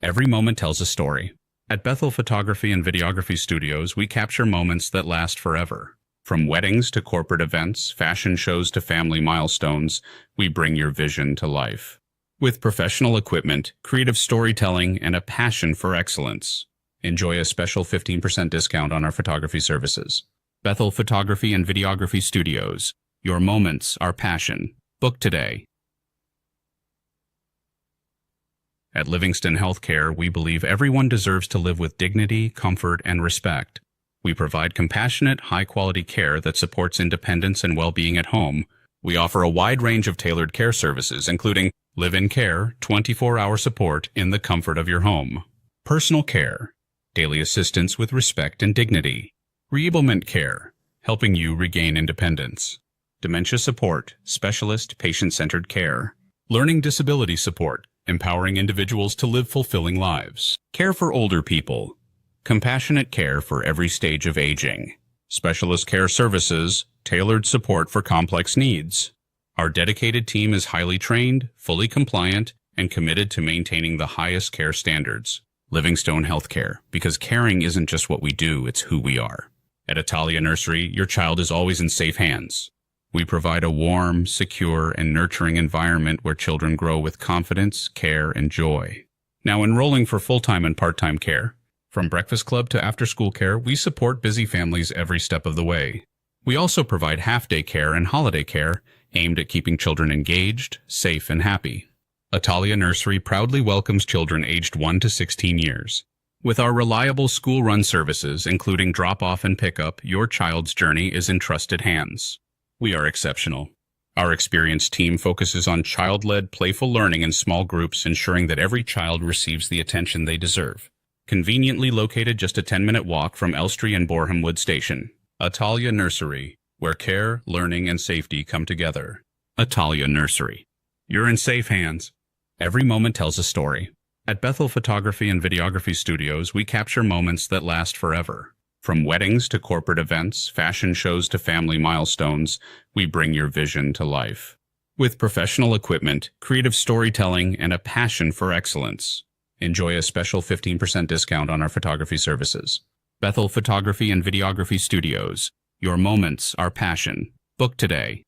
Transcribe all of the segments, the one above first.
Every moment tells a story. At Bethel Photography and Videography Studios, we capture moments that last forever. From weddings to corporate events, fashion shows to family milestones, we bring your vision to life. With professional equipment, creative storytelling, and a passion for excellence. Enjoy a special 15% discount on our photography services. Bethel Photography and Videography Studios. Your moments, our passion. Book today. At Livingston Healthcare, we believe everyone deserves to live with dignity, comfort, and respect. We provide compassionate, high-quality care that supports independence and well-being at home. We offer a wide range of tailored care services, including live-in care, 24-hour support in the comfort of your home, personal care, daily assistance with respect and dignity, reablement care, helping you regain independence, dementia support, specialist patient-centered care, learning disability support, empowering individuals to live fulfilling lives, care for older people, compassionate care for every stage of aging, specialist care services, tailored support for complex needs. Our dedicated team is highly trained, fully compliant, and committed to maintaining the highest care standards. Livingstone Healthcare, because caring isn't just what we do, it's who we are. At Italia Nursery, your child is always in safe hands. We provide a warm, secure, and nurturing environment where children grow with confidence, care, and joy. Now enrolling for full-time and part-time care. From breakfast club to after-school care, we support busy families every step of the way. We also provide half-day care and holiday care aimed at keeping children engaged, safe, and happy. Italia Nursery proudly welcomes children aged 1 to 16 years. With our reliable school-run services, including drop-off and pickup, your child's journey is in trusted hands. We are exceptional. Our experienced team focuses on child-led, playful learning in small groups, ensuring that every child receives the attention they deserve. Conveniently located just a 10-minute walk from Elstree and Boreham Wood Station. Italia Nursery, where care, learning, and safety come together. Italia Nursery. You're in safe hands. Every moment tells a story. At Bethel Photography and Videography Studios, we capture moments that last forever. From weddings to corporate events, fashion shows to family milestones, we bring your vision to life. With professional equipment, creative storytelling, and a passion for excellence. Enjoy a special 15% discount on our photography services. Bethel Photography and Videography Studios. Your moments, our passion. Book today.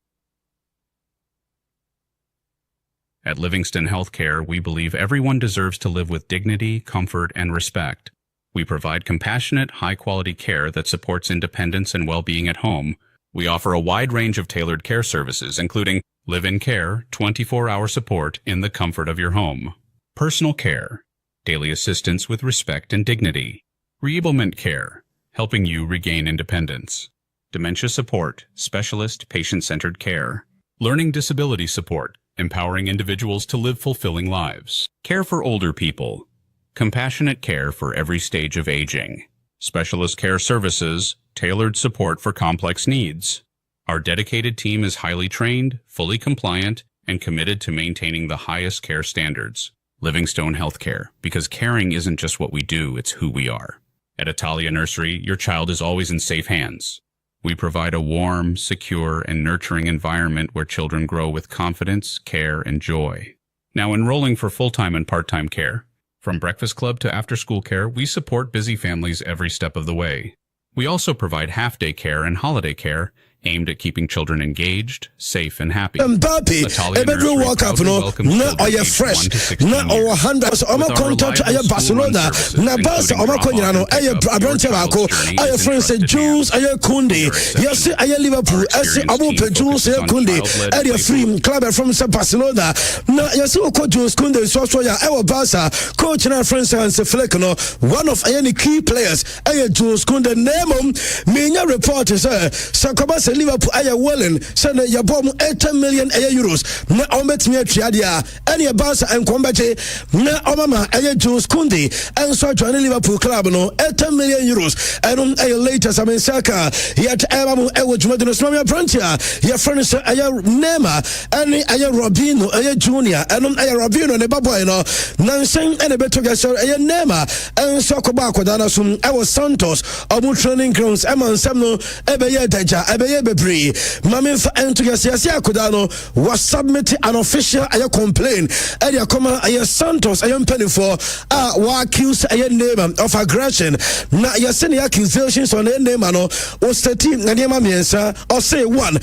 At Livingston Healthcare, we believe everyone deserves to live with dignity, comfort, and respect. We provide compassionate, high-quality care that supports independence and well-being at home. We offer a wide range of tailored care services, including live-in care, 24-hour support in the comfort of your home, personal care, daily assistance with respect and dignity, reablement care, helping you regain independence, dementia support, specialist patient-centered care, learning disability support, empowering individuals to live fulfilling lives, care for older people, compassionate care for every stage of aging, specialist care services, tailored support for complex needs. Our dedicated team is highly trained, fully compliant, and committed to maintaining the highest care standards. Livingstone Healthcare, because caring isn't just what we do, it's who we are. At Italia Nursery, your child is always in safe hands. We provide a warm, secure, and nurturing environment where children grow with confidence, care, and joy. Now enrolling for full-time and part-time care. From breakfast club to after-school care, we support busy families every step of the way. We also provide half-day care and holiday care aimed at keeping children engaged, safe, and happy. Papi, every World Cup, na oye fresh, na owa hand us oma contact aye Barcelona, na Barca oma konyana no aye Abrante bako, aye friends Jules aye Kunde, yes aye Liverpool, as abu pe Jules aye Kunde, aye free club from Barcelona, na yes ko Jules Kunde so ya aye Barca, coach na friends Hans Flick no, one of aye key players aye Jules Kunde name me report is Sakoba Liverpool aye willing send your bomb 8 million euros na ometimi atwadia any Barca and Kombache na omama aye Jules Kunde and so join Liverpool club no 8 million euros and aye later Saka yet ebamu ewo jumadu no smia prantia your friends aye Neymar and aye Robinho aye Junior and aye Robinho ne baboy no nansen and betoga so aye Neymar and so koba akodana sum aye Santos omu training grounds eman sam no ebeye daja ebeye bebre mame fa ento yesi akoda no was submit an official complaint area come Santos penny for wa accuse name of aggression na yesi accusations on name no o state na name miensa or say one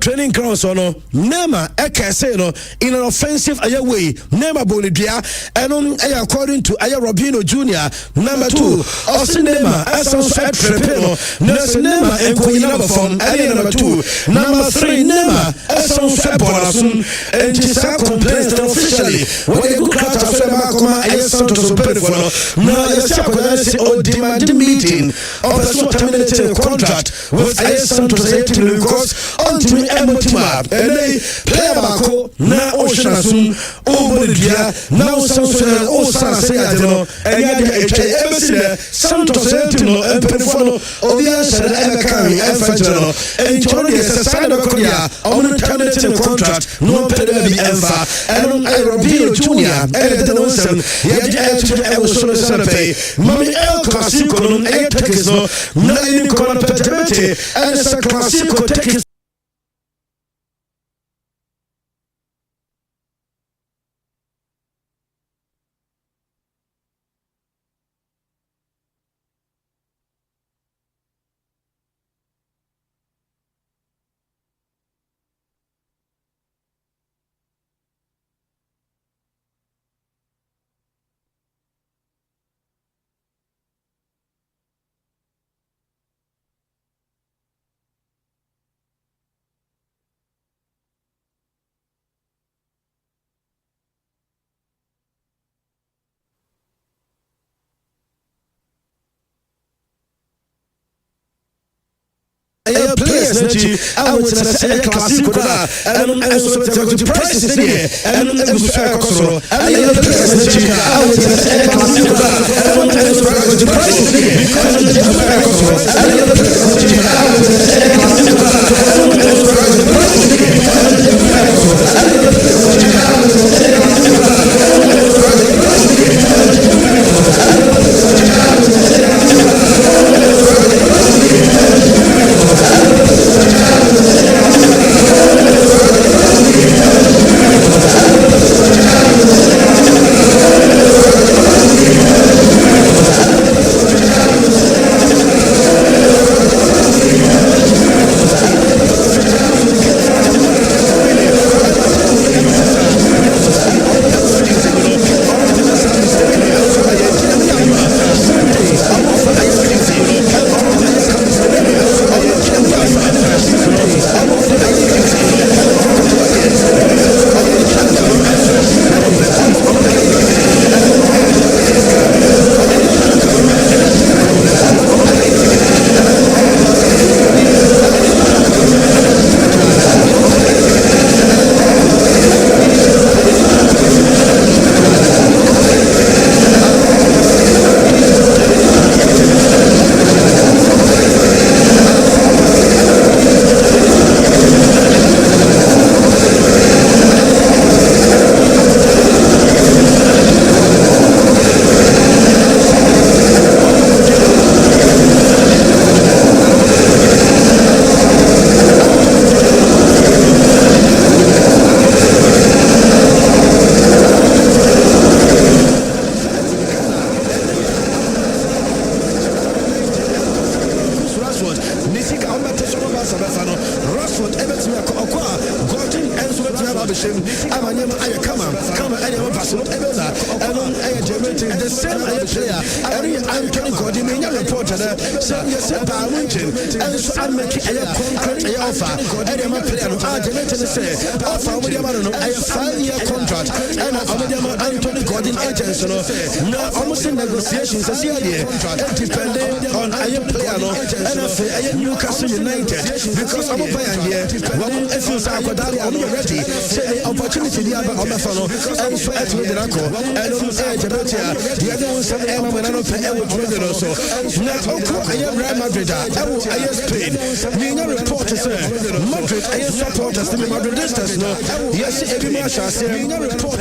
training grounds no nema say no in an offensive way nema bolidua and according to Robino Jr. Number 2 Osinema Essence Trepeno Nema Enkoyina from number 2 number 3 Nema Essence Bonasun and Chisa complains officially when they go out of Makoma Santos Superfono now the or demanding meeting of a terminated contract with Santos because until Emotima and they play Bako na Oceanasun Obodia now Santos Osana Sayadino and Santos and Perifono Obias and Emekari and Fajano and Johnny Sassana Korea on terminated contract no Pedabi Enfa and Robino Jr. and the Wilson yet to Emerson Sanape Mommy El Classico and Tekisno Nine Corona Petabete and a Classico Tekis. Players, I would say classical, and the prices here, and the players, I would say classical, and the prices here, and the negotiations depending on player Newcastle United because I'm here I'm ready say opportunity the other and so at me the other ones also now I am Real Madrid I am Spain me report Madrid I am supporters to Madridistas no yes every match I say me report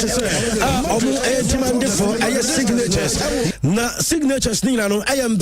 demand for I signatures na signatures ni I am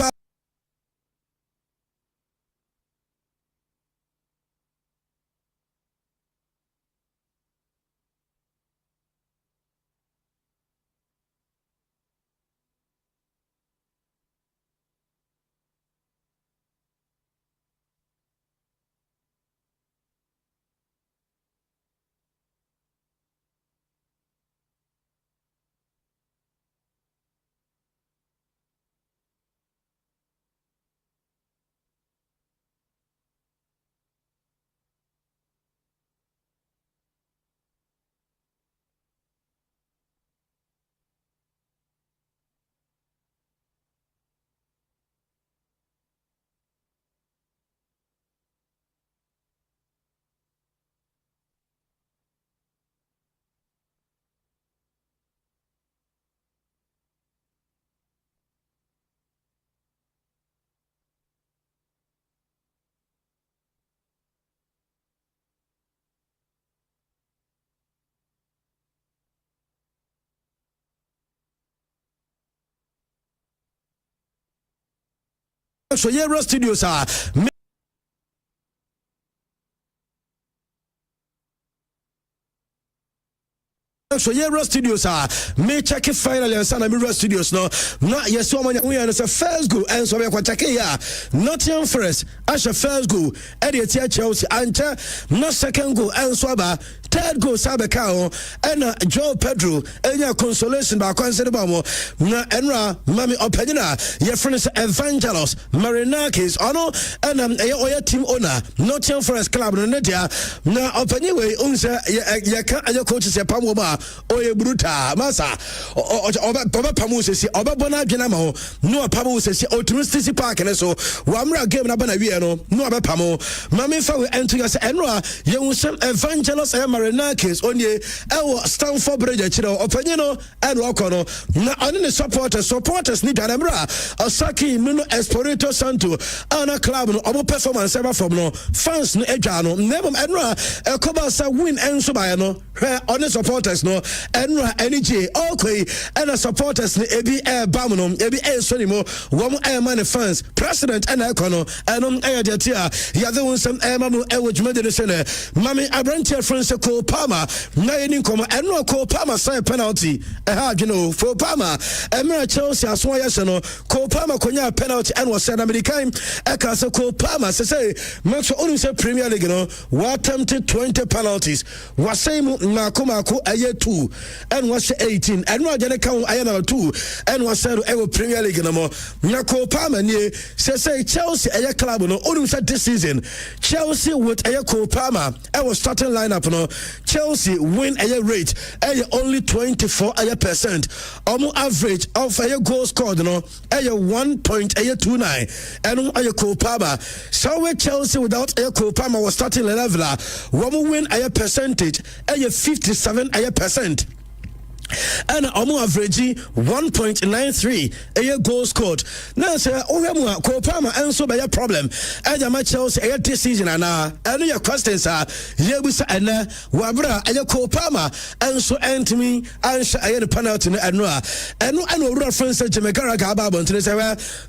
So Yero Studios are so Yero Studios are me check it finally and San Amira Studios no yes so many we are first goal and so we can check ya Nottingham Forest as a first goal Eddie Chelsea and no second goal and so third goal Sabekao and Joe Pedro and consolation by consider bamo na enra mami openina your friends Evangelos Marinakis ono and your team owner Nottingham Forest club no nedia na openiwe unse ya kan ayo coaches ya pamoma oye bruta masa oba pamu sesi oba bona dwena ma ho no pamu sesi optimistic park ne so wamra game na bana wie no oba pamu mami fa we ento ya se enra ye unse Evangelos Marinakis onye ewo Stamford Bridge chiro opanyino eno okono na oni ne supporters ni danamra Osaki Nuno Espirito Santo ana club no omo performance ever from no fans no edwa no nebom enra ekoba sa win enso ba no hwe oni supporters no enra energy okay and supporters ni ebi bam no ebi so ni mo wom man fans president and ekono enom eyadetia ya the won some mamu ewo jumade no sene mami abrantia France ko Palmer na yeni nkoma eno ko Palmer say penalty ha dweno for Palmer emira Chelsea aso yese no ko Palmer konya penalty and was said American eka se ko Palmer say match onu say Premier League no wa attempted 20 penalties was say na koma ko aye 2 and was 18 and no agene kan aye number 2 and was said e Premier League no mo na ko Palmer ni say Chelsea aye club no onu say this season Chelsea with aye ko Palmer e was starting lineup no Chelsea win a rate only 24%. Average of a goal scored no 1.29 and a Copama. So where Chelsea without a Copama was starting leveler, one win a percentage 57%. And average 1.93 a goal scored. Now say Copama and so by a problem. And my Chelsea this season and your questions are Yebusa and Wabra and Copama and so Anthony and the penalty and reference Jamaica Gababon to say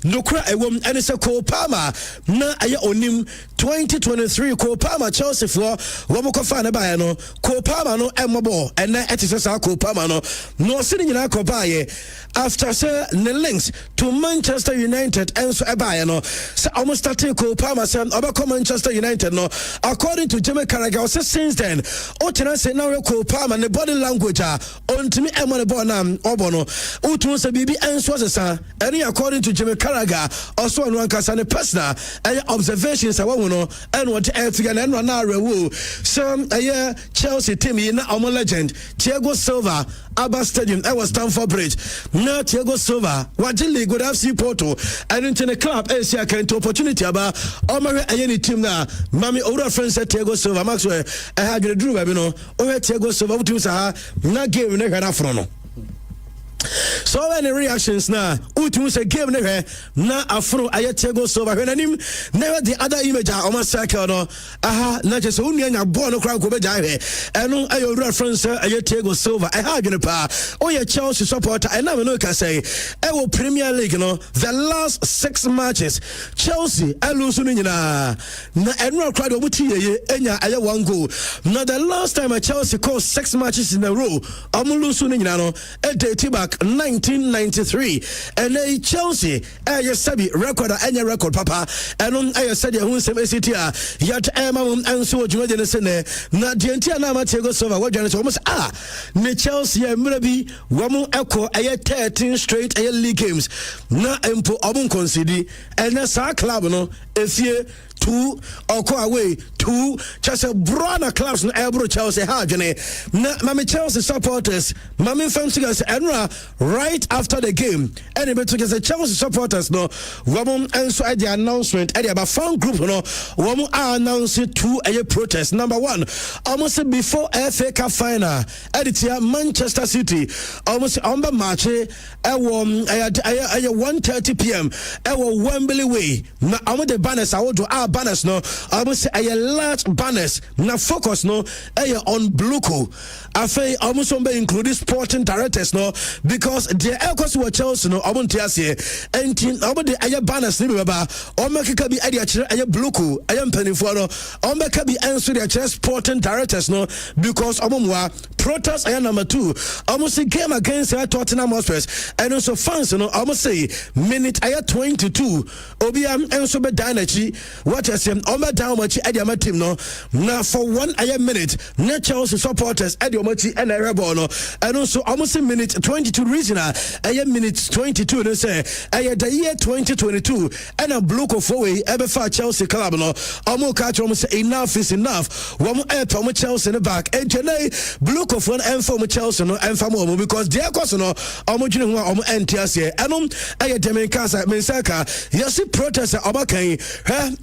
look a woman and it's a Copama na a onim 2023 Copama Chelsea for Wamokofana Bayano Copama no Emabo and it is a Copama no sitting in Akobaye after say the links to Manchester United and so Bayano so almost starting Copama say about Manchester United no according to Jimmy Carragher since then Otina say now Copama the body language on to me Emma Bonam Obono Utu say bibi answer sa any according to Jimmy Carragher also on one kasane personal observations I want no and what else again and run some Chelsea team in our legend Thiago Silva Abba Stadium I was Stamford Bridge now Thiago Silva wajili good FC Porto and into the club Asia can to opportunity about Omar any team na mami older friends said Thiago Silva Maxwell I had the drew baby no Thiago Silva to sa na game na hada frono. So many reactions now. Utu say game never na afro Thiago Silva when him never the other image on my circle no na just only nya ball no crowd go be jai and no ayo reference Thiago Silva I had you pa Chelsea supporter and now no can say Premier League no the last 6 matches Chelsea lose no nyina na enro crowd obuti ye enya 1 goal now the last time Chelsea scored 6 matches in a row lose no nyina no date back 1993 and Chelsea sabi record any record papa and said who some ACT yet and so Jumade sene na dientia na Thiago Silva what almost ne Chelsea maybe wamu echo 13 straight league games na empo obun concede and sa club no efie 2 or go away 2 just a brother clubs no ebro Chelsea ha jene na mami Chelsea supporters mami fans enra right after the game anybody to get Chelsea supporters no wamon enso at the announcement at the fan group no wamon announce 2 a protest number 1 almost before FA Cup final at Manchester City almost on the match at 1:30 p.m. at Wembley way na the banners I want to banners no almost a large banners na focus no on Bluco afa almost be include sporting directors no because the Elcos were Chelsea no almost here and the aya banners ni baba o make bi ade akire aya Bluco aya mpanifo no o make bi answer the akire sporting directors no because omwa protest aya number 2 almost game against Tottenham Hotspur and also fans no almost say minute aya 22 obi am enso be dinachi what I say o down much ade my team no na for 1 aya minute na Chelsea supporters ade o much and rebel no and also almost a minute 22 reason aya minute 22 they say aya the year 2022 and a block of way ever for Chelsea club no omo catch almost enough is enough one from Chelsea in the back and today block of one and from Chelsea no and from because their course no omo jinu ho omo entias here and aya demen kasa mensaka yes protest obakan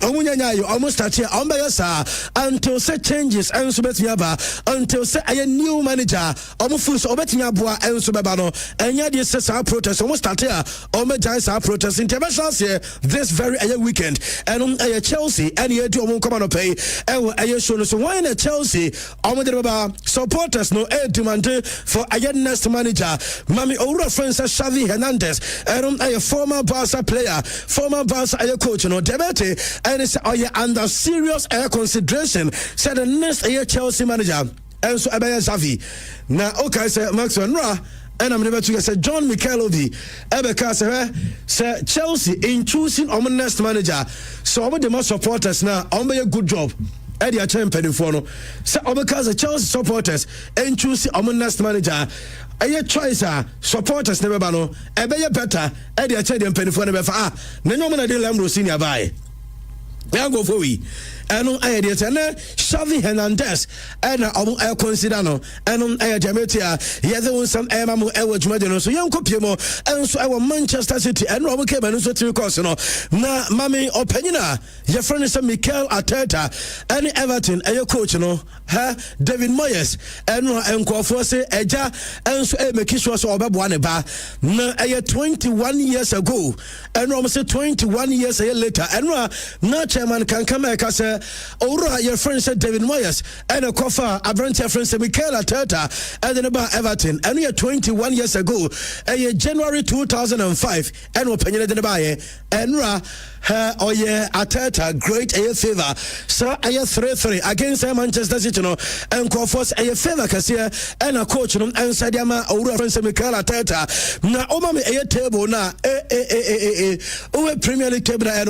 omo nyanya yo almost start here omo yesa until say changes and so betia ba until say aya new manager omo full so betia boa and so beba no enya dey say sa protest omo start here omo join sa protest international here this very weekend and Chelsea and you do omo come on pay and show no so why na Chelsea omo dey baba supporters no demand for next manager mami owura friends Xavi Hernandez and former Barca player former Barca coach no debate and it's under serious consideration said the next Chelsea manager and so Xavi na okay say Maxwell Nra and I'm never to say John Michelovi Ebeka say Chelsea in choosing our next manager so our the most supporters now on a good job Eddie champion for no so because the Chelsea supporters in choosing our next manager a choice supporters never bano ebe better Eddie champion for never na no man dey lamro senior by now go for we and I did Xavi Hernandez and I consider no and I Jametia yether some emamu ewajumado so young copiemo and so our Manchester City and Robert came and so to course no na mami opiniona your friend is Mikel Arteta and Everton a coach no David Moyes and Kwafo say eja and so make sure so obeboane ba na 21 years ago and almost 21 years later and na chairman can come back say Ora your friend said David Moyes and a cofer Abrantia friend said Mikel Arteta and then about Everton and we are 21 years ago January 2005 and opinion in the buy and Arteta great favor so 3-3 against Manchester City no and Kwafos a favor kasi and a coach no and Sadiama Ora friend said Mikel Arteta na oma me table na o Premier League table and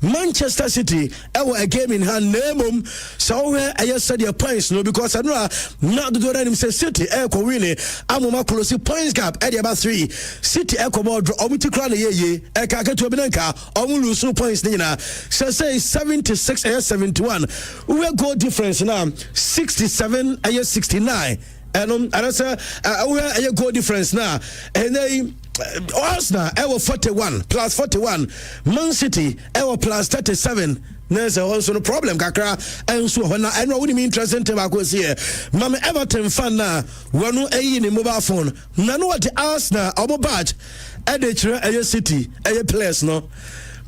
Manchester City a game in hand name so where I said your points no because I know not the door say City echo winning amoma close points gap at about 3 City echo more draw omuti kra na ye e ka to benanka omu lose points nina so say 76 71 we go difference now 67 69 and I say we go difference now and they Arsenal ever 41 plus 41 Man City ever plus 37 there's also no problem kakra and so when I know what mean interesting to was here mama Everton fan na wanu eyi ni mobile phone na no what Arsenal omo badge e dey kire City players no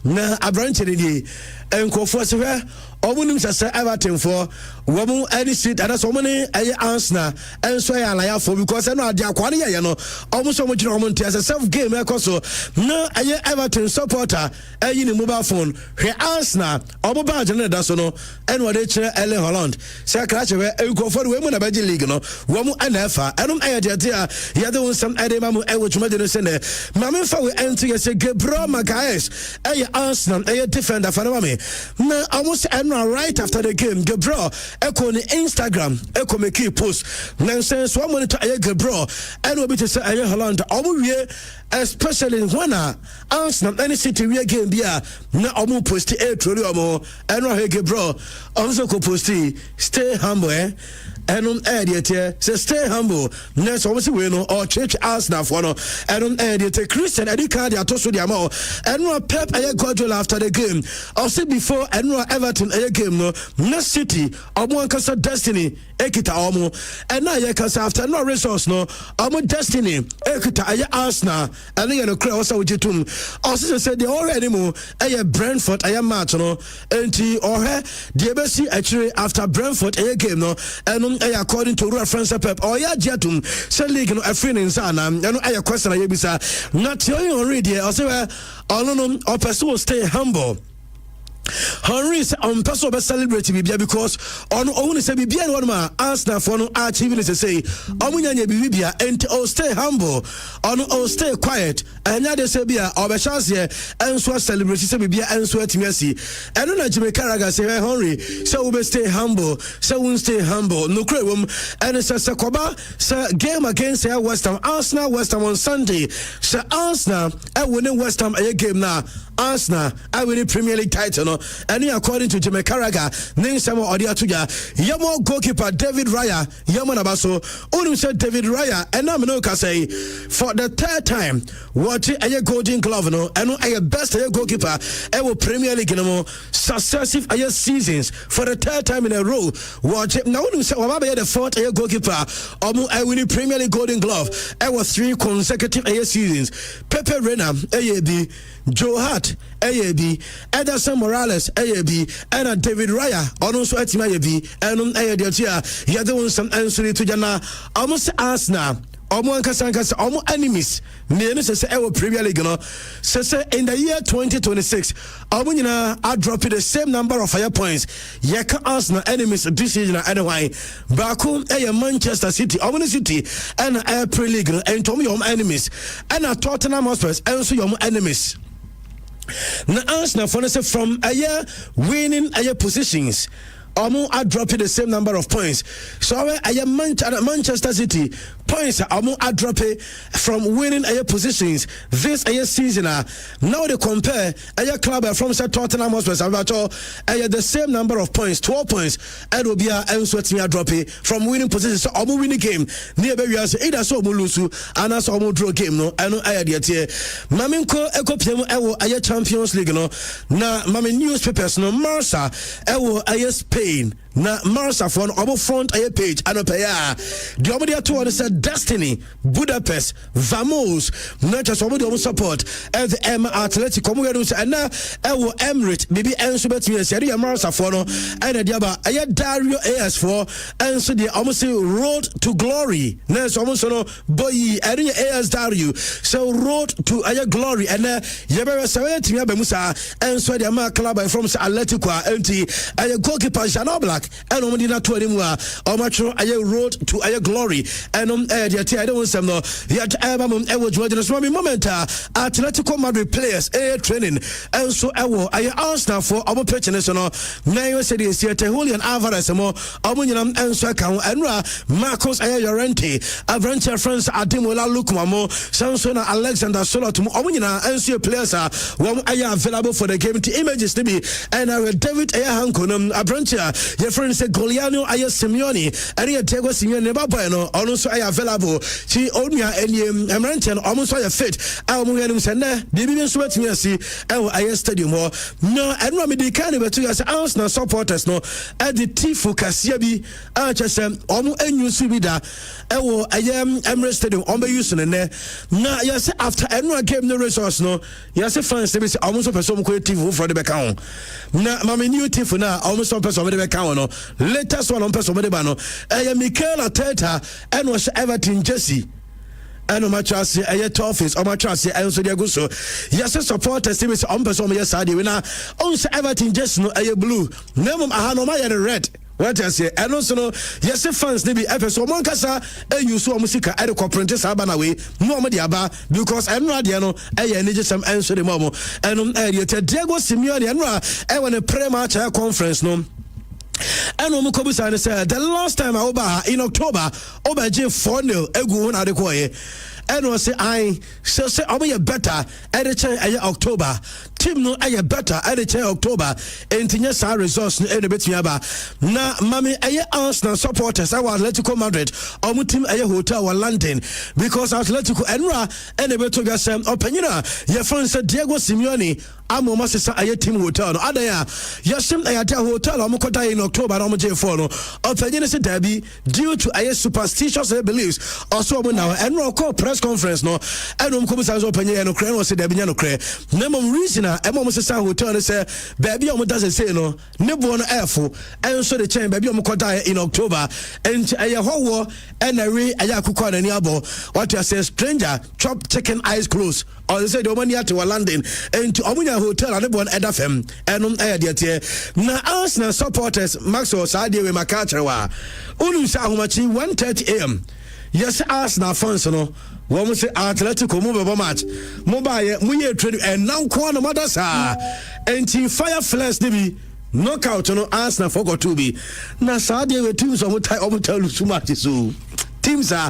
na abranche ni enkofo se hwe omunim sese Everton for womu any seat and so many Arsenal and so ya for because no ade akwa ne ye no omu so mo jira omu ntia se self game e koso na Everton supporter ayi ni mobile phone hwe Arsenal omu badge na da so no and what they kire Erling Haaland se kra chewe enkofo we mu na baji league no womu anafa enum ayade a yade won some ade mamu e wotuma de no se ne mame fa we enter ye se Gabriel Magalhaes Arsenal defender for me na almost right after the game Gabriel echo ni Instagram echo make a post na sense one monitor Gabriel and obi to say Haaland omu wie especially when Arsenal any City we game bia na omu post troli omo and Gabriel also ko post stay humble and say stay humble next almost we no or church Arsenal for no and Christian Edika dia to so dia ma and Pep Guardiola after the game also before and Everton game no next City omo ankasa destiny ekita omo and now you can after no resource no omo destiny ekita Arsenal and you know cry also with tum also said the already mo Brentford match no enti the best actually after Brentford game no and according to reference pep jetum say league no afrin insana and question ayebisa not you already also no person will stay humble. Henry is on person be celebrate bibia because on only say bibia no ma Arsenal for no achieving say omunya bibia and stay humble on stay quiet and ya dey say bia obechance here enso celebrate say bibia enso atimiasi eno na Jimmy Carragher say Henry so we stay humble so we stay humble no crewum and say koba say game against West Ham Arsenal West Ham on Sunday say Arsenal win West Ham a game na Arsenal I win the Premier League title no and according to Jimmy Carragher name some odi atuja yamo goalkeeper David Raya yamo nabaso unu said David Raya and I'm no say for the third time what a golden glove no and a best goalkeeper ever Premier League no successive seasons for the third time in a row watch now unu say waba the fourth goalkeeper omu I win Premier League golden glove ever 3 consecutive seasons Pepe Reina AAB Joe Hart AAB Ederson Morales AAB and David Raya also at AAB and the other one some answer to Jana almost Arsenal almost enemies near say Premier League no say in the year 2026 I drop the same number of fire points yeka Arsenal enemies this season anyway Baku Manchester City City and Premier League and Tommy enemies and Tottenham Hotspur and so your enemies. Now Arsenal from a year winning a year positions I drop the same number of points. So I am Manchester City points I drop it from winning a positions this a season. Now they compare a club from Tottenham Hotspur the same number of points 12 points and will be a drop it from winning positions. So I'm winning game near baby as either so mulusu and as almost draw game no I know I did here Maminko Eco PM a Champions League no na mami newspapers no Marsa a Spain na Marsa for an front a page and pay the other two said Destiny Budapest Vamos not just support and the Athletic and now Emirates maybe Ensubet Seria Marsa for no and the Diaba Dario AS4 and so the almost road to glory next almost no boy and AS Dario so road to a glory and Yabera Savetia Bemusa and so the club from Atletico and a goalkeeper Jano Black and on the to anymore or much a road to a glory and I don't want some no yet ever join us moment Atletico Madrid players training and so I Arsenal for our pensioners no now said is here Julian Alvarez more Amunam and so and Marcos Llorente Avrancha France Ademola Lukmamo Samsona Alexander Solotum Amunina and so players are available for the game to images to be and David Hankonum Avrancha your friend said Goliano Simeone and Diego Simeone Babano also available she Omia and Emranton almost a fit Almuanum Senda the Bibian Sweat Mercy stadium or no and Ramidi Cannibal to us Arsenal supporters no at the Tifu Kasiabi Archesem Omu Enu Subida I am Emirates Stadium on the Houston and there now yes after everyone gave the resource no yes fans they say almost a person Tifu for the back on now Mammy new Tifu now almost a person over the back on no latest one on person over the bano Mikel Arteta and was Everton Jesse and on my trust a toughies on my trust and so they go so yes supporters team is on person yes I do now also Everton Jesse no a blue never no my red what I say and also no yes fans they be episode one kasa and you saw musica at the corporate sabana way no more aba because I'm not there no need some answer the momo and Diego Simeone and I want a pre-match conference no. And Mukobusa said the last time I over in October, over J4-0, Egu na dekoye. And was say I so say omo better at the October. Team no aye better at the October. Entinya sa resource no e betumi aba. Na mami aye Arsenal supporters I was Atletico Madrid. Omo team aye hotel wa London because Atletico enra and beto gasem opanyina. Your friend said Diego Simeone amo masesa aye team hotel no. Adaya yasim aye hotel omo kota in October omo J4 no. Opanyina say derby due to aye superstitious beliefs also omo now enra call press press conference no enom komisa so panye no kre no se da binya no kre na mom reason a emom se san hotel no se baby om does say no ne bo no airfo enso de chain baby om koda in October and aye howo enare aye akukọ na ni abo what you say stranger chop chicken eyes close or they say the money at London and to omunya hotel and bon edafem enom aye de tie na Arsenal supporters Maxwell Sadio we makachewa unu sa ahomachi 1:30 am yes Arsenal fans no wo say Atletico mo bebo match mo ba ye mo ye trade and now ko no mother sa enti fire flares ni bi knockout no Arsenal forgot to be na Sadio we teams o mo tell too much so teams are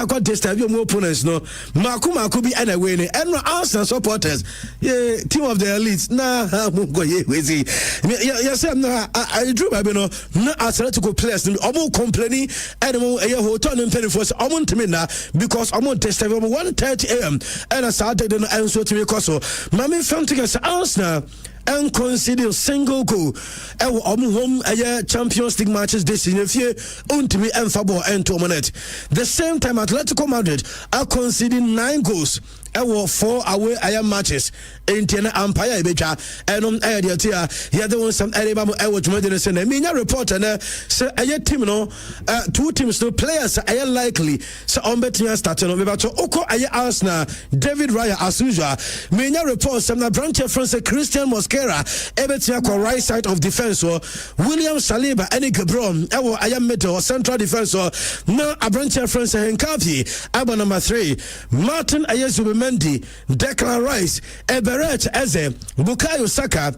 got disturb your opponents no Maku be anyway and Arsenal supporters yeah team of the elites na go ye wezi yes I drew by no na Atletico players no omo complaining and mo e hotel no penny for omo ntimi na because omo disturb 1:30 am and Saturday no enso timi koso mama fam to get Arsenal and consider single goal home Champions League matches this season if you untimi and football and 2 minutes the same time Atletico Madrid are conceding 9 goals 4 away matches in Tiana Empire Beja and idea here the one some Alabama Madrid and mean report and so team no 2 teams no players are likely so on betting starting on about Oko Arsenal David Raya as usual mean report some branch France Christian Mosquera ebetia ko right side of defense or William Saliba any Gebron middle or central defense or na a branch France Henkapi aba number 3 Martin Ayezu Declan Rice, Eberet Eze, Bukayo Saka,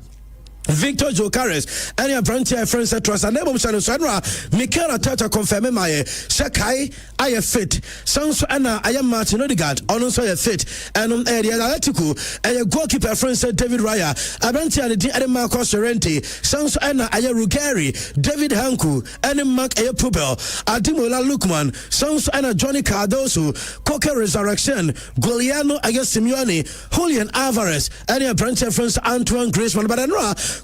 Victor Jokares, and your branch friends at Trust and Nebom Shanusandra, Michaela Tata confirm my Shakai, I am fit. Sounds Anna, I am Martin Odegaard, also a fit, and on area Atletico, and your goalkeeper friend said David Raya, a branch and the Marco Sorrenti, Sounds Anna, I am Rugari, David Hanku, and Mark A. Pubel, Adimola Lukman, Sounds Anna Johnny Cardoso, Coca Resurrection, Goliano, I guess Simeone, Julian Alvarez, and your branch friends Antoine Griezmann, but I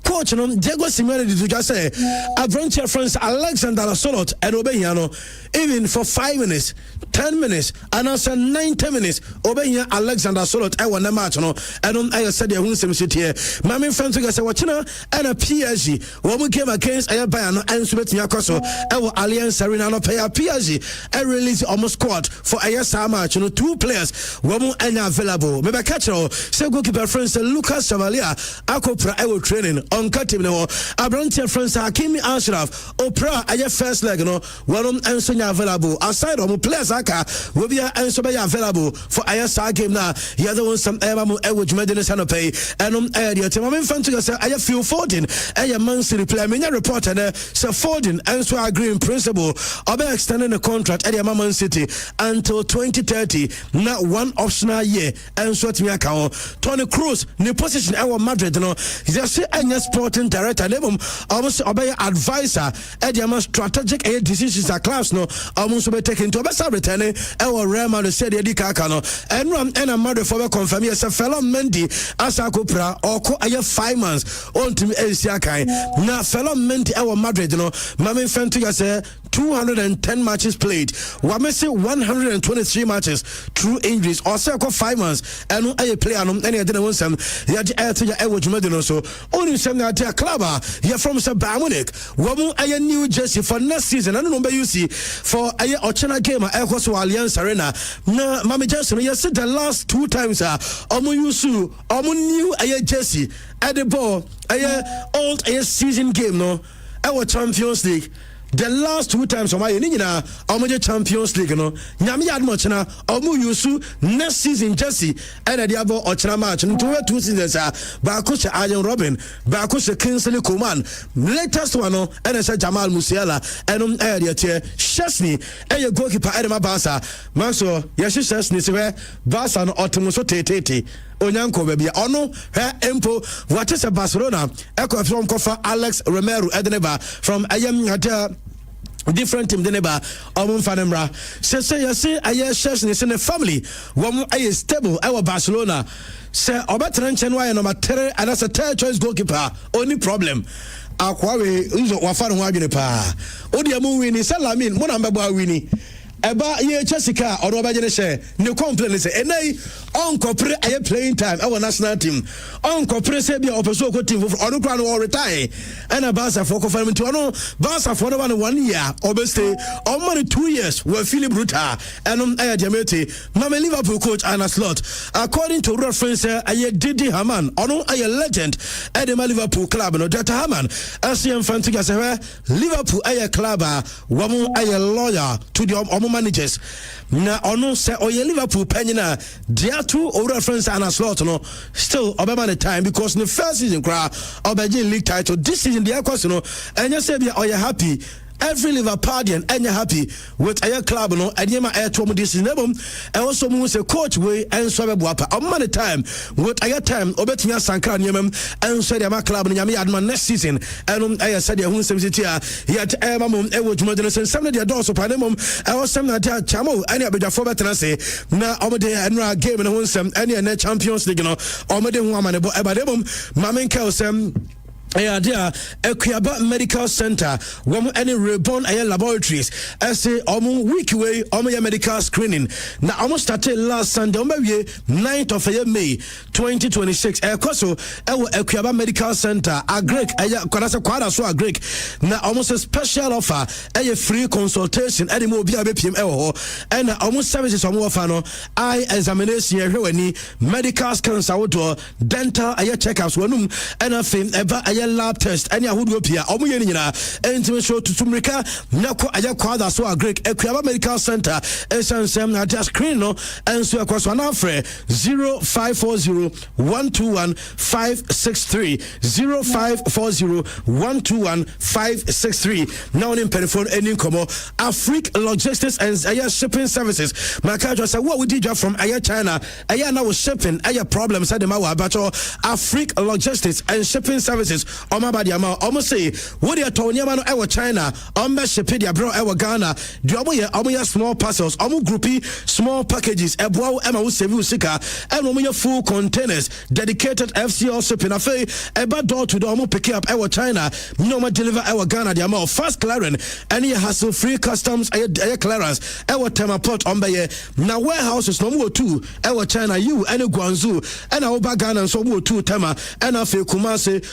coach no Diego Simeone did just say a branch friends Alexander Solot and Obehiano even for 5 minutes 10 minutes and also 90 minutes Obehia Alexander Solot I want a match no and on I said who some sit here my friends say watching and a PSG when we came against Bayern and Subetia Koso our Alliance Arena no pay a PSG and release almost squad for a match 2 players when available maybe catch say goalkeeper friends Lucas Chevalier Akopra I will training on Katim no Abrantia France Hakimi Ashraf Opera aye first leg no one answer available aside of players aka will be answer available for ISA game now the other one some Emamu Ewich Medina Sanope and area team I'm fan to say I feel 14 a Man City player many report and so 14 answer agree in principle obe extending the contract at Man City until 2030 not one optional year and so to me account Tony Cruz new position our Madrid no just any sporting director lebum almost obey advisor ediama strategic decisions are class no almost be taken to best returning our Real Madrid said edi kaka no and a mother for confirm yes fellow Mendy asakopra or ko aye 5 months on to Asia kai na fellow Mendy our Madrid no mama fento say 210 matches played we may say 123 matches through injuries or say 5 months and aye player no any dey won some ya to ya Ewich Medina so only some that a club here from Bayern Munich womu aye new jersey for next season and no be you see for aye Ochena game at Alliance Arena na Mami Jackson you see the last 2 times omu yusu omu new aye jersey at the ball aye old aye season game no our Champions League the last 2 times on my nina omo Champions League no nyame yad mo chena omo yusu next season jersey and the abo ochena match no 2 seasons ba ko se Arjen Robben ba ko se Kingsley Coman latest one no and se Jamal Musiala and area tie Chesney and goalkeeper Edema Barca manso yes Chesney se Barca no otomo so tetete onyanko bebia ono empo what is Barcelona eko from kofa Alex Romero Edeneba from ayam different team the neighbor fanemra say you see aye shares in the family one aye stable our Barcelona say obetrenchen why number 3 and that's a third choice goalkeeper only problem akwawe unzo wafano ho adwene pa odi amu wini Salamin mo na mbebo awini eba ye Jessica or Obajane share no complain say enai onko pre aye playing time our national team onko pre say be opposite team for onu kra no retire and a Barca for confirm to no Barca for 1 year obeste on money 2 years we Philip Bruta and aye Jamete mama Liverpool coach Anna Slot according to reference aye Didi Haman ono aye legend at the Liverpool club no Dr. Haman asian fantiga say Liverpool aye club wamu aye lawyer to the managers na ono say oye Liverpool penina dia two reference Anna Slot no still obama the time because in the first season cry obaje league title this season the question no and you say be oye happy every Liverpoolian and you're happy with a club no and you air to this and also moves a coach way and so on money time with a time obetia Sankara and said my club and Yami Adman next season and I said who yet Emma Edward Moderation some of the doors of Panamum I was some that Chamo and I for better say now Omade and game and Hunsam and Champions League no Omade woman about Ebadebum Mamin Kelsam dear Equiaba Medical Center woman any reborn laboratories I say week way medical screening now almost started last Sunday 9th of May 2026 Ekoso Equiaba Medical Center a Greek kwada so a Greek now almost a special offer a free consultation any more BPM and almost services offer no eye examination here medical scans outdoor dental checkups and a film lab test any ahudopia omuye nyina enti show tutumrika nako ayakwada so a Greek Equiaba Medical Center esansem na just screen no enso ekwaso na afre 0540-121-563 0540-121-563 now in telephone any komo Afrique Logistics and Air Shipping Services makajo say what we did from Air China Air now shipping Air problems at the mawa but Afrique Logistics and Shipping Services Omabadi ama almost say what they told you man our China ship dia bro our Ghana do omoya small parcels groupie small packages eboa ema wo save usika and omoya full containers dedicated FCL shipping afa eba door to door pick up our China no ma deliver our Ghana dia ma fast clearing any hassle free customs air clearance our tema port ombaye na warehouses no mo 2 our China you any Guangzhou and our Ghana so mo 2 tema and afa Kumasi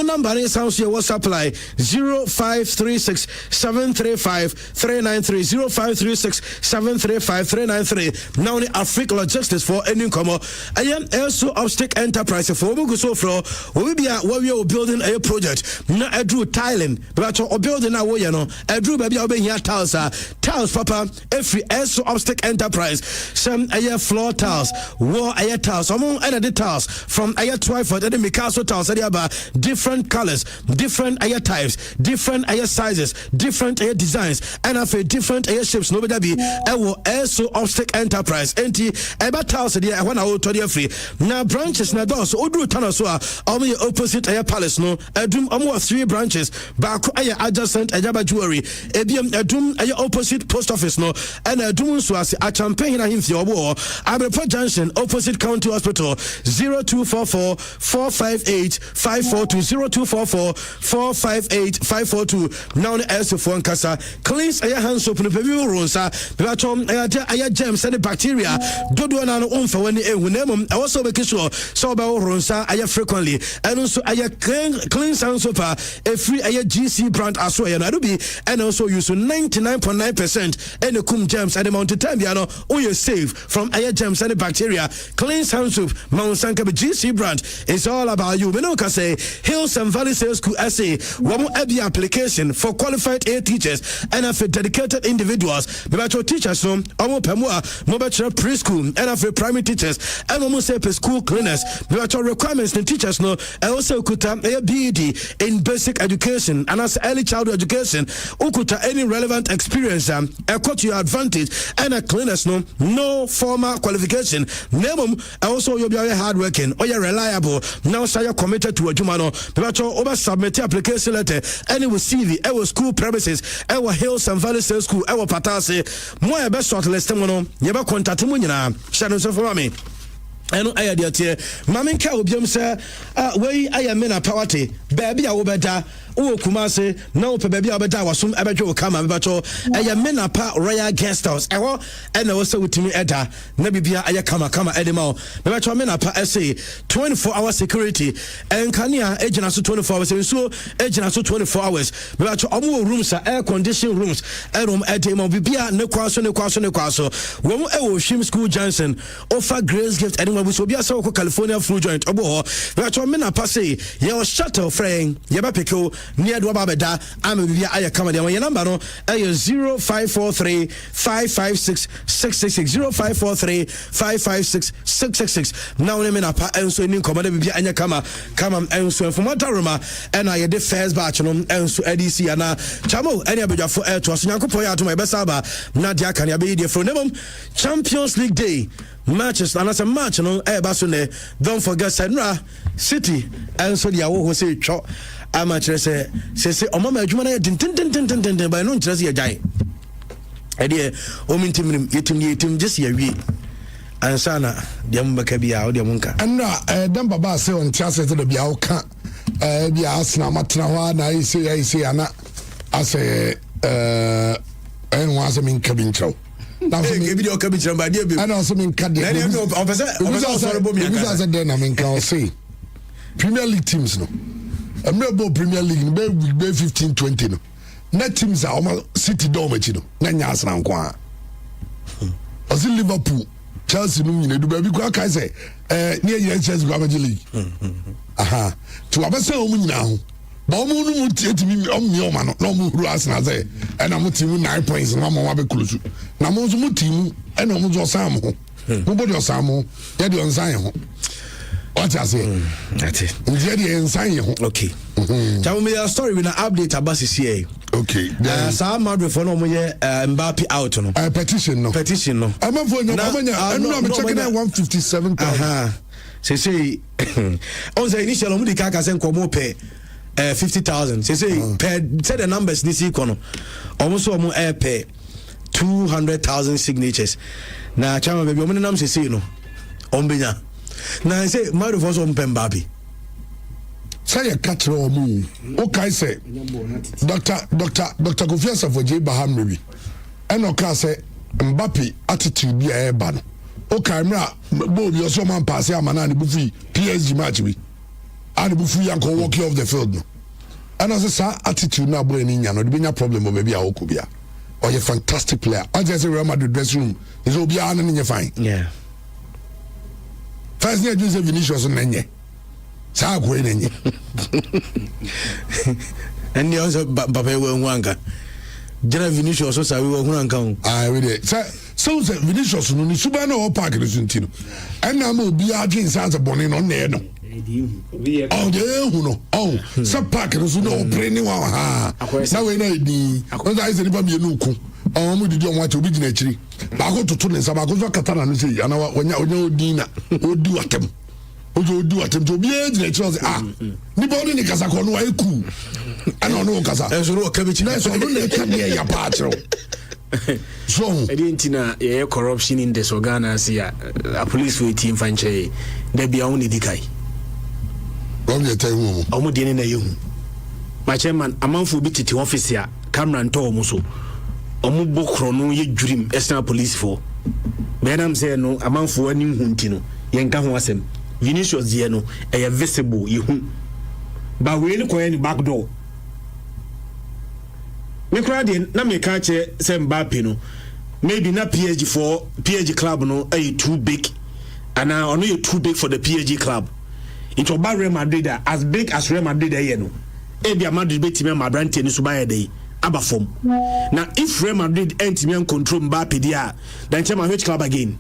number is sounds your WhatsApp line 0536-735-393 0536-735-393 now the Afrique Logistics for any comma I am also Obstacle Enterprise for Mugu so fro we be building a project na Drew Thailand but or building now you know Drew baby obe here tiles papa every also Obstacle Enterprise some air floor tiles wall air tiles among other tiles from air Twyford and the Mikaso tiles different colors, different air types, different air sizes, different air designs, and of a different air shapes. Nobody be also Obstacle Enterprise. Enti eba tiles there when I will tell you free. Now branches na doors Odru Tanaswa only opposite air palace no. Edum 3 branches. Back air adjacent Ajaba jewelry. Ebium Edum air opposite post office no. And Edum Swasi a champagne na himfi obo. Abrepo Junction opposite County Hospital 0244 458 542 0244-458-542 now the answer for Nkasa cleans air hand soap no baby ronsa bebatom air germs and bacteria dodo na no umfa wani ehunemu also make sure so ba ronsa air frequently and also air clean hand soap a free air GC brand as well na do be and also use 99.9% and kum germs at the mountain time you know you save from air germs and bacteria clean hand soap Mount Sanka GC brand is all about you me no can say Hills and Valley Sales School SA one EBI application for qualified air teachers and for dedicated individuals. Bebacho teachers no omo pemwa no bachelor preschool and for primary teachers and almost say school cleaners. Bebacho requirements the teachers no also kuta BEd in basic education and as early childhood education ukuta any relevant experience to your advantage and a cleaners no formal qualification. Nemum also you'll be hard working or you're reliable now so you're committed to a jumano. Bebacho over submit application letter and with CV our school premises our Hills and Valley Sales School our patase more best shortlist mono yeba contact mu nyina shadow so for me eno ayade tie mamen ka obiam say we ayame na powerty baby a wo beda o Kumase na o pe baby abeda wasum ebedwo kama bebacho eye Menapa Royal Guest House ewo e na wo se wutimi eda na bibia aye kama edema bebacho Menapa say 24-hour security enkania ejina so 24 hours so ejina so 24 hours bebacho omo rooms air condition rooms room edema bibia ne kwaso wo mo e wo Shim School Johnson offer Grace Gift edema we so bia se wo California Fruit Joint obo ho bebacho Menapa say your shuttle frame yeba peko near do babeda am bibia aye kama de your number no 0543 556 666 0543 556 666 now name na pa enso ni komada bibia anya kama enso from Wateroma and I the first batch no enso ADC ana chamo any abedwafo to so nyankopon ya to my best aba na dia kan ya be dey from them Champions League day matches and as a match no eba so ne don't forget Senra City enso dia wo say twa amature say o mama adwuma na tin by no nkyerese ya jan ede o mintim yetim just ya wie ansana dem baka bia o dem nka anna dem baba say on tiase to bia o ka bia asna matna ho na ise ana ase enwa se min kabin chow na so mi video kabin chow ba dia bi ana so min ka dia o pese so bo mi aka say den na min ka o say Premier League teams no American Premier League be 15-20 no net teams are City do machi no na nya asran ko a ozi Liverpool Chelsea no nyine do ba bi kwa kai say near Chelsea go amaji league aha to abese o mu nyina ho ba o mu no mu tietimi o mi o ma no mu huru Arsenal say e na mu team 9 points na mo wa be close na mo so mu team e na mo zo sam ho mo body osam ho ye de onsan ho what I say that's it the inside okay tell me a story with an update about CCA okay sa Madrid for no mo Mbappe out no petition no I'm for no I'm checking at 157,000 say on the initial mo di kaka sen ko mo pay 50,000 say per say the numbers this econo almost mo pay 200,000 signatures na chama baby o mo nam say no on benya na I say Mario for some Mbappe say a catch or move okay say Dr. Kofi Asafo Baham maybe and okay say Mbappe attitude be a ban okay mra bo bi so man pass am na ne bufi PSG match we and bufi yanko walk off the field no and as say attitude na boy ni nya no de nya problem o be a okobia or a fantastic player I just say Real Madrid dressing room is obi an na fine yeah first year Jose Vinicius nenye sa ko nenye and you also Mbappe we nwanga jira Vinicius so sa we hunanka ho ah we dey so Vinicius no ni suba na o park no suntino and na ma obi agin sa boni no na no oh de hu no oh sa park no so no operate wa ha na we na edi o da ise ni ba mi enuku oh mo didi on wa to bi gina chiri ba ko tutu ne sa ba ko so katana no sei ana onya odina odi watem odi watem to bi gina chiri ah ni ba oni ni kasa ko no wa eku ana no kasa e so ro ka bi chi na so no na ka ne ya pa chiro so edintina ye corruption in this organa sia a police we team fanche da bia woni dikai o me tay hu o mo de ne na yehu ma chairman amanfo bi titi office ya camera nto o mo so o mo bokro no ye dwurim external police for benam say no amanfo ani hu ntino ye nka ho asem Vinicius die no e visible yehu ba we ni koye ni back door me kra de na me ka che se Mbappe no maybe na PSG club no are too big and now only you too big for the PSG club it will buy Real Madrid as big as Real Madrid here no e bia Madrid be team ma brand ni so buy dey aba form now if Real Madrid ent me control Mbappe dia then chama which club again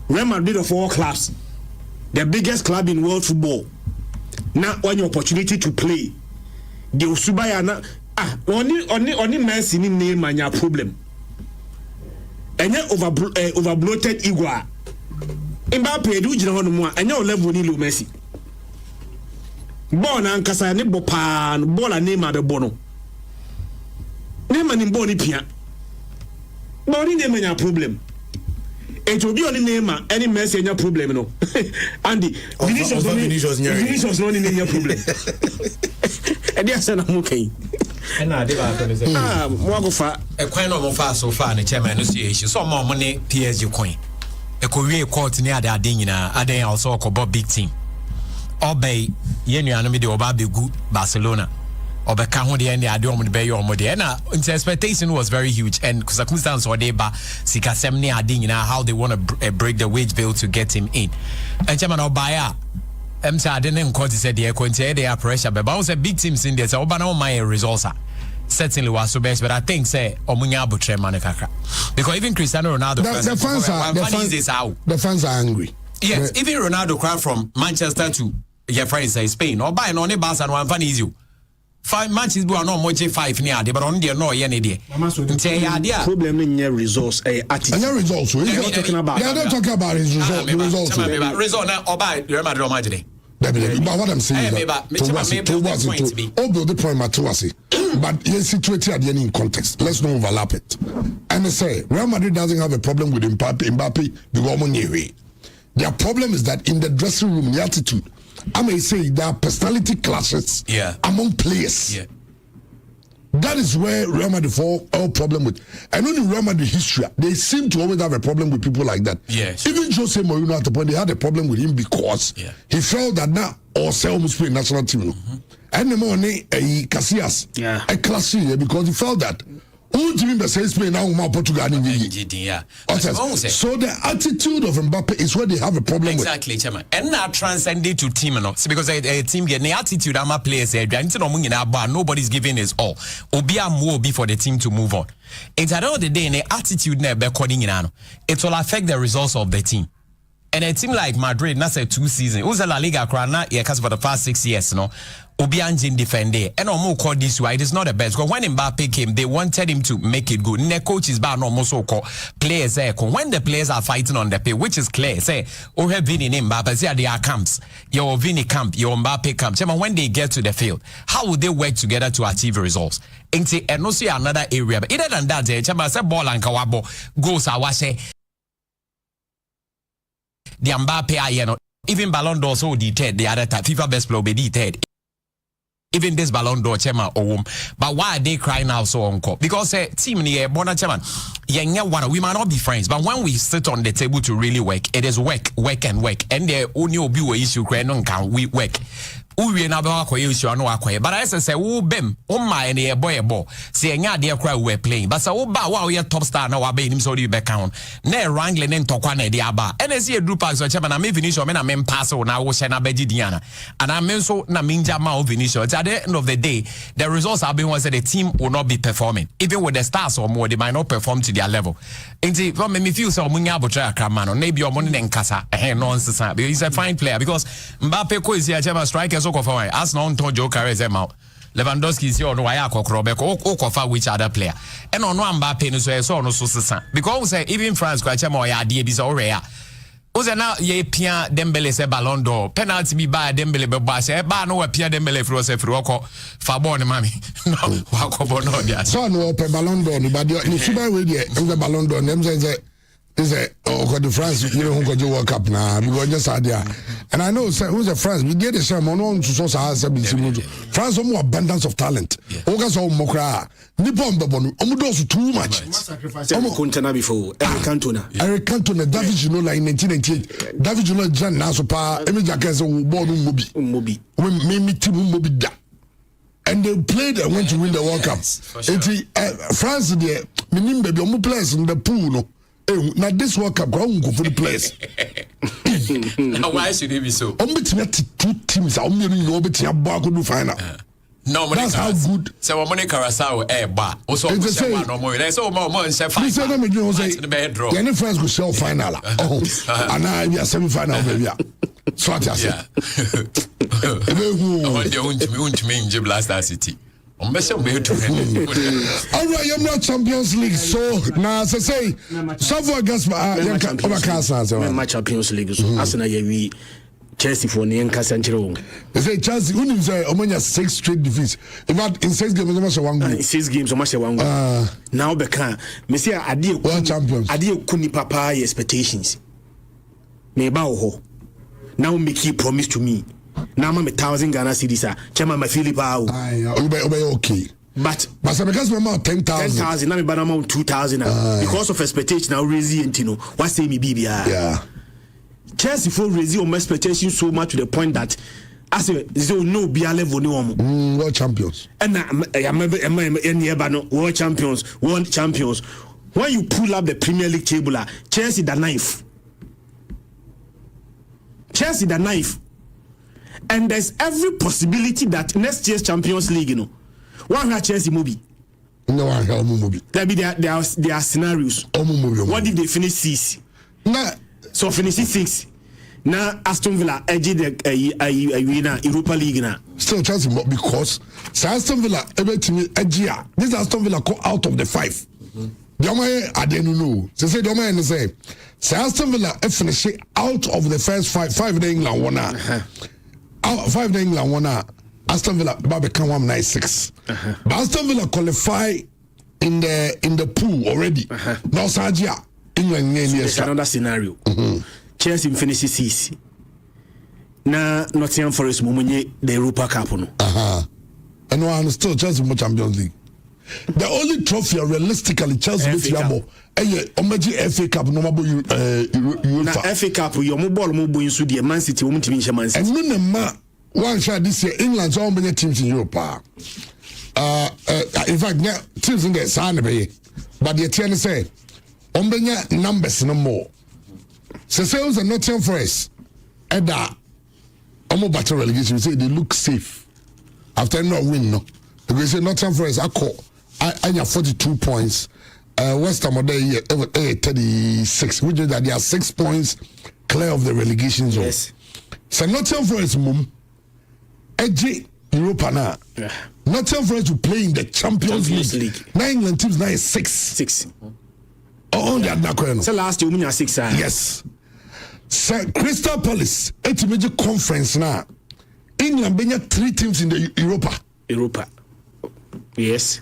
Real Madrid of all clubs the biggest club in world football now one opportunity to play the Usubaya na only Messi ni name manya problem enya over bloated igwa Mbappe do jina hono mu a enya o level ni lo Messi ball na nkasa ne bo pa ball na ma de bo no ne ma ni ball ni pia ball ni manya problem It will be only name any message any problem no. Andy, Vinicius no any problem. And yes, I'm okay. And I did more go far. A coin of far so far, the chairman association. So more money, PSG coin. A Korea court near the Adina, Adin also called big team. Obey, Yenu Anami de Obabi good Barcelona. Obe Kahudi and the Adom de Bayo Modena. The expectation was very huge, and circumstance or deba Sika Semni Adina, how they want to break the wage bill to get him in. And Chairman Obaya. I didn't quote said they are pressure, but I was a big teams in there. So Obana my results certainly was so best, but I think say Omunya Butre Manakaka. Because even Cristiano Ronaldo the fans are angry. Yes, even Ronaldo cried from Manchester to your friends say Spain or buy only Barca and one fan is you. 5 matches are not much 5 near but on there no any day. Problem in your results attitude. And your results we're not talking about. They're not talking about his results. Result now or buy Real Madrid Madrid. But what I'm saying is that build the point but you're situated at the end in context. Let's not overlap it. And I say Real Madrid doesn't have a problem with Mbappe because their problem is that in the dressing room, the attitude. I may say there are personality clashes among players. Yeah. That is where Real Madrid fall all problem with. And only Real Madrid history, they seem to always have a problem with people like that. Yes. Even Jose Mourinho at the point, they had a problem with him because he felt that now or say almost play national team. And the morning Casillas, a class because he felt that. So the attitude of Mbappe is where they have a problem exactly, with. Chairman. And now transcending to team, because a team get the attitude I'm a player said, nobody's giving his all. Obia more be for the team to move on. It's at the end of the day, the attitude never according in it will affect the results of the team. And a team like Madrid, not say 2 seasons. It was a La Liga crown, because for the past 6 years, Obianjin defender. And Omo called this why it is not the best. Because when Mbappe came, they wanted him to make it good. And the coach is bad, almost so called players. When the players are fighting on the pitch, which is clear, say, oh, have Vini in Mbappe, say there are camps. Your Vini camp, your Mbappe camp. When they get to the field, how would they work together to achieve results? And also another area. But other than that, say ball and kawabo goals are what say. The Mbappe, even Ballon d'Or so detailed the other time. FIFA best player be detailed. Even this Ballon d'Or chairman but why are they crying now so uncle? Because team near Bona chairman, we might not be friends, but when we sit on the table to really work, it is work, and the only be issue can we work. We na be akwaye issue no akwaye, but I say wo bem o my na boy say nya de akwa we playing, but say wo ba wa we top star na wa be nim so dey be count na wrangling ne ntokwa na dey aba and say e group so chairman na me Vinicius me na me pass na wo she na be gidiana and I mean so na minja ma Vinicius. At the end of the day, the results have been was that the team will not be performing even with the stars or more, they might not perform to their level. Nti from me feel so munya abotra akama no na bi o mo ne nkasa nonsense because he's a fine player because Mbappe ko is here chairman striker so for as no to Joe Carres out. Lewandowski is here no why kofa which other player. And on one Mbappe no so no so because say even France kwa chama ya die bi so rare. Oze na ye Pierre Dembele se Ballon d'Or. Penalty bi ba Dembele be ba se ba no Pierre Dembele fro se fro ko fa ball ni mami. No wa ko bo no dia. So no pe Ballon d'Or ni ba di ni suba we die the Ballon d'Or nem say is the France, you know, who got your World Cup now because just idea. And I know who's the France. We get the same on to France have more abundance of talent. Ogas or Mokra, Nippon Babon, Omudos too much. Cantona before Eric Cantona, David Ginola in 1998. David Ginola, Jan Nasopa, Emi Jacques, born Mobi. When Mimi Tim Mobi da. And they played and went to win the World Cup. France, the minim baby, omu players in the pool, no. Now this World Cup, go for the players. Now why should it be so? Two teams are only final. No, that's how good. So when Carasau bar. Also, no more. There's so more and say final. The any friends go sell final. Oh, and now we are semi-final, baby. So I just me Blaster City. All right, I'm not Champions League, so now as I say, so for against my Champions League, so as I we Chelsea for the Nkasanchero. They say Chelsea, who knows, Omania 6 straight defeats. In fact, in 6 games, almost one goal. 6 games, almost one goal. Now, Becca, Messia, world champions. Adio Kuni Papa expectations. Meba now make you promise to me. Now, I'm 1,000 Ghana cedis. Chairman, my Philip. Okay. But because my mouth 10,000. Now, my amount 2,000. Because of expectation, now raising, what say me, BB? Yeah. Chelsea for raising on expectation so much to the point that I say there no be a level no more. World champions. And I remember world champions. When you pull up the Premier League table, Chelsea the knife. And there's every possibility that next year's Champions League, one had Chelsea movie. No one hell movie. There are scenarios. What if they finish 6? Nah. So finish 6. Now Aston Villa edge the Europa League now. Still Chelsea because Aston Villa this Aston Villa go out of the 5. I didn't know. They say Aston Villa finish out of the first 5 in England one. 5 in England one. Aston Villa become 196. But Aston Villa qualify in the pool already. Now Sajia England there's another scenario. Chelsea finishes 6. Now Nottingham Forest mumunye the Europa Cup no. And one still Chelsea more Champions League. The only trophy realistically Chelsea with Yamo. FA Cup no mabo UEFA. Na FA Cup your mobile mo in Sudia Man City wo mutimi nche Man City. And no ma one shot this year England so many teams in Europe. In fact teams in the San be. But the TN say numbers no more. So sales are Nottingham Forest. Eda almost battle relegation. We say they look safe after not win no. Because say Nottingham Forest I have 42 points. West Ham there 36, which is that they are 6 points clear of the relegation zone. Yes. So Nottingham Forest edge Europa now. Yeah. Nottingham Forest will play in the Champions League. Now England teams now is 6. Oh, they are not going. So last year we won 6. Yes. So Crystal Palace, it's a major conference now. England being 3 teams in the Europa. Yes.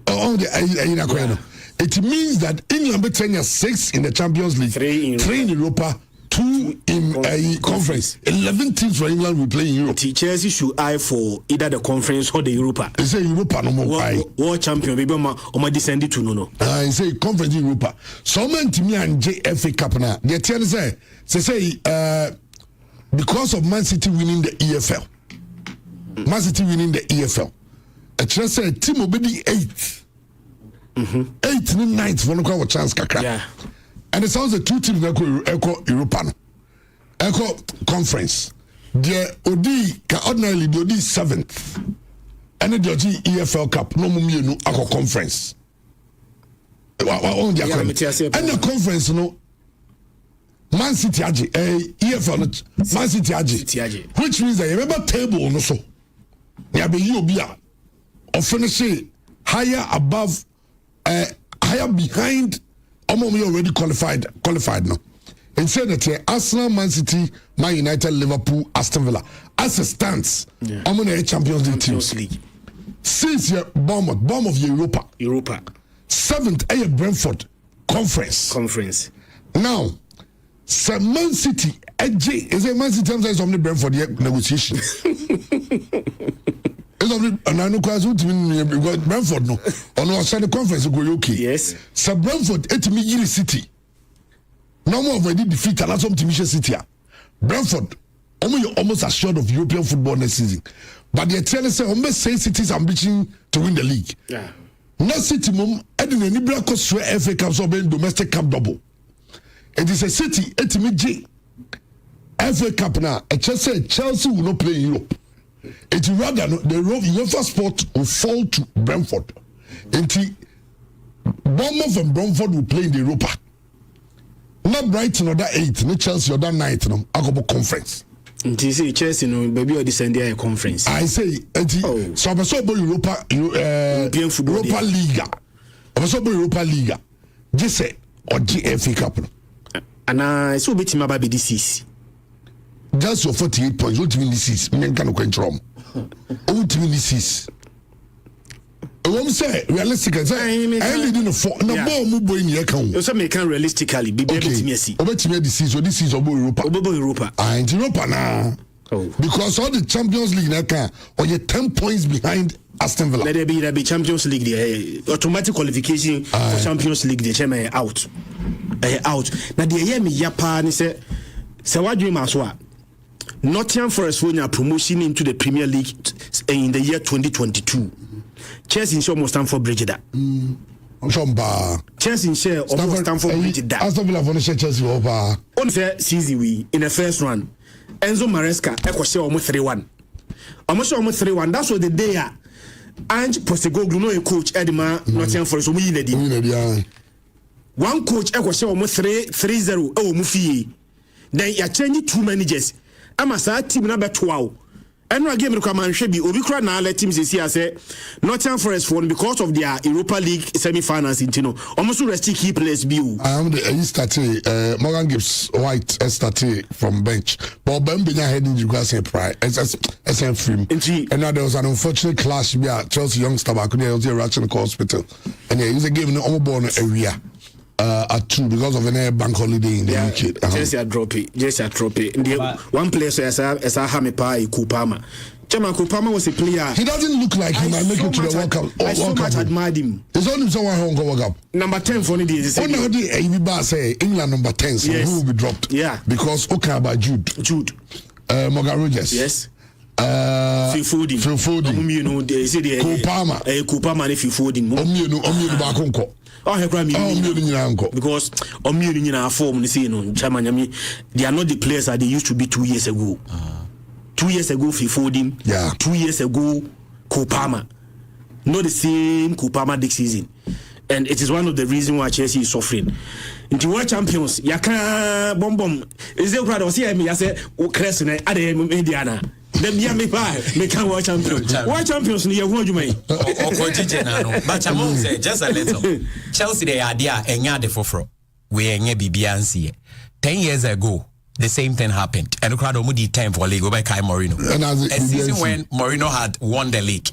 Oh, they are not going. It means that England being 6 in the Champions League, 3 in Europa, 2 in a conference. 11 teams for England will play in Europe. Chelsea should eye for either the conference or the Europa. They say Europa no more. World champion, baby, or descended to no. I say conference in Europa. So many to me and JFA Cup now. The TN say because of Man City winning the EFL. Man City winning the EFL. I just say team will be the 8th. 8th and 9th for no chance kakra. Yeah. And it sounds the 2 teams that go Europa. Echo conference. The OD can ordinarily the OD 7th. And the EFL Cup no mummy no echo conference. And the conference no Man City Aji EFL Man City Aji. Which means that you remember table no so. You be Ubia or finish higher above higher behind already qualified now. And said that Arsenal, Man City, Man United, Liverpool, Aston Villa as it stands, I'm going to Champions League teams. 6th Bournemouth Europa. 7th Brentford conference. Now, Man City is a Man City sometimes on the Brentford negotiation. And I know because Brentford no or no the conference go okay. Yes. So Brentford it me Iri City. No more already defeat a lot of Timisha City. Brentford almost assured of European football next season. But the tell say almost say City's ambition to win the league. Yeah. No City mum edin any black FA Cup so being domestic cup double. It is a City it me G FA Cup now. I just say Chelsea will not play in Europe. It's rather the UEFA Sport will fall to Brentford. Until Bournemouth and Brentford will play in the Europa. Not Brighton or that 8th, not Chelsea or that 9th, no. I go conference. You see Chelsea no baby or descend there conference. I say so I'm so about Europa European football Europa Liga. I'm so about Europa Liga. Just say or GFA Cup. And I so bit him about this. Just your 48 points. What do you mean this is? Men can control. What do you mean this is? What I'm saying, realistically, I only do the four. No more move in your account. You say me can realistically be able to see. Over to me this is over Europa. Over Europa. And Europa now. Because all the Champions League now can or you're 10 points behind Aston Villa. Let there be Champions League there. Automatic qualification for Champions League. The chairman out. Out. Now the year me Japan say what dream as well. Nottingham Forest won a promotion into the Premier League in the year 2022. Chelsea in almost Stamford Bridge that. Chelsea in almost Stamford Bridge that. Aston Villa for the Chelsea over. On fair season we in the first run. Enzo Maresca share almost 3-1. Almost 3-1. That's what the day are. And Postecoglou no a coach Edema Nottingham Forest so we need one coach share almost 3-0 Mufi. Then you change two managers. I'm a sad team number 12. And no game recommend should be Obikra na let teams see say Nottingham Forest won because of their Europa League semi-finals in Tino. Almost rest key players be. I am the started Morgan Gibbs White started from bench. But Bembina heading you guys say pride. SM film. And now there was an unfortunate clash be at Chelsea youngster back there was a Ratchet hospital. And there is a game in the Omoborn area. At 2 because of an bank holiday in the UK. Jesse a drop it. One place as a Hamipa Kupama. Chairman Kupama was a player. He doesn't look like him. I make it to the World Cup. I so much admired him. It's only someone who will go World Cup. Number 10 for the days. Say England number 10, so who will be dropped? Yeah. Because okay about Jude. Morgan Rogers. Yes. Phil Foden. You know, they say Kupama. Kupama if you Foden. Omienu Bakonko. Because form they are not the players that they used to be 2 years ago. 2 years ago, Foden. Yeah. 2 years ago, Kupama. Not the same Kupama this season. And it is one of the reasons why Chelsea is suffering. In the world champions, Yaka Bomb. Is there proud of me? I said, oh, Crescent, Indiana. Them yeah me can watch champions. World champions ni you may. But I'm say just a little. Chelsea they are there enya de foforo. We enye bibiansi. 10 years ago the same thing happened. And crowd omudi time for league by Kai Mourinho. A season when Mourinho had won the league.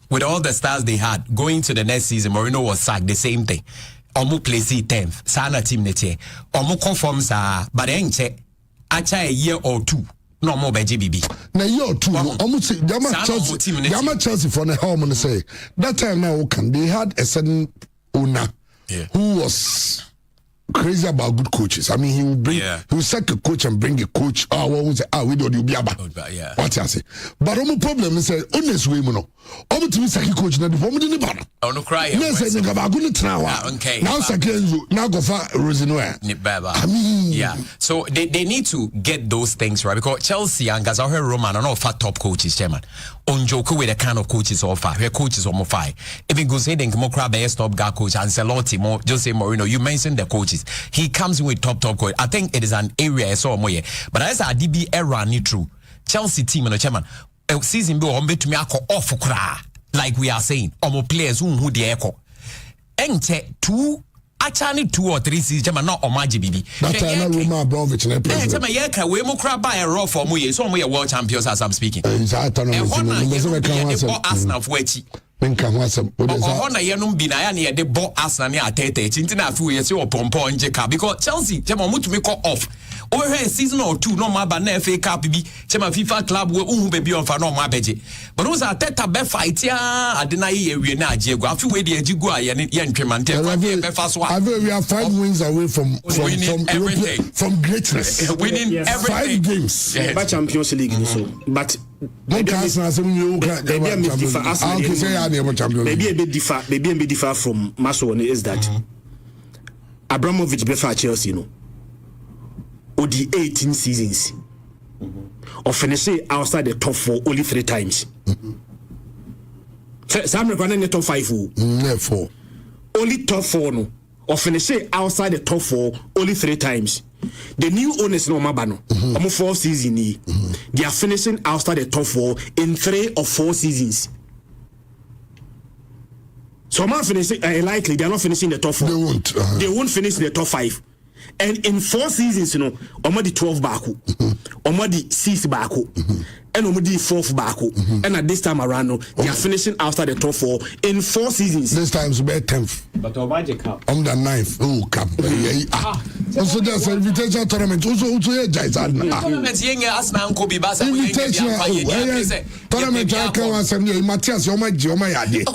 With all the stars they had going to the next season Mourinho was sacked, the same thing. Omu play 10th. Sana team nete. Omu conform sa but enche acha a year or two. No more by GBB. Now you're two. Almost Yama Chelsea for the home and say that time now they had a certain owner who was crazy about good coaches. I mean, he will sack a coach and bring a coach. What was it? We don't do biaba. What I say. But the problem is honest way, no. Omo to sack coach na the form de ba. Oh no cry. No say nigga ba go trawa. Okay. Now Sakenzo now go for Rosinware. I mean, yeah. So they need to get those things right because Chelsea and Gazahe Roman are not fat top coaches, chairman. On Joko with the kind of coaches offer, her coaches almost fine. Even go say then come crab best top guy coach and Ancelotti, Jose Mourinho. You mentioned the coaches. He comes in with top coach. I think it is an area I saw more. But as a DB era ni true. Chelsea team and the chairman. Season be on to me off kra like we are saying omo players who the echo ente 2 actually 2 or 3 seasons not omaji bibi that time Roma Abramovich na president we mo kra buy a raw for mo ye so mo ye world champions as I'm speaking Arsenal for echi menka ho asem na ye no bi na ya ne de bo Arsenal ne atete echi na afi we ye se opompo nje ka because Chelsea chema mo to me call off over here season or 2 no ma ba na FA Cup bi chema FIFA club we hu be bi on fa no ma beje but those are teta be fight ya adena ye we na age go afi we de agigo a ye ntwemante be fa so we are 5 wins away from greatness winning everything 5 games by Champions League so but maybe a bit differ from Maso is that Abramovich befa Chelsea no or the 18 seasons or finish outside the top 4 only 3 times. Some recording the top 5 4 only top 4 no or finish outside the top 4 only 3 times. The new owners no mabano almost 4 seasons they are finishing outside the top 4 in 3 or 4 seasons. So man finishing likely they are not finishing the top 4. They won't finish the top 5. And in 4 seasons, almost 12 back. omodi 6 baako and omodi 4th baako and at this time around they are finishing after the top 4 in 4 seasons. This time it's about 10th but Obaje Cup I'm the 9th cup also there's an invitation tournament also tournament yenga Arsenal ko bi ba sa tournament I can asem you Matthias you might yade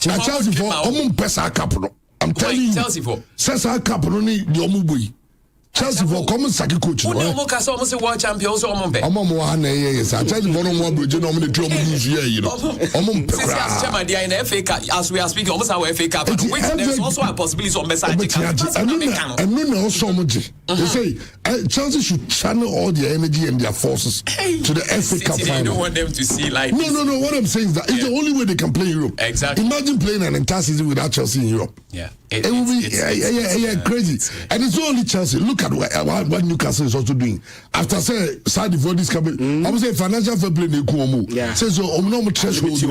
na Chelsea for pesa cup no I'm telling you Chelsea for sesa cup no ni the omugboyi Chelsea for come saki coach no mo ka so mo se world champion so mo be omo na yes Chelsea for no mo bridge no mo dey try mo use here you know omo pekra chairman dey in the FA Cup as we are speaking almost our FA Cup which there's also a possibility of message and no also mo they say Chelsea should channel all their energy and their forces to the FA Cup final. I don't want them to see like no what I'm saying is that it's the only way they can play Europe. Exactly. Imagine playing an entire season without Chelsea in Europe. It will be crazy. And it's not only Chelsea. Look at what Newcastle is also doing. After say side before this coming, I would say financial fair play they go. Say so no threshold.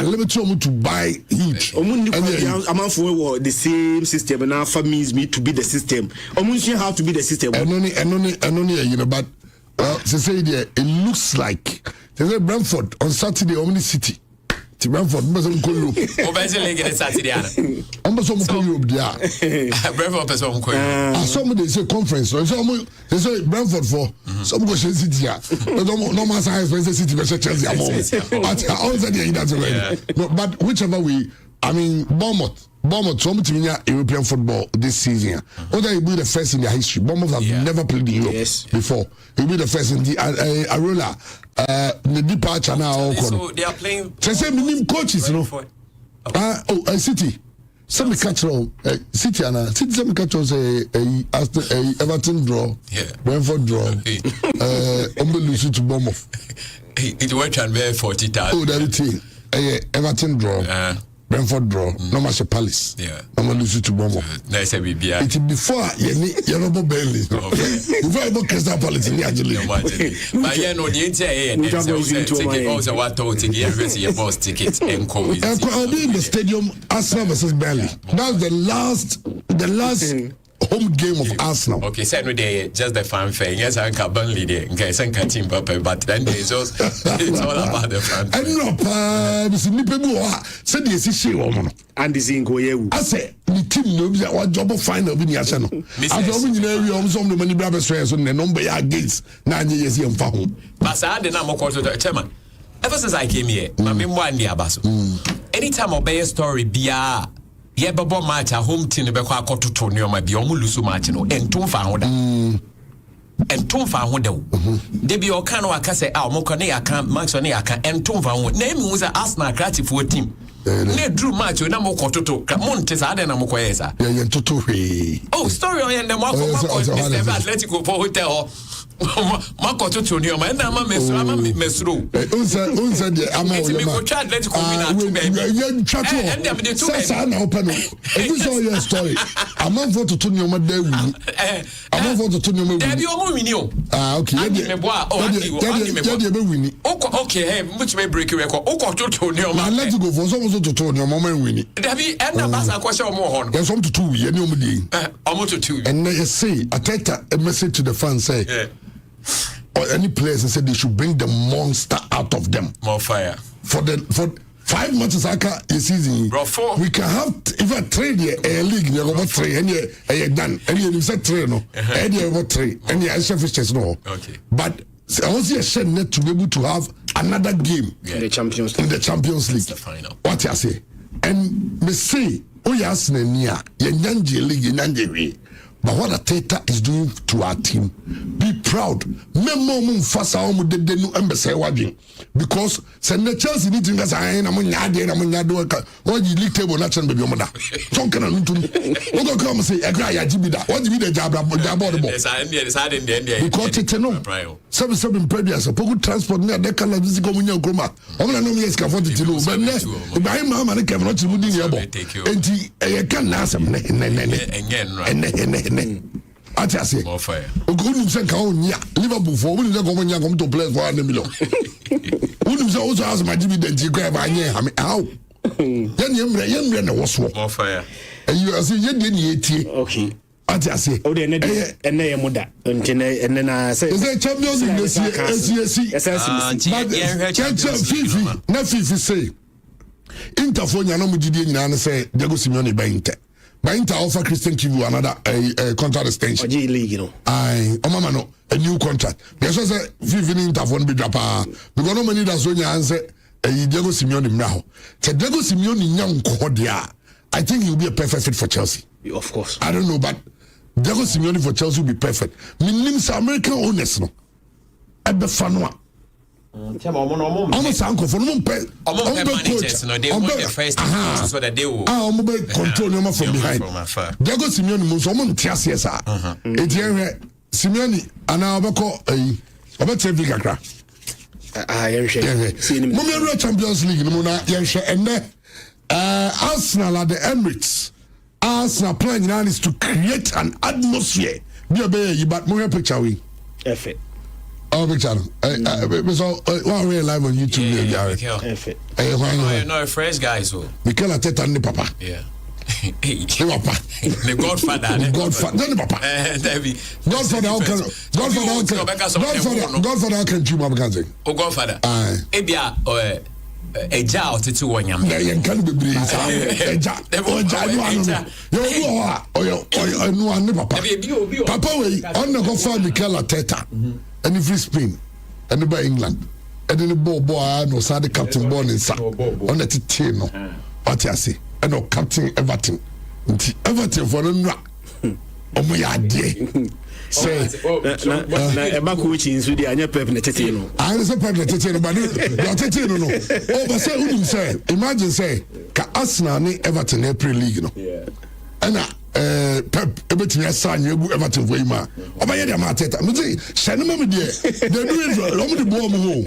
Limit you to buy huge. I'm for the same system and now for me to be the system. How to be the system. And only you know, but they say there it looks like they say Brentford on Saturday only City. Brentford person ko Europe. Obviously league Saturday ana. Person ko Europe dia. Brentford person ko. Some they say conference. So they say Brentford for some go Chelsea dia. No man say City versus Chelsea am. But all that they that's already. But whichever way, I mean Bournemouth some team in European football this season. Although it will be the first in their history. Bournemouth have never played in Europe before. It will be the first in the Arola. The departure now. So they are playing. They say minimum coaches, you know. City. Some catch City and City. Some catch Everton draw. Brentford draw. Lose to Bournemouth. It went and be 40,000. Oh, that thing. Everton draw. Brentford draw, no match Palace. No lose to Bournemouth. Nice be it before you know Burnley. Before I book Crystal Palace in actually. But you know the entire ticket also what to take your boss tickets and co. I'll be in the stadium Arsenal versus Burnley. That's the last home game of Arsenal. Okay, so just the fanfare. Yes, I can Burnley there. Okay, so can team but then it's all about the fanfare. I know, Mr. Nipebu said yes, she woman. And the Zingo Yewu. I say the team knows what job of final in the Arsenal. I don't mean some the money brothers and the number against 9 years in Fahum. But I didn't know to the chairman. Ever since I came here, I'm in one year. Anytime I obey a story, be yeah, babo match a home team be kwa akoto to nneoma bi omu lusu match no entum fa ho da entum fa ho da de bi o kan no aka say omo ko ne aka match ne aka entum fa ho na emi hu say Arsenal creative team ne drew match na mo ko toto mo nte sa de na mo ko yesa yeah toto hwe oh story on dem mo ko Atletico for hotel Mako to nneoma na ma mesro unsa de ama o me ko try Atletico win to baby and dem de two baby na open this all your story among for to nneoma da wi among for to nneoma wi dey omo wini o okay me boa dey be wini okay hey much me break record uko to nneoma na let go for some to nneoma man wini dey be na pass question omo ho no there's some to two ye ne omo dey omo to two and you say a message to the fans say or any players and said they should bring the monster out of them. More fire. For 5 months a season. Bro, 4. We can have if a trade a league you about 3 and you done. And you said 3 no. And you about 3 and you selfish no. Okay. But I want you to net to be able to have another game in the Champions League. That's the final. What you say? And me say, oh yes, near Yanji League in Yanji. But what Ateta is doing to our team, be proud. Memo fasa omu de no embassy wadin because say the Chelsea need to say na mo nyade na mo nyado what you league table na chen be omo da. Son kana ntum. We go come say ekra ya jibida. What jibida jabra the ball. Because Tete no. Seven previous public transport na de kana visi ko munya kroma. Omo na no yes ka 40 kilo. But ne Ibrahim Mama ne Kevin not mudi yabo. Enti e kan na asem ne ati ase more fire ogunu se ka onya Liverpool for we go onya come to play for 1 million unu se also has my dividend you go ba anye how yemre na wo so more fire you say ye dey ni etie okay ati ase o de ene ye moda ene na say Champions League fifi say Interfonia no mudidi nyina ne say Diego Simeone Bainter offer Christian Kivu another contract extension. Oji league no. Aye, o mama no a new contract. Because say fifi ni Interfon be drapa because no many that so nya answer Diego Simeone mra. Diego Simeone nya nko dia. I think he'll be a perfect fit for Chelsea. Of course. I don't know, but Diego Simeone for Chelsea will be perfect. Minimum American owners no. Ebe fanwa. Almost uncle for no pay. Managers, no, they want the first so that they will. Control number from behind. Diego Simeone must almost tears yes. Etienne Simeone and I call a TV Kakra. I am sure. Mummy Champions League, Mona, Yansha, and Arsenal at the Emirates. Arsenal plan now is to create an atmosphere. Be a baby, but more picture we. Effort. Oh, picture. So, one way live on YouTube. You know, fresh guys. Mikel Arteta and the papa. Yeah. The Godfather. The Godfather. Then the papa. Godfather, how can you make Oh, Godfather. Ebia, Eja or Titu Wanyam. They can be breeze. Eja. You know, papa. Papa, we on the Godfather Mikel Arteta. And if Spain, and the by England, and then the boy, no, Sadi captain born in Sa on the team. What I say, and no captain Everton. Everton for the oh my idea. Say, a back which is with the Anya Pep Netino. I was a Pep Netino, but Netino no. Oh, but say, who say, imagine say, Arsenal ni Everton April League no. And Pep everything sign you Everton for him. Oh, but yeah, Mateta. Me say, Shannon me there. They do it. Let me the ball home.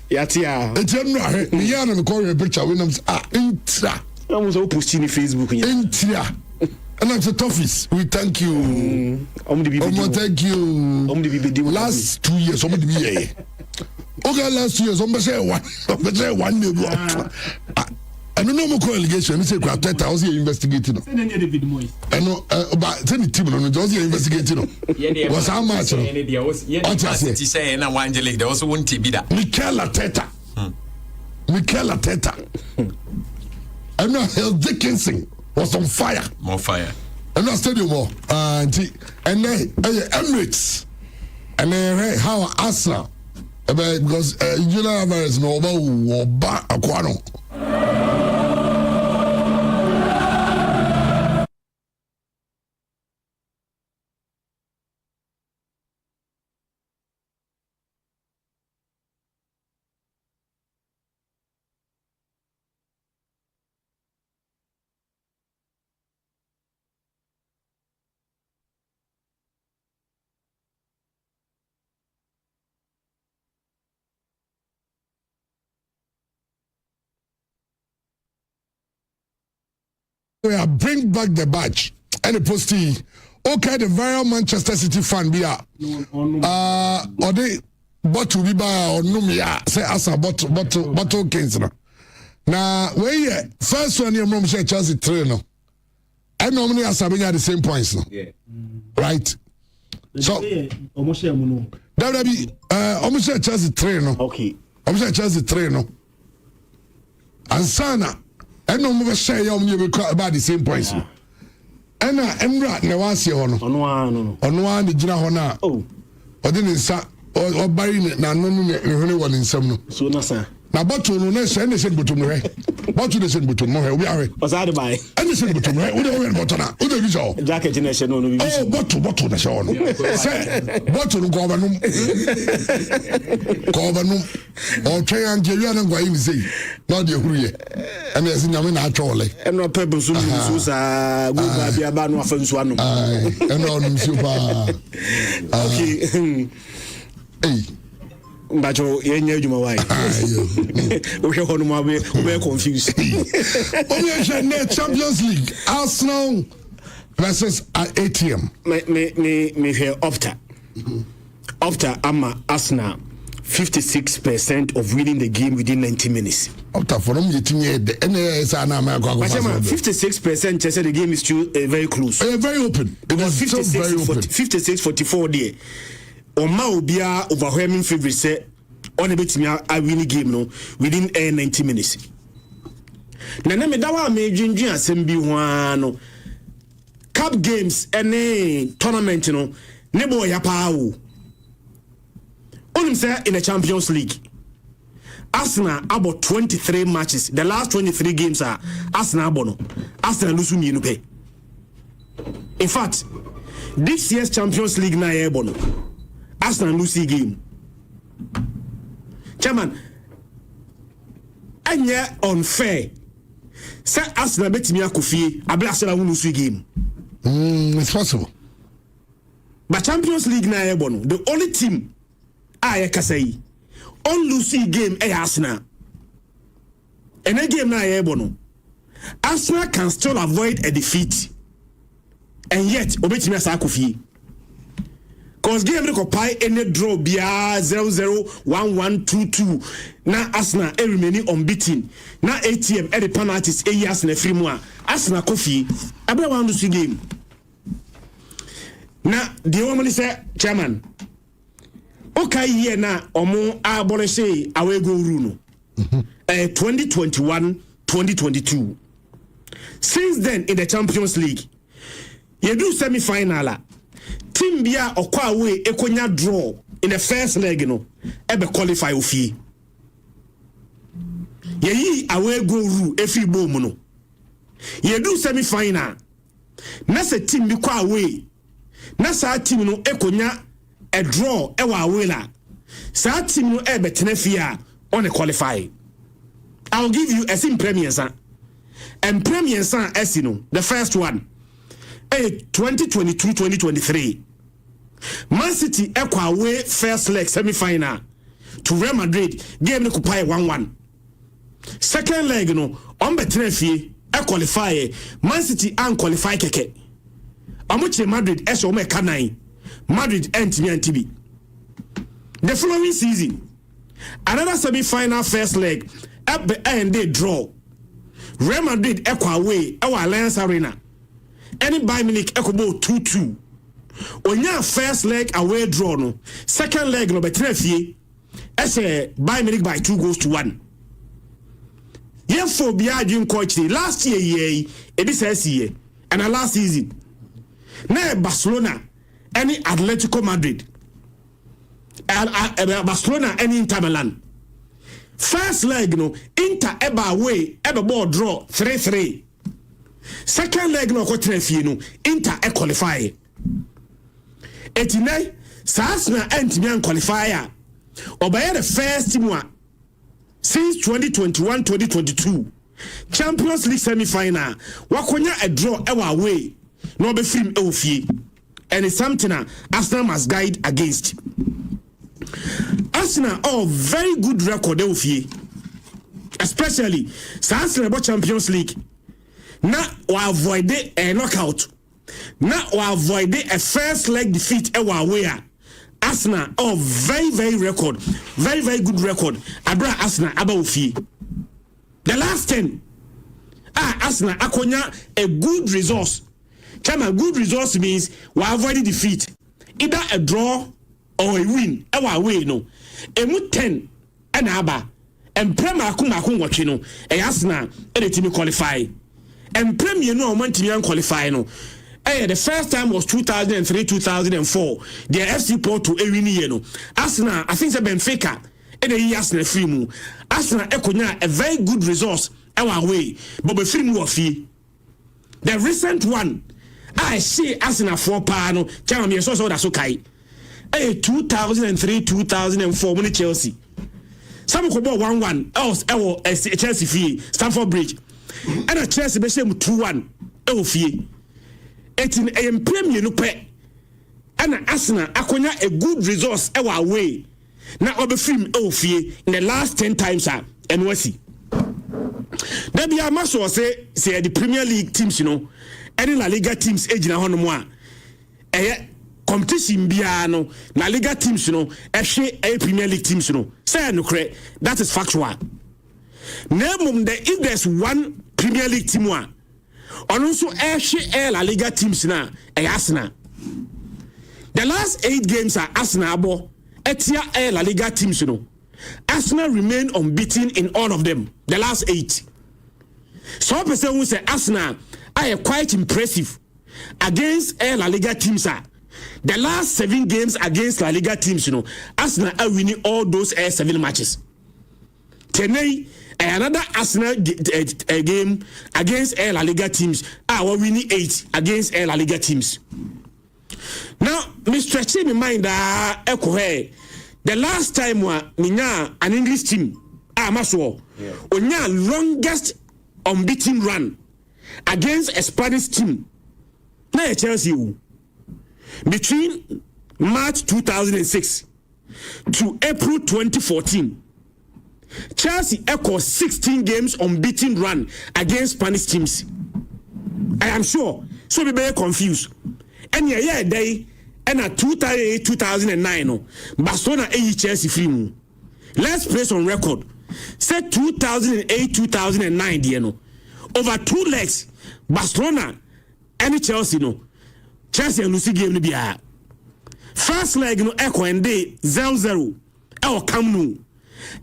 Yatia. It's not. Me yana me call a picture when I'm intra. I was all posting Facebook. Intra. And I'm the office. We thank you. Thank you. Last 2 years, somebody be here. Okay, last 2 years, somebody say one day. I don't know more allegation. Me say Quartet, I was here investigating. I know, but tell me, Tim, I was here investigating. Was how much? What I say, and one jelly, there also won't be that. Mikel Arteta. I'm not Hill Dickinson was on fire. More fire. I'm not stadium more. And then Emirates. And then how Arsenal. Because Julian Alvarez no about Aquano. We bring back the badge and the postie. Okay, the viral Manchester City fan be or they bottle be by or no me say as a bottle case now where first one your mom say Chelsea 3 no. I normally as the same points no. Yeah. Right. So almost Chelsea 3 no. Okay. Almost Chelsea 3 no. And Sana and no more share you about the same points. And Emra ne was here on one the Jina Hona. Oh, or didn't sa or bury na no one in some. So, Nasa. Now, but to no nation, and they said, but to me, what to the same button, we are. Was I to buy? And they said, but to me, we don't want to who the result. Jacket in a show. Oh, what to the show? What to governum? Governum or try and give you an inquiry, say, not the Hurry. And there's in a trolley. And no pebbles, Susa, will be a ban of one. And on super. Okay. Hey. But you know why? We're confused. Champions League, Arsenal versus ATM. Me hear Opta. Opta, Arsenal 56% of winning the game within 90 minutes. after for them getting the NAS and I'm 56% just said the game is still very close. Very open. It was 56-44 there. Oma Obia overwhelming favorite say on a bit me I win the game no within 90 minutes. Nana me dawa me jinjin asem bi ho ano. Cup games any tournament no ne boy ya pa wo. Onim say in the Champions League Arsenal about 23 matches. The last 23 games are Arsenal bono. Arsenal lose me pay. In fact, this year's Champions League na e bono. Arsenal lose game. Chairman, anya unfair. Say Arsenal betimi akofie, abla Arsenal lose game. It's possible. But Champions League na e bono. The only team I kasai on Lucy game Arsenal. And a game na ebono. Arsenal can still avoid a defeat. And yet obetimi asakofi. Cause game no pie any draw bia 0-0 1-1 2-2. Na Arsenal remain unbeaten. Na ATM the penalties Arsenal free mu Arsenal kofi. Abra wan Lucy game. Na the woman say chairman okay here na omo abolish away go rule no 2021-2022. Since then in the Champions League you do semi-final team bia okwa away ekonya draw in the first leg no ebe qualify ofie ye away go rule efi bom no you do semi-final na se team bi kwa away na sa team no ekonya a draw ewa awela sa team no betena fia on a qualify. I'll give you a sim premier san and premier san esino the first one 2022-2023 Man City ekwa away first leg semi-final to Real Madrid game no kupai 1-1 second leg no on betena fie e qualify Man City and qualify keke amuche Madrid eso me kanai Madrid NTB. The following season, another semi-final first leg, at the end they draw. Real Madrid equal away, our Alliance Arena. Any Bayern Munich equal 2-2. Onya first leg away draw no. Second leg no betrefi. As a Bayern Munich by 2-1. Therefore, Biagin coach last year, it is year, and last season. Now Barcelona. Any Atletico Madrid, Barcelona, any Inter Milan. First leg, no Inter eba away, eba ball draw 3-3. Second leg, no quatrefi no Inter qualify. 89 Arsenal and qualifier. Obey the first team since 2021-2022 Champions League semi-final. Wakonya a draw ewa away, no be film ofie. And it's something Arsenal must guide against. Arsenal very good record especially Arsenal about Champions League. Now we avoid a knockout. Now we avoid a first leg defeat where Arsenal very very good record. Abra Arsenal abawufi. The last 10 Arsenal akonya a good resource. Chama good resource means we avoid defeat, either a draw or a win. Our way no. Emu 10 and aba. And Premier Kumakun watching no. Arsenal the team qualify. And Premier no one team qualify no. The first time was 2003-2004. The FC Porto win no. Arsenal I think Benfica and the Arsenal free mu. Arsenal ekonya a very good resource our way, but be free mu ofi. The recent one I see Arsenal for pano chama me so that so kai 2003-2004 when Chelsea some ko ball 1-1 else Chelsea fee Stamford Bridge and a Chelsea be say 2-1 e fee etin Premier no pe and Arsenal akonya a good resource our way na obe film e fee in the last 10 times and we see there be a match say the Premier League teams any La Liga teams ejina hono mo a competition bia no La Liga teams ehwe Premier League teams say no correct that is factual Name if there's one Premier League team one, and also Air La Liga teams now, Arsenal. The last 8 games are Arsenal, Etia Air La Liga teams, Arsenal remain unbeaten in all of them. The last 8. Some person will say Arsenal are quite impressive against Air La Liga teams. The last 7 games against La Liga teams, Arsenal are winning all those 7 matches. Today, another Arsenal game against Air La Liga teams are winning 8 against Air La Liga teams. Now, me stretching my mind the last time minya an English team maso onya longest unbeaten run against a Spanish team na Chelsea between March 2006 to April 2014. Chelsea echo 16 games unbeaten run against Spanish teams. I am sure so be very confused. And yeah day and at 2009 Barcelona Chelsea free. Let's place on record. Say 2008-2009 over 2 legs Barcelona and Chelsea Chelsea and Lucy game be a first leg echo and day 0-0 or Camp Nou.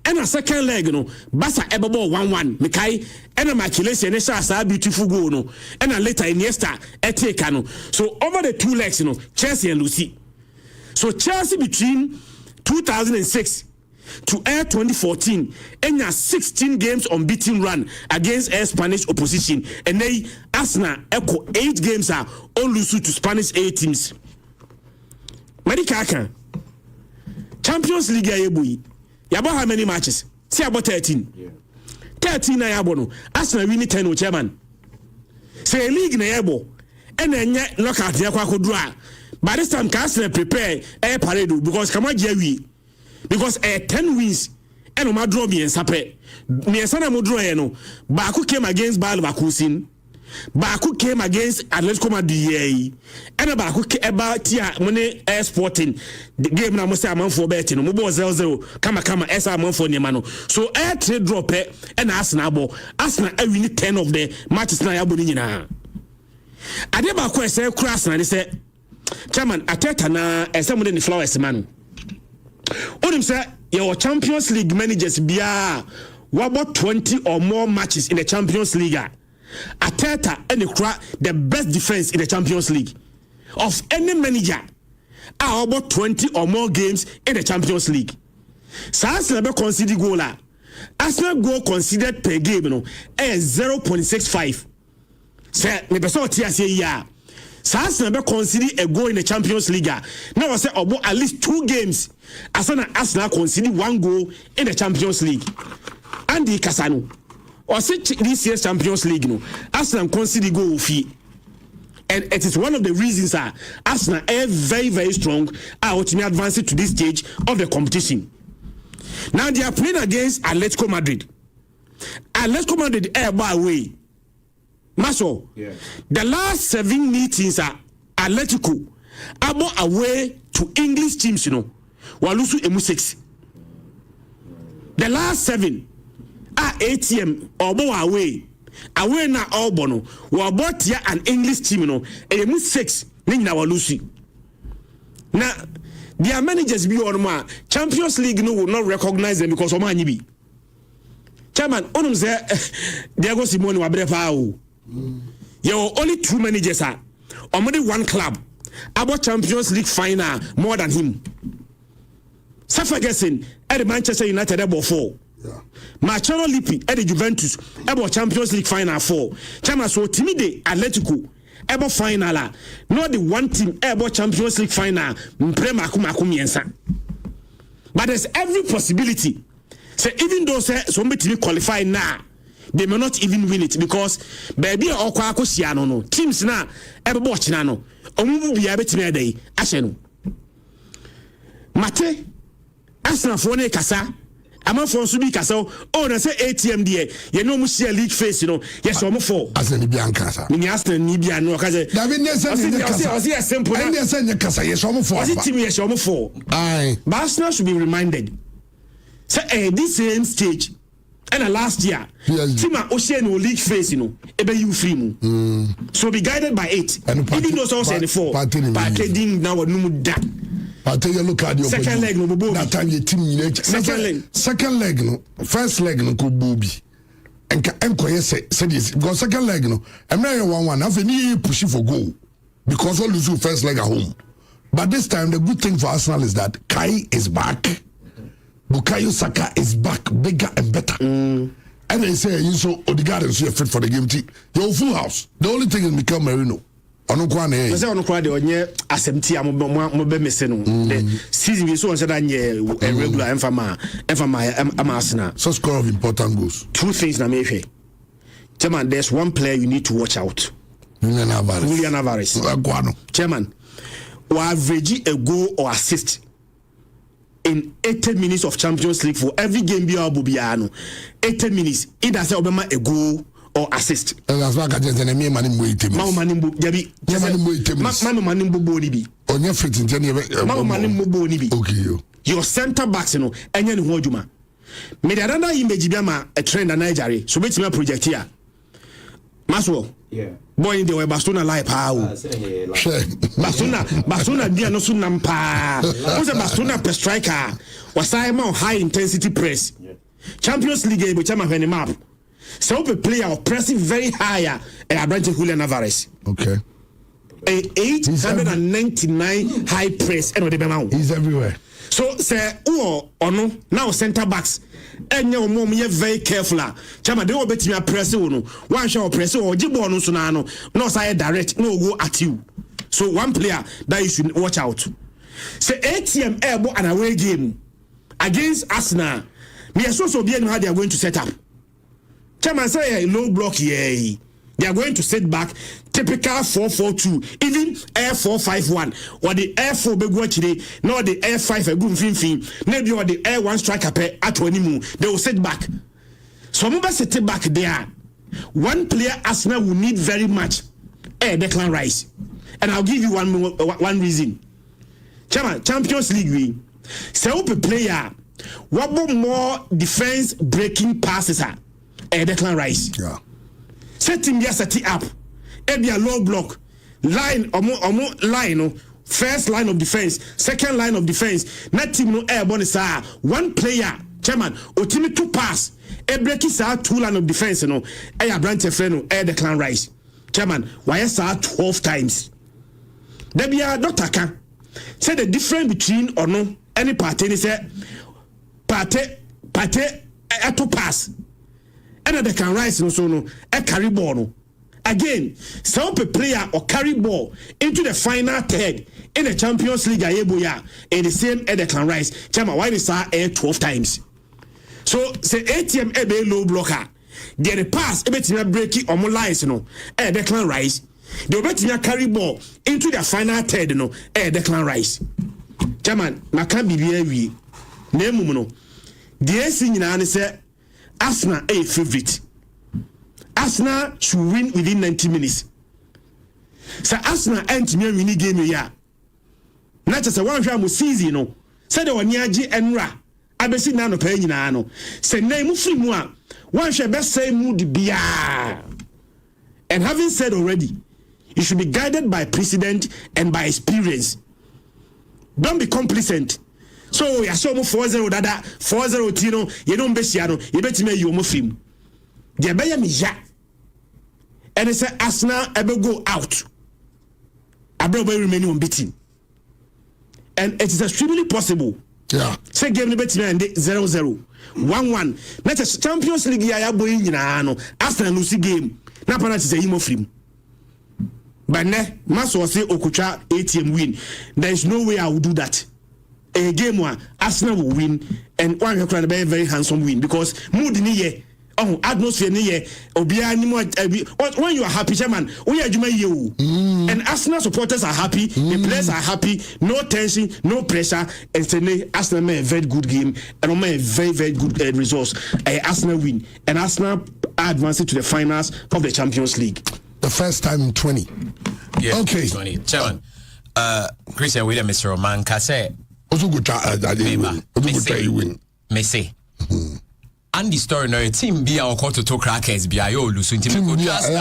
And a second leg Barca ebabo 1-1 Mikai and a maculation a beautiful goal and a later Iniesta eteka so over the 2 legs Chelsea and Lucy. So Chelsea between 2006 to 2014 and 16 games unbeaten run against Spanish opposition, and they Arsenal echo 8 games are all lose to Spanish A teams. Medikaka Champions League yabui yabo how many matches? See about 13. 13 na yabo no. Arsenal win 10 chairman. Say league na yabo and then knockout yakwa kodra. By this time Arsenal prepare a parade because come on Jerry. Because 10 wins and my draw me and sape. Me and Sana Modro no. Baku came against Bayer Leverkusen. Baku came against Atletico Madrid. And Baku eba tia money Sporting. The game na mo say amount for betting. Mo bo 0-0. Kama esa amount for Nemano. So trade drop and Arsenal bo. Arsenal win 10 of the matches na yabo ni nyina. Ade Baku say cross na say chairman Ateta na esa mo the flowers man. Onim say your Champions League managers bia about 20 or more matches in the Champions League. Ateta and the best defense in the Champions League of any manager are about 20 or more games in the Champions League. So Arsenal consider goal. Arsenal goal considered per game is 0.65. Say me person tia say ya. So Arsenal consider a goal in the Champions League. Now I say about at least 2 games. Arsenal consider 1 goal in the Champions League. Andy Casano. Or say this year's Champions League, Arsenal consider goal fee. And it is one of the reasons Arsenal are very, very strong ultimately advancing to this stage of the competition. Now they are playing against Atletico Madrid. Atletico Madrid are by away. Maso, the last 7 meetings are Atletico about away to English teams, Walusu emu 6. The last 7 ATM obo away na obo we about here an English team emu 6 ni na walusi na their managers be on Champions League will not recognize them because omanyi bi chairman onum say Diego Simeone wa brefa o you only 2 managers are only 1 club about Champions League final more than him. Ferguson at the Manchester United about 4. Marcelo Lippi at the Juventus about Champions League final 4. Chama so timide Atletico about final not the one team about Champions League final miensa. But there's every possibility. So even though somebody qualify now, they may not even win it because baby or no teams now ever watch no omu bi abetime dey ahye no mate Arsenal for ne kasa amafo nso bi kasa o na say ATM dey ye no mu share league face yes omo for Arsenal bi ankasa ni Arsenal ni bi anu ka say David Nelson kasa simple and Nelson kasa yes omo for was it team yes omo for aye Arsenal should be reminded say this same stage And last year, Tima Ocean league face, ebe you free mu. So be guided by it. Even though so say the 4, Parteding now no that. Partey look at your second leg no bobo. That time your team second leg no, first leg no ko bobi. Enko say this because second leg no, America 1-1. Now we push for goal because we lose first leg at home. But this time the good thing for Arsenal is that Kai is back. Bukayo Saka is back, bigger and better. And they say, you so Odegaard is fit for the game. You're full house. The only thing is Mikel Merino. I say on the onye assemti amobe meseno. The season we so said that a regular enfama Arsenal. So score of important goals. 2 things na me. Chairman, there's one player you need to watch out. Julian Alvarez. Chairman, or average a goal or assist in 80 minutes of Champions League for every game be Bubiano. 80 minutes. It does Obama a goal or assist. That's why I just enemy manimbo. Mama manimbo jabi. Mama manimbo bonibi. On your fit in January. Mama manimbo bonibi. Okay. Your centre backs, and then Hojuma. Medaranda image biama a trend and Nigeria. So wait me project here. Maswell. Yeah. Boy, they were Bastona like how. Bastona dia no sunampa. Who's a Bastona per striker? Was I more high intensity press? Champions League but chama when map. So a player of pressing very higher and Abrante Julian Alvarez. Okay. 899 high press and the amount. He's everywhere. So say or no now centre backs. And your mom, you're very careful. Chama, they will bet me a press. One shot press or Jibon Sunano. No side direct, no go at you. So one player that you should watch out. Say ATM airborne and away game against Arsenal. Me also be how they are going to set up. Chama say a low block here. They are going to sit back, typical 4-4-2, even Air 4-5-1, or the Air 4 big watch today, nor the Air 5 a good fin, maybe or the Air 1 striker pair at 20 moon. They will sit back. So move sit back there. One player Arsenal will need very much Declan Rice. And I'll give you one reason. Champions League we say up a player what more defense breaking passes are Declan Rice. Yeah. Setting ya set it up. Be a low block line omo line first line of defense, second line of defense. Not team no airborne sa one player chairman otimi to pass e break sa 2 line of defense no e branch friend no Declan Rice chairman why sa 12 times. There be a doctor can say the difference between or no any party say party to pass. And they can rise no so no a carry ball no. Again, some player or carry ball into the final third in the Champions League ayeboya in the same they can rise. Chama why they say 12 times. So say ATM ebe low blocker. Get a pass ebe tina breaking or more lines no. They can rise. They bet tina carry ball into the final third no. They can rise. Chama maka bibia wi. Nemu no. The AC nyina say Arsenal a favorite. Arsenal should win within 90 minutes. So Arsenal ain't me winning game here. Not just a one shot season no. Say the one yaji enra. Abesi na no pay nyina no. Say name free mu a one shot best say mood bia. And having said already, you should be guided by precedent and by experience. Don't be complacent. So ya so mo 4-0 dada 4-0 tino you don't be sia no you bet me you mo film dia be ya me ya and say Arsenal ebe go out abro be remain unbeaten and it is extremely possible say game no bet me and 0-0 1-1 na Champions League ya boy nyina no Arsenal lose game na penalty say you mo film but ne maso say okutwa ATM win there is no way I will do that. A game where Arsenal will win and one can be a very handsome win because mood ni ye atmosphere ni ye obia ni mo when you are happy chairman we are juma you and Arsenal supporters are happy the players are happy no tension no pressure and say Arsenal made a very good game and made a very good results Arsenal win and Arsenal advancing to the finals of the Champions League the first time in 20 okay 20 chairman Christian William Mr. Roman Kase also good you win Messi And the story no team be our quarter to crackers be ayo lose until me go trust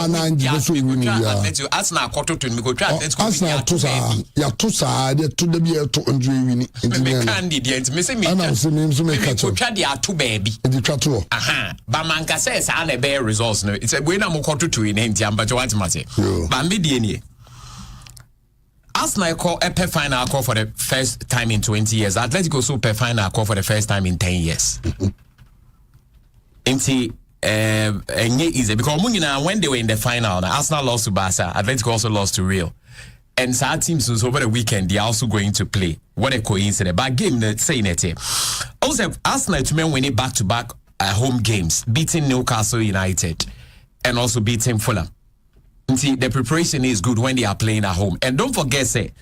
Arsenal quarter to me go trust Arsenal to ya to sa de to the be to ndre wini me candidate me say me ana say me so me catch go try the two baby the twato but man ka say sa na bear results no it's a we na mo quarter to in India but what matter but me die nie Arsenal call a final call for the first time in 20 years. Atletico super final call for the first time in 10 years. Easy because when they were in the final, Arsenal lost to Barca, Atletico also lost to Real. And some teams over the weekend they are also going to play. What a coincidence. But game saying it here. Also Arsenal to me winning back-to-back home games, beating Newcastle United and also beating Fulham. See, the preparation is good when they are playing at home. And don't forget, say,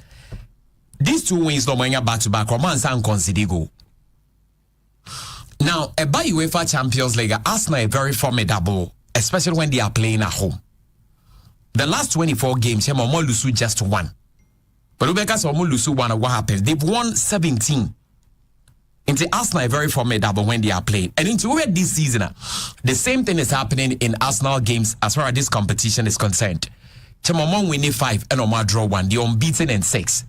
these 2 wins no more back-to-back, romance and consider go. Now, about UEFA Champions League, Arsenal is very formidable, especially when they are playing at home. The last 24 games, Omo Lusu just won. But because Omo Lusu won, what happens? They've won 17. Into Arsenal is very formidable when they are playing. And into where this season, the same thing is happening in Arsenal games as far as this competition is concerned. Chemomon winning 5 and Omar draw 1. They unbeaten in 6.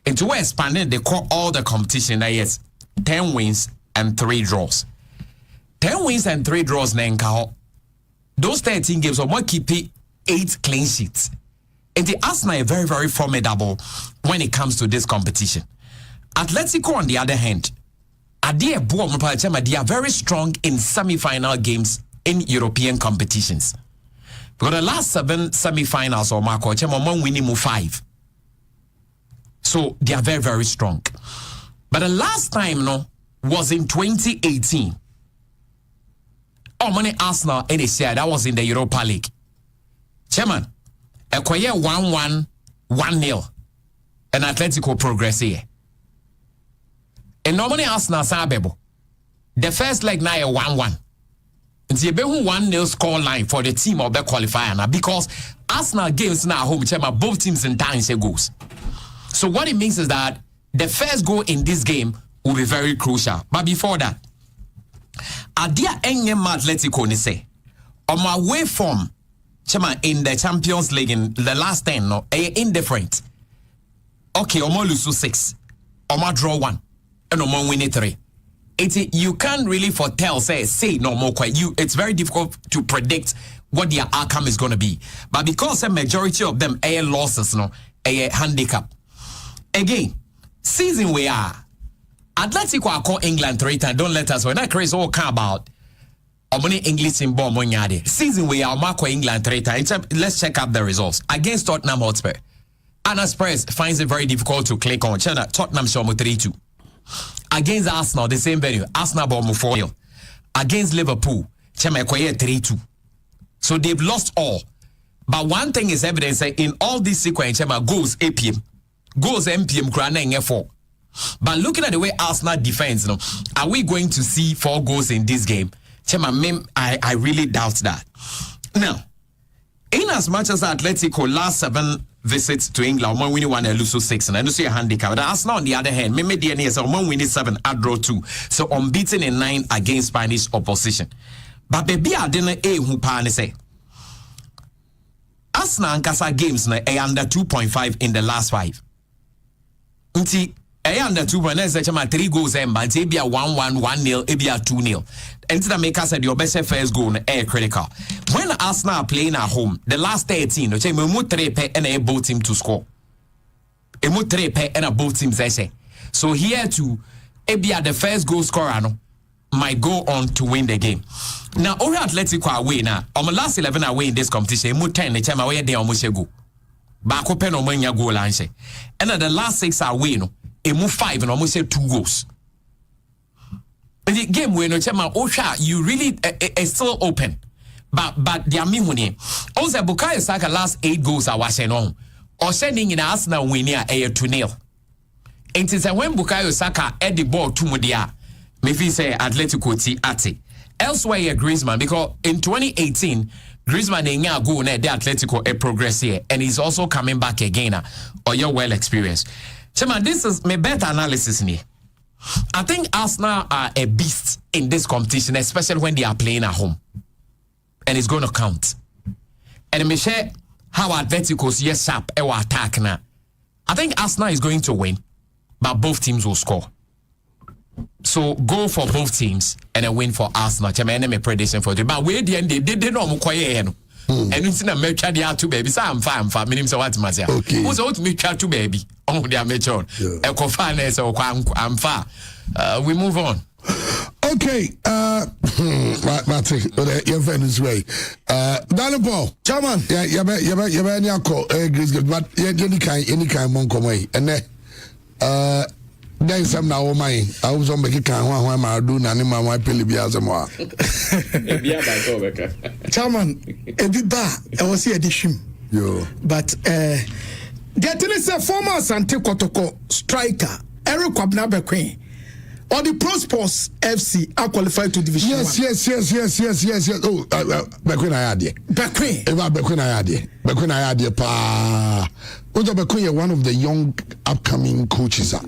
Into where expanding, they call all the competition that yes, 10 wins and 3 draws. 10 wins and 3 draws now. Those 13 games, Omar keep 8 clean sheets. And the Arsenal is very, very formidable when it comes to this competition. Atletico, on the other hand, they are very strong in semi-final games in European competitions. Because the last 7 semi-finals or Marco Chemomon winning 5. So they are very, very strong. But the last time was in 2018. Money Arsenal and that was in the Europa League. Chairman, Ekoye 1-1, 1-0. And Atletico progress here. And normally Arsenal Sabebo. The first leg now 1-1. It's a 1-0 score line for the team of the qualifier now because Arsenal games now home both teams in time say goals. So what it means is that the first goal in this game will be very crucial. But before that, Adia Engem Atletico ni say on my way from in the Champions League in the last 10 indifferent. Okay, Omo lose 6. Omo draw 1. And Omo win 3. You can't really foretell, say no more quite. It's very difficult to predict what their outcome is going to be. But because a majority of them are losses, a handicap. Again, season we are. Atletico are call England 3 times. Don't let us. When that crazy all come about. Omoni English in bomb season we are Marco England 3 times. Let's check out the results against Tottenham Hotspur. Anna Spurs finds it very difficult to click on. Tottenham show 3-2. Against Arsenal, the same venue. Arsenal bomb 4-0. Against Liverpool, Chema 3-2. So they've lost all. But one thing is evidence that in all this sequence, Chema goes APM, goes MPM, Grana 4. But looking at the way Arsenal defends, are we going to see 4 goals in this game? Chema, I really doubt that. Now, in as much as Atletico last 7 visits to England, one winning 1 and lose 6, and I don't see a handicap. But Arsenal on the other hand, maybe DNA is one winning 7, I draw 2, so unbeaten in 9 against Spanish opposition. But baby, I didn't who pan say. Arsenal and Casa games na under 2.5 in the last 5. Unti under 2.9 3 goals and but it be a 1-1, 1-0, it be a 2-0. And that make us say your best first goal air critical. When Arsenal are playing at home, the last 13, we move 3 pair and a both team to score. We move 3 pair and a both teams say. So here too, it be at the first goal scorer might go on to win the game. Now, Ori Atletico away now. On the last 11 away in this competition, move 10 the time away they almost go. Back open on when you goal line say. And at the last 6 away it move 5 and almost 2 goals. The game when you really it's still open. But they are me winning. Also Bukayo Saka last 8 goals are watching on. Or sending in Arsenal winning a 2-0. And it's when Bukayo Saka had the ball to Mudia. Maybe say Atletico T Ati. Elsewhere Griezmann, because in 2018 Griezmann in go na the Atletico a progress here, and he's also coming back again or you're well experienced. Chema, this is my better analysis ni. I think Arsenal are a beast in this competition, especially when they are playing at home. And it's going to count. And me share how Atletico's yes sharp or attack now. I think Arsenal is going to win, but both teams will score. So go for both teams and a win for Arsenal. My enemy prediction for them. But where the end they know I'm quiet. And it's in a match they are two baby. So I'm fine. Meaning so what myself. Okay. Who's out me two baby? Oh, they are mature. I'm far. We move on. Okay. Martin, your friend is right. Daniel Paul, Chairman. Yeah, you better call Grace, but any kind won't come away. And then there is some now my I was on making kind one I do none my wife Pelibiazamwa. Chairman, a bit bad. I was here edition. Yo. But the is a former Sante Kotoko striker, Eric Kwabna Queen. Or the Pro Sports FC are qualified to Division 1. Yes. Oh, Bequin I had it. Bequin I had it. Pa. Ojo Bequin, one of the young upcoming coaches. I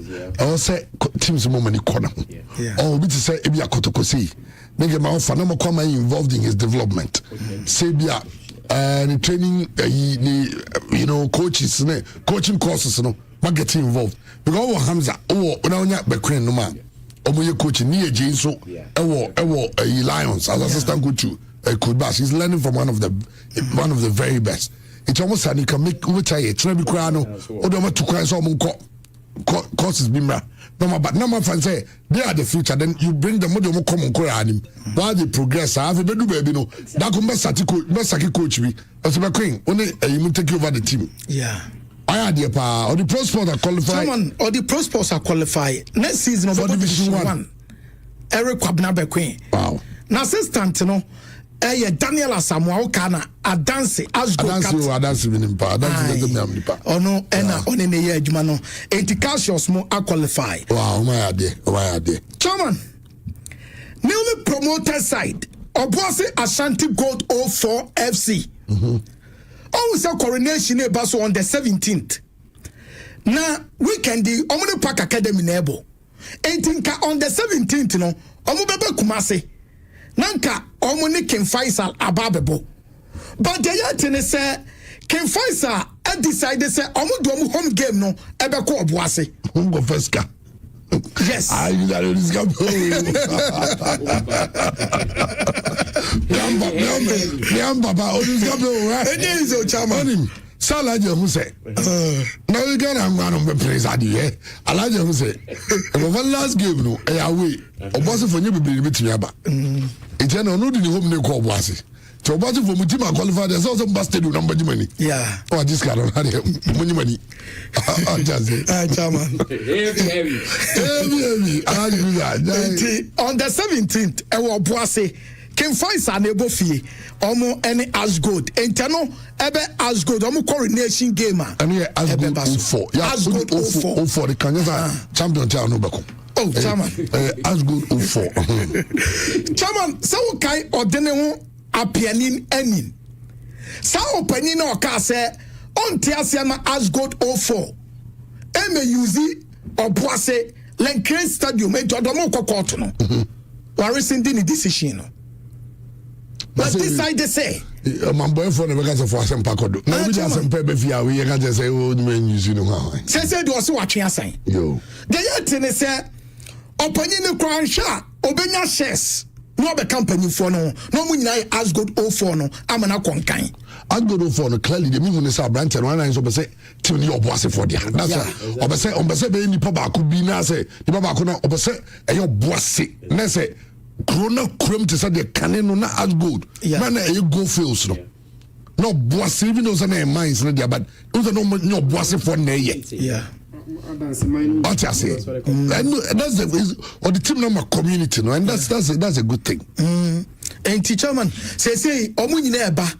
also teams moment corner. Oh, we to say Ebia Kotokosi. Make my offer no more involved in his development. Sebia training coaches, coaching courses, not getting involved. Because Hamza, Bequin no man. Omoye coach near Jane so Lions as assistant coach Coach Bass. He's learning from one of the very best. It's almost like you can make which I be crano or the two cries courses bimra. But no fan say they are the future. Then you bring the model more common Korean while they progress. I have a bedu baby no that come best coach me as a queen only you take over the team. Yeah. I had the power or the Pro Sports are qualified. Someone or the Pro Sports are qualified next season of Division 1. Eric Kwabna Queen. Wow. Now assistant no Daniel Asamoah Okana Adanse Asgo Adanse minimpa Adanse minimpa. Oh no ena on ne year adwuma no Etikasios mo are qualified. Wow, my idea. Chairman, newly promoted side Obuasi Ashanti Gold 04 FC. Always a coronation baso on the 17th. Now weekend the Omni Park Academy nebo. Entinka on the 17th no. Omu bebe kumase. Nanka Omni Ken Faisal ababebo. But the yatine say Ken Faisal had decided say omu do omu home game no ebe ko Obuasi. Go first ka. Yes. I this guy. Papa, Chairman. Salaja who say, now you get a man on the place at the air. Alaja who say, one last game, no, away. A boss for you be between Yaba. It's an no home name called Wasi. So, but for Mutima qualified, there's also busted with number money. Yeah. Oh, this guy don't have money. Just Chairman. Heavy. On the 17th, Ewa Boise. Ken Faisal nebo fie omo any Asgold entano ebe Asgold omo coronation game and here Asgold 04 yeah Asgold 04 the Kenya champion town no beko oh chairman Asgold 04 chairman so kai odene ho apianin enin sa opani na oka se onti ase na Asgold 04 eme use Obuase Lenkren Stadium ento odomo kokoto no warisen di ni decision no. But this side they say. My boyfriend because of for some pakodo. Now we just some pebe via we can just say old men you know how. Say do also watch saying. Yo. The yet say opani no crown sha obenya shares. No be company for no mo nyina Asgold 04 no amana konkan. Asgold 04 no clearly the mean say branch and one so be say team ni Obuase for there. That's why obese be ni papa ko bi na say ni papa ko no obese e Obuase na say Corona Crum to say the cannon na Asgold. Man, a go feels no. No boss, even those are mines, but those are no boss for ne yet. Yeah. What I say, and that's the team number community, no, and that's a good thing. And teacher man say omu eba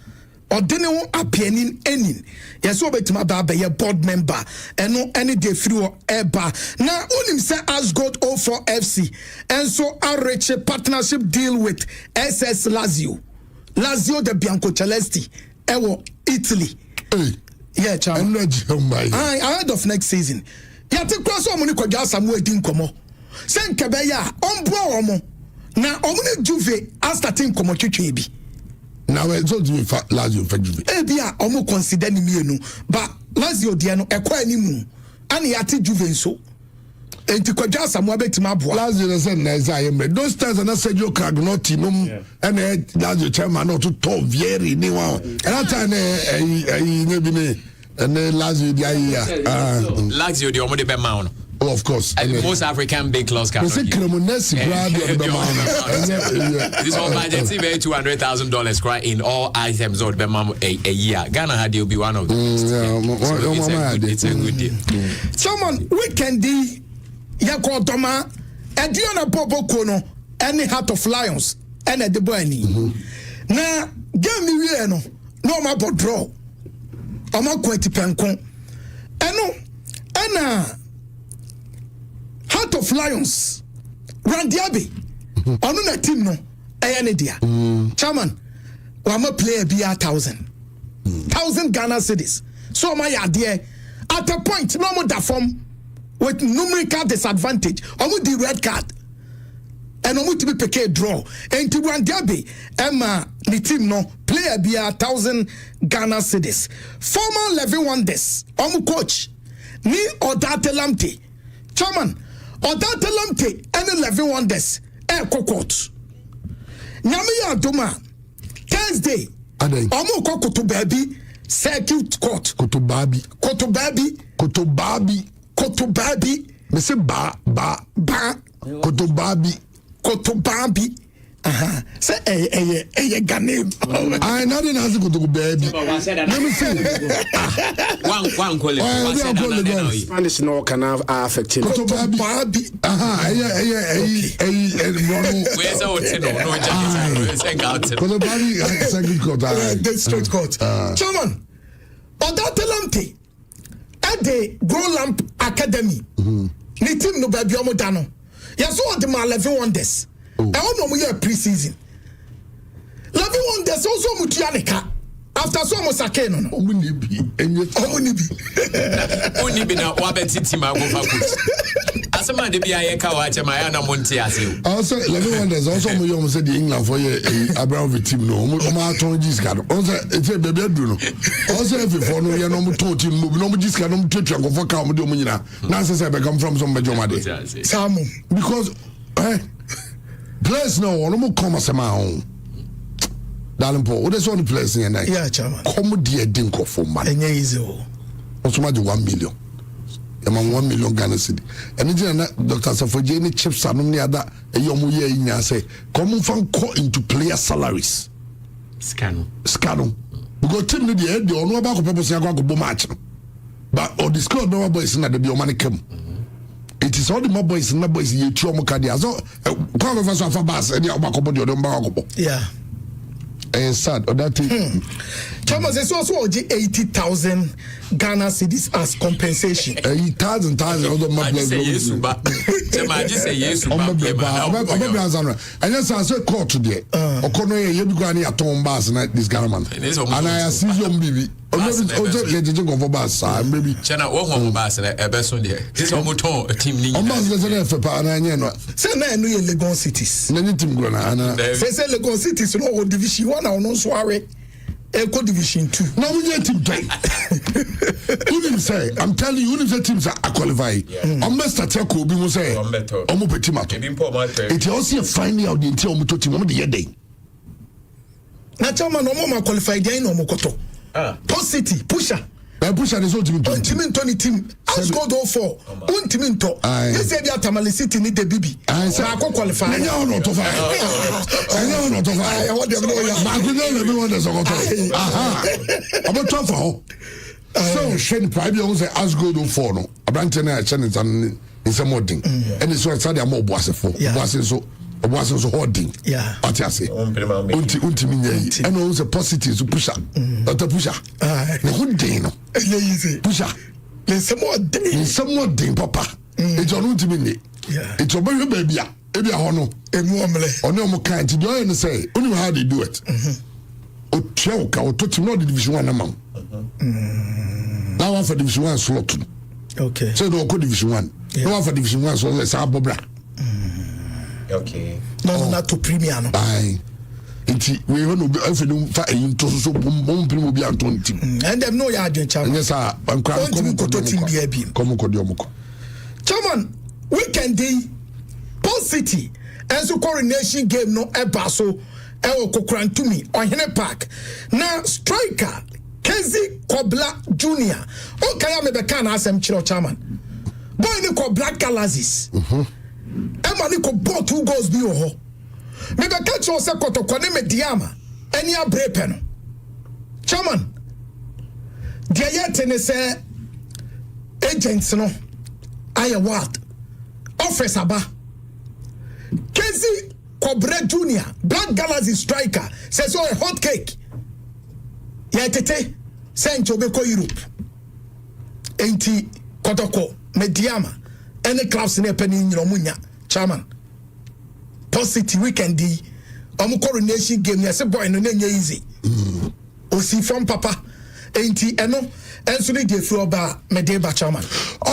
odene ho apianin enin yeso betima ba be board member eno any day free eba na onim say Asgold 04 FC and so arrange partnership deal with SS Lazio de Bianco Celesti ewo Italy. Yeah, chairman. Ahead of next season. Ya te cross o money kwadwa Samuel din komo. Sen kebeya ombo omo na omune Juve as starting komo twetwe bi. Now it's all Juve Lazio for Juve. Bia omo consider ni mienu but Lazio dia no ekwa animu ani yate Juve nso. Enti kwadwa Samuel betima aboa. Lazio na say na Isaiah those times na Sergio Cagnotti no and Lazio chairman no to Vieri ni wa. And that time ne bi ne and Lazio dia Lazio the omo de be ma. Oh, of course. Most African big clubs can. This one budget $200,000 right in all items or a year. Ghana had to be one of those. It's a good deal. Someone weekend Yako Doma Ediona Bobo Kono any Heart of Lions and a Deboani. Now give me no my draw. I'm not quite penco. And Heart of Lions Randiabi on a team no dia chairman wama player be 1,000 Ghana cedis so my idea at a point no more that form with numerical disadvantage omo the red card and omo to be pick draw and to Randiabi Emma the team no player be 1,000 Ghana cedis former Levy Wonders omo coach ni Odate Lamte chairman Odate Lamte and 11 Wonders court. Nyame ya doma Thursday. Omo koto baby circuit court. Koto baby. Me say ba. Koto baby. Say Ghanaian. I nothing has to go baby. Let me see. One call it. Spanish no can have affect him. Koto baby. Where's our no Koto baby second court. The straight court. Chairman, Odate Lamte at the Grow Lamp Academy. Ni team no baby omo dano. Yaso the 11 Wonders. I don't know we are pre-season. Levy Wonders also mutianika. After so much sakeno no. Omunibi. Onibi na wabeti tima go fakus. Asema de bia ye ka wa chema na monti ase. Also Levy Wonders also mo yom say the England for ye Abramovich team no. Mo aton jiska no. Also e say bebe do no. Also if for no ye no mo ton team no mo jiska no mo twetwa go for ka mo de mo nyina. Na say be come from some bejomade. Samu because players no one more come as a man. Darling Paul, what is on the players in night? Yeah, chairman. Come dear dinko for money. And easy. Also, 1 million. Among 1 million Ghana cedi. And it's Dr. Safoje any chips are no near that. A young year in ya say, come from call into player salaries. Scandal. Because team the head, the honor about people say I go match. But or disclose no boys in the be money come. It is all the more boys and my boys you two more cardia. So come of us off a bus and you're back up on your dumb. Yeah. And sad or that thing. Thomas is also 80,000 Ghana cedis as compensation. 80,000 other my just say yes, but just say yes. And yes, I said court today. Or corner you be going at Tom Bass and this government. And I see your baby. Go bus, maybe. Chana wo bus and a best on there. This is almost a team. For say na no Legon cities. Team Grana. Say Legon cities no division 1 or no soiree. Eco division 2. Now we get team 3. Even say, I'm telling you, even the teams are qualified. Almost a tackle, we will say, Omo Petimato. It's also finding out the interior of the team on the year day. Naturally, no more qualified, they no more koto. Post City, Pusher. Pusher is all team 20 team. As go do for. Un team into. This is the Tamale City need the BB. I qualify. I know not of I want them everyone is about 12 so Shane Private say as go do for no. Abranten I channel in some modding. And it's what Sadia more boss for. Was so holding. Yeah. What I say. Unti and also positive to pusher. Not a pusher. No good day no. Pusher. There's some more day, Papa. It's on ultimate. Yeah. It's a baby baby. Baby hono. Or no more kind to do and say, only how they do it. O choke or touch no division 1 amount. Now one for division 1 slot. Okay. So no division 1. No one for division 1 so let's have Bobra. Okay. No, not to premier no. Aye. Inti we want to if you fa into so bom primo bi anton team. And them know ya adwen chairman. Yes sir, come Chairman, weekend day Post City and so coronation game no eba so e Kokrantumi Ohene Park. Na striker Kezi Kobla Junior. Okay, me be kan asem chiro chairman. Boy ni Kobla Galaxies. Emma ni ko ball 2 goals bi ho. Me be catch o se kotoko ne mediama. Eni abrepe no. Chairman. Dia yete ne se agents no aye what office aba Kezi Kobra Junior Black Galaxy striker says so a hot cake yetete send to beko Europe enti kotoko mediama any clubs in epeni nyiro munya chairman Post weekend di omo coronation game yese boy no nya easy osi from papa enti eno enso ne dey through ba medeba chairman.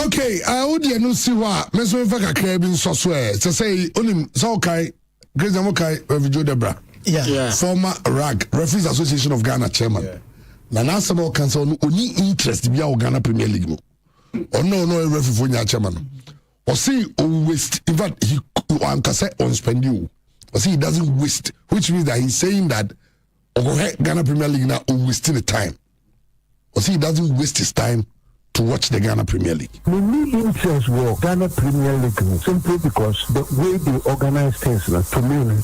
Okay, I would no see what me so fa kakra bi nso so to say onim so kai Grace Amokai Joe Debra. Yeah. Former RAG Referees Association of Ghana chairman. Na na some council no oni interest bi a Ghana Premier League no. No referee for nya chairman. Or see waste in fact he on spend you. Or see he doesn't waste, which means that he's saying that Ghana Premier League now wasting the time. Or see, he doesn't waste his time to watch the Ghana Premier League. The main interest was Ghana Premier League simply because the way they organize things to me and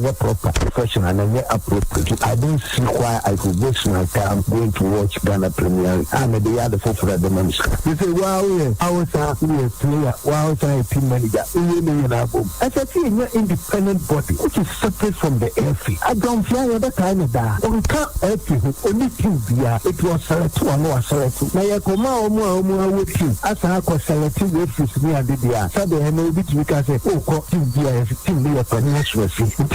they're proper, professional, and they're appropriate. I don't see why I could waste my time going to watch Ghana Premier League. And they are the four for the money. They say, wow, I was a player, wow, a team manager. I said, see, you're independent body, which is separate from the FA. I don't fly at the time of that. On can't only team it was select one or select. Now you come omo with you as I was selecting with me and the so they may be because oh team be a financial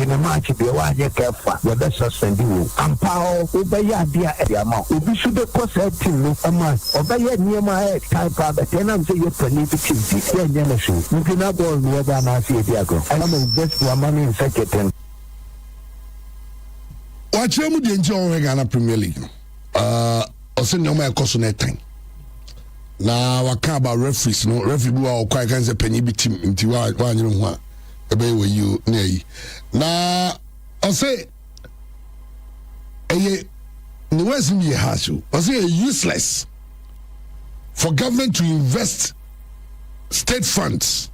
in a match be one year careful your best suspend you and power obey idea at the amount we should have cost a team a month obey near my head type but then I'm saying you're planning to keep it you cannot ball me than I see it go I am invest your money in second watch you the enjoy Ghana Premier League also no my cost on time. Na waka about referees no referee bu a okwa kan se panyi bi team nti wa anyere ho a ebe we you na yi na o say eye the west me has you o say useless for government to invest state funds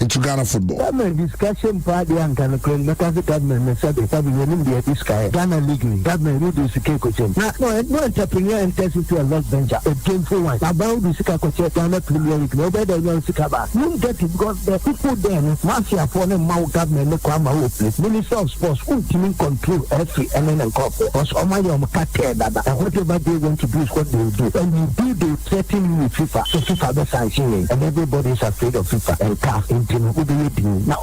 into Ghana football. Government discussion party and Ghana government said they have been in this guy Ghana league government need to secure coaching. No entrepreneur enters into a lost venture. A painful one. About the secure coaching Ghana Premier League. Nobody knows Sikaba. You get it because the people there mafia for them Mao government no come out. Minister of Sports who team control every and corporate. Because Omayom Kate that and whatever they want to do is what they will do. And you do the threatening with FIFA. So FIFA be sanctioning and everybody is afraid of FIFA and CAF. Now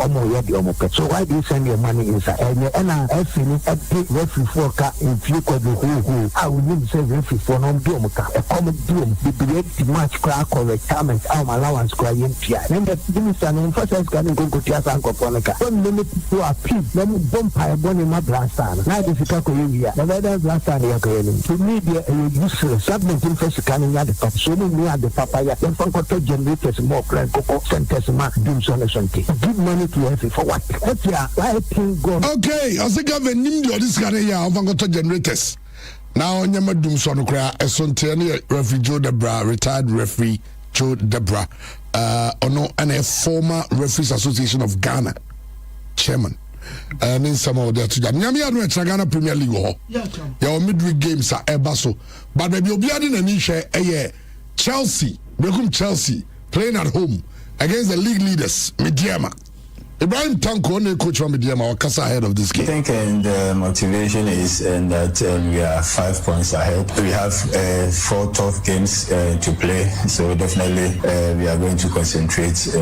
so why do you send your money inside? And I feel every referee for car in few could who I will need to say referee for non domoka a common doom the match crack or retirement allowance crying Pia. Then the minister and first can go to Tiasankoponica. Don't limit to a peep, let me bump a bone in my blast. Now this is Kakoya, the weather blast on your to media useless submitting first coming at the top. So me at the papaya, then Fanko generators more crank centers mark doom give money to every for what? Okay, I was government named this guy of Fanko generators. Now, Nyama Doom Sonokra, a Sontani referee Joe Debra, retired referee Joe Debra, and a former Referees Association of Ghana chairman. And in some of that, Nyamia Ghana Premier League, your midweek games are Ebaso, but maybe you'll be adding a niche a Chelsea, Chelsea playing at home against the league leaders, Mediama. Ibrahim Tanko, coach from Mediama, or Kasa ahead of this game. I think the motivation is that we are 5 points ahead. We have 4 tough games to play, so definitely we are going to concentrate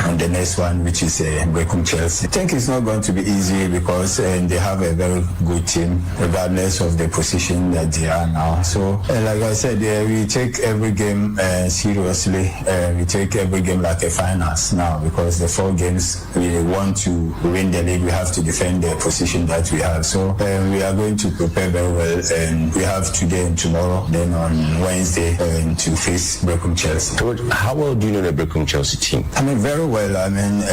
on the next one, which is Brekum Chelsea. I think it's not going to be easy because they have a very good team, regardless of the position that they are now. So, like I said, we take every game seriously. We take every game like a finals now because the 4 games we want to win the league, we have to defend the position that we have. So we are going to prepare very well, and we have today and tomorrow, then on Wednesday to face Brecum Chelsea. How well do you know the Brecum Chelsea team? I mean, very well. I mean,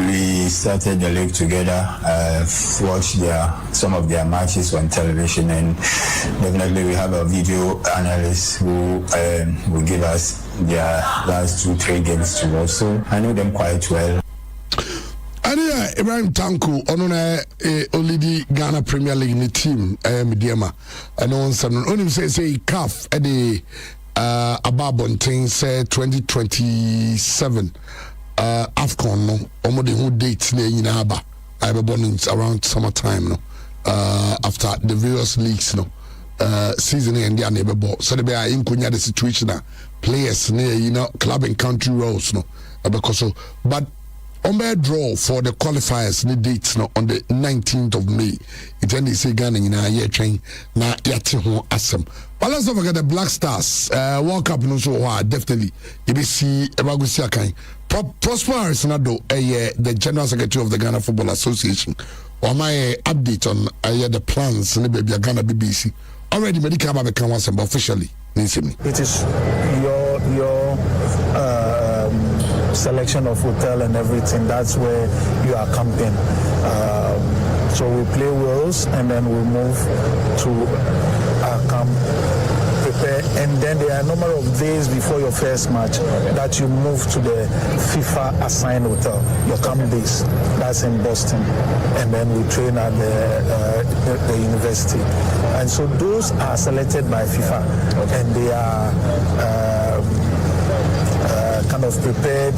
we started the league together. I've watched some of their matches on television, and definitely we have a video analyst who will give us their last 2-3 games to watch. So I know them quite well. Ibrahim Tanko ono na only the Ghana Premier League ni team mediama ano nsan onim say CAF the ababonten say 2027 AFCON no omo de who dates na nyina aba I be born around summertime no after the various leagues no season and the neighbor so they be in kunya the situation players near club and country roles no because so but on by draw for the qualifiers the dates no on the 19th of May it then they say Ghana in a year train na yati ho asem but let's not forget the Black Stars World Cup no so definitely you be see ebagusi akan Prosper Arsenado the General Secretary of the Ghana Football Association or my update on the plans in the baby Ghana BBC already medical about become once officially it is your selection of hotel and everything. That's where you are camping. So we play Wales and then we move to our camp, prepare, and then there are a number of days before your first match that you move to the FIFA assigned hotel, your camp base. That's in Boston, and then we train at the university. And so those are selected by FIFA, and they are kind of prepared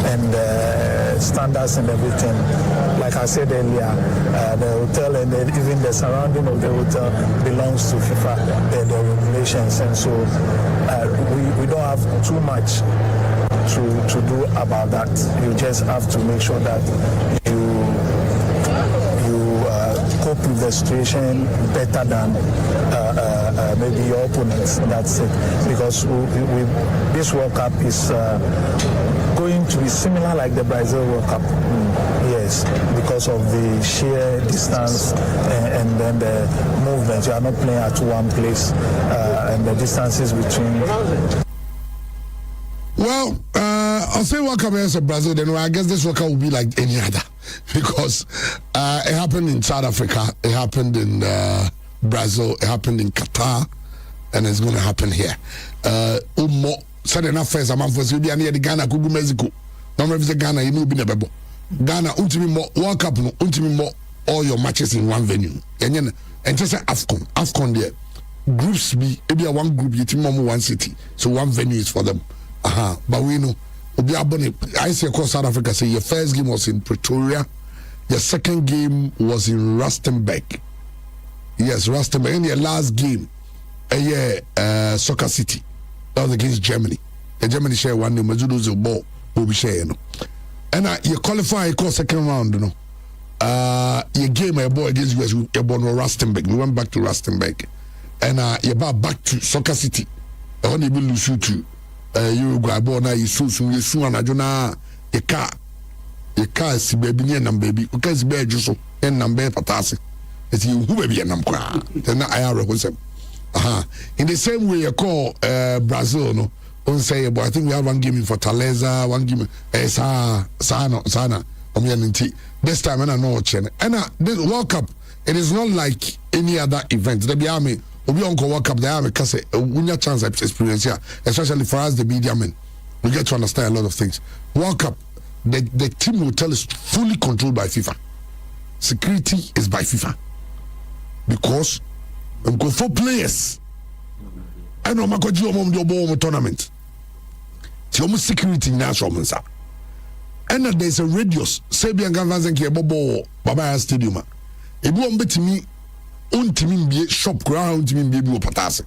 and standards and everything. Like I said earlier, the hotel and even the surrounding of the hotel belongs to FIFA, the regulations, and so we don't have too much to do about that. You just have to make sure that you cope with the situation better than maybe your opponents. That's it. Because this World Cup is going to be similar like the Brazil World Cup. Yes, because of the sheer distance and then the movement. You are not playing at one place and the distances between. Well, I'll say World Cup against Brazil, then I guess this World Cup will be like any other because it happened in South Africa, it happened in Brazil, it happened in Qatar, and it's going to happen here. Saturday night first, I'm for Serbia near the Ghana, Kugu, Mexico. No matter if Ghana, you know, be never. Ghana, ultimately more World Cup, ultimately more all your matches in one venue. And just say AFCON there. Groups be maybe one group, you team one city, so one venue is for them. But we know. I say across South Africa, say your first game was in Pretoria, your second game was in Rustenburg. Yes, Rustenburg. And your last game, Soccer City, that was against Germany. The Germany share one name, Mazudo's ball will be sharing. And you qualify, you call second round, you know. Your game, your ball against US, you born Rustenburg. We went back to Rustenburg. And you back to Soccer City. I want to be lose you too. Uruguay born now you soon and I don't know your car is baby and baby because bed just and number patasi. It's you who baby and then I are in the same way you call Brazil no on say but I think we have one game in Fortaleza, one game sana this time and I know what and this World Cup it is not like any other event. The Biami we on World Cup, they have a chance of experience here, especially for us, the media men. We get to understand a lot of things. World Cup, the team hotel is fully controlled by FIFA. Security is by FIFA. Because for players, I know my coach tournament. It's almost security in national mensa. And there's a radius. Sabian Gavans and Bobo Baba Stadium. It won't be to me. Shop ground patase.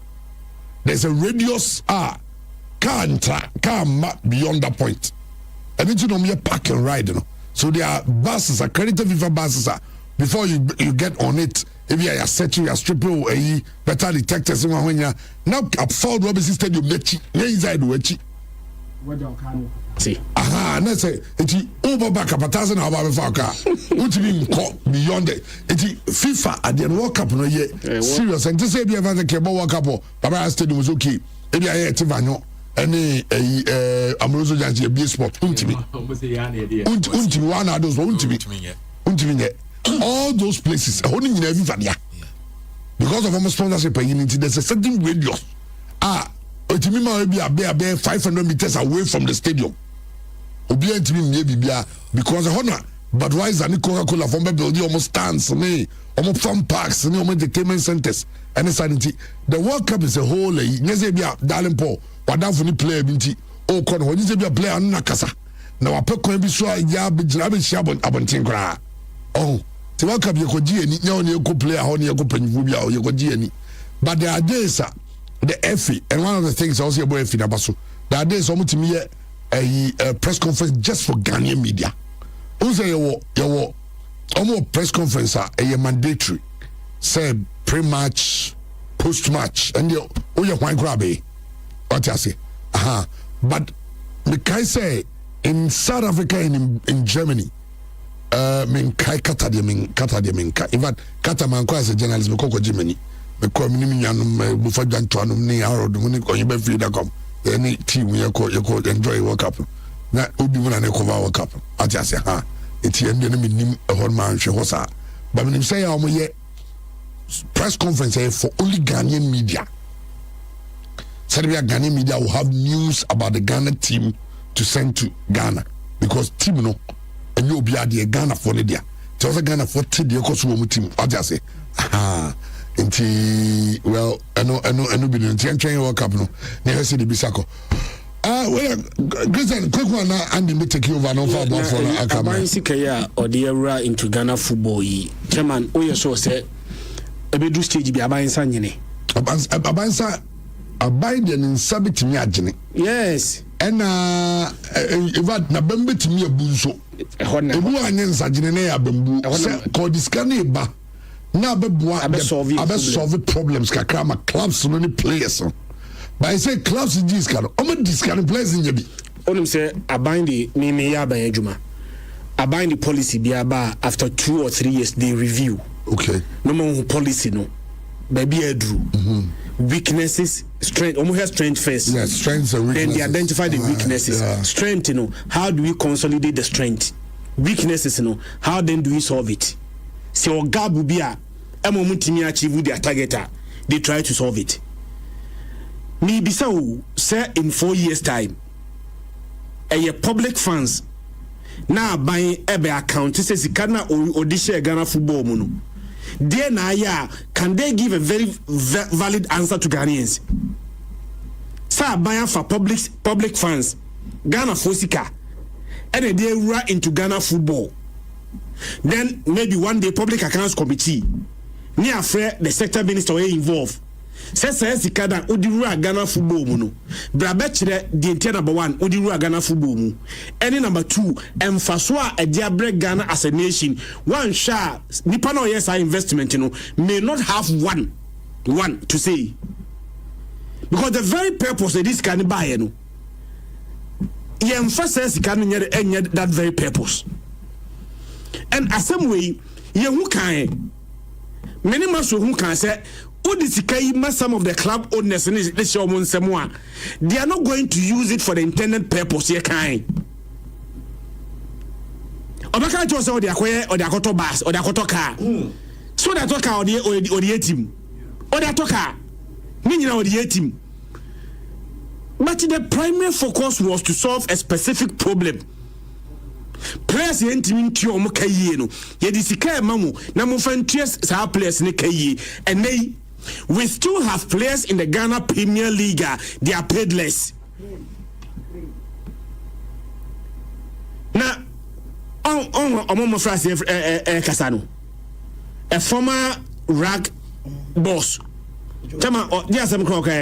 There's a radius car map beyond that point. And then you know me park and ride, you know. So there are buses, accredited FIFA buses before you get on it. If you are searching, you are stripping better detectors when you now up forward Robinson Stadium inside the see na say enti over back up 1,000 about for car which mean beyond it enti FIFA at the World Cup no ye serious and to say be ever the World Cup Baba Stadium was okay ebi aye Tivanyo any Amoroso Janti Bethel Sports untimi one of those untimi all those places only in FIFA because of our sponsorship there's a certain radius Otimima will be 500 meters away from the stadium. Because the honor, but why is Coca-Cola from building almost stands, almost fun parks, almost entertainment centers, and the World Cup is a whole. Darling Paul, what down for the player, Binti, oh, Con, when you be a player, Nakasa. Now, a peck can be so ya be Shabon Abantinkra. Oh, the World Cup, you could G and you could play a honey, you could Penubia, or you could G any. But there are days, the FE, and one of the things I was here about FE Nabaso, there are days almost to me a press conference just for Ghanaian media. Also, you almost press conference a mandatory, say pre-match, post-match, and you want grab what I say. But the guy say in South Africa and in Germany, in fact, Kataman as a journalist, because Germany. Because Bufajan to any hour of the money or you be free to come. Any team you could enjoy World Cup. Now, would be one and a cover World Cup. I just say, it's the enemy a whole man, Shehosa. But when you say, I'm a press conference for only Ghanaian media. Serbia Ghanaian media will have news about the Ghana team to send to Ghana. Because team, no, and you'll be at the Ghana for the day. Tell the Ghana for the team. I just say, well, I know be the train World Cup no. Never see the Bisako. Well, Christian, quick one now, and me take you over no for about for Akama. Sikaya or the era into Ghana football. Chairman, oh, you so say a bit stage be abayin sanyene. Abansa abide in sabit me agene. Yes. And if na bembe to me a bunso. Ebu anyen sagene na ya bembu. Called this ba. Now, solve problems. Kakama clubs, so many players. But I say clubs in this kind of this kind of players in Jabi. Only say I bind the Mimi Yaba Ejuma. I bind the policy Biaba after 2 or 3 years they review. Okay. No more policy no. Baby Edru. Weaknesses, strength. Almost strength first. Yeah, strengths and weaknesses. Then they identify the weaknesses. Yeah. Strength, how do we consolidate the strength? Weaknesses, how then do we solve it? So gap will be a moment to achieve their target. They try to solve it. Maybe so say in 4 years time. A public funds now buying ebe account says Ghana or this Ghana football mono. Then can they give a very valid answer to Ghanaians? Sir buying for public funds Ghana Fosika and they run into Ghana football. Then maybe one day public accounts committee near afraid the sector minister will involved. Says Sikada Udiru Ghana football muno. Brabechere the intent number 1 Udiru Ghana football mu. Any number 2 emphaswa a diabre Ghana as a nation. One share Nipano yes investment may not have one to say. Because the very purpose of this can buy you emphasize can that very purpose. And as some way, who can many months who can say, some of the club owners in this show, they are not going to use it for the intended purpose. Here, kind. Obaka just or the acquire or the akoto bus or the akoto car. So that car or the team or the car, meaning or the team. But the primary focus was to solve a specific problem. Players intimate you mukaye no ye disika mamu na mo fantias sa players ne kaye and we still have players in the Ghana Premier League they are paid less. Now on phrase Kasano a former rag boss Chama yes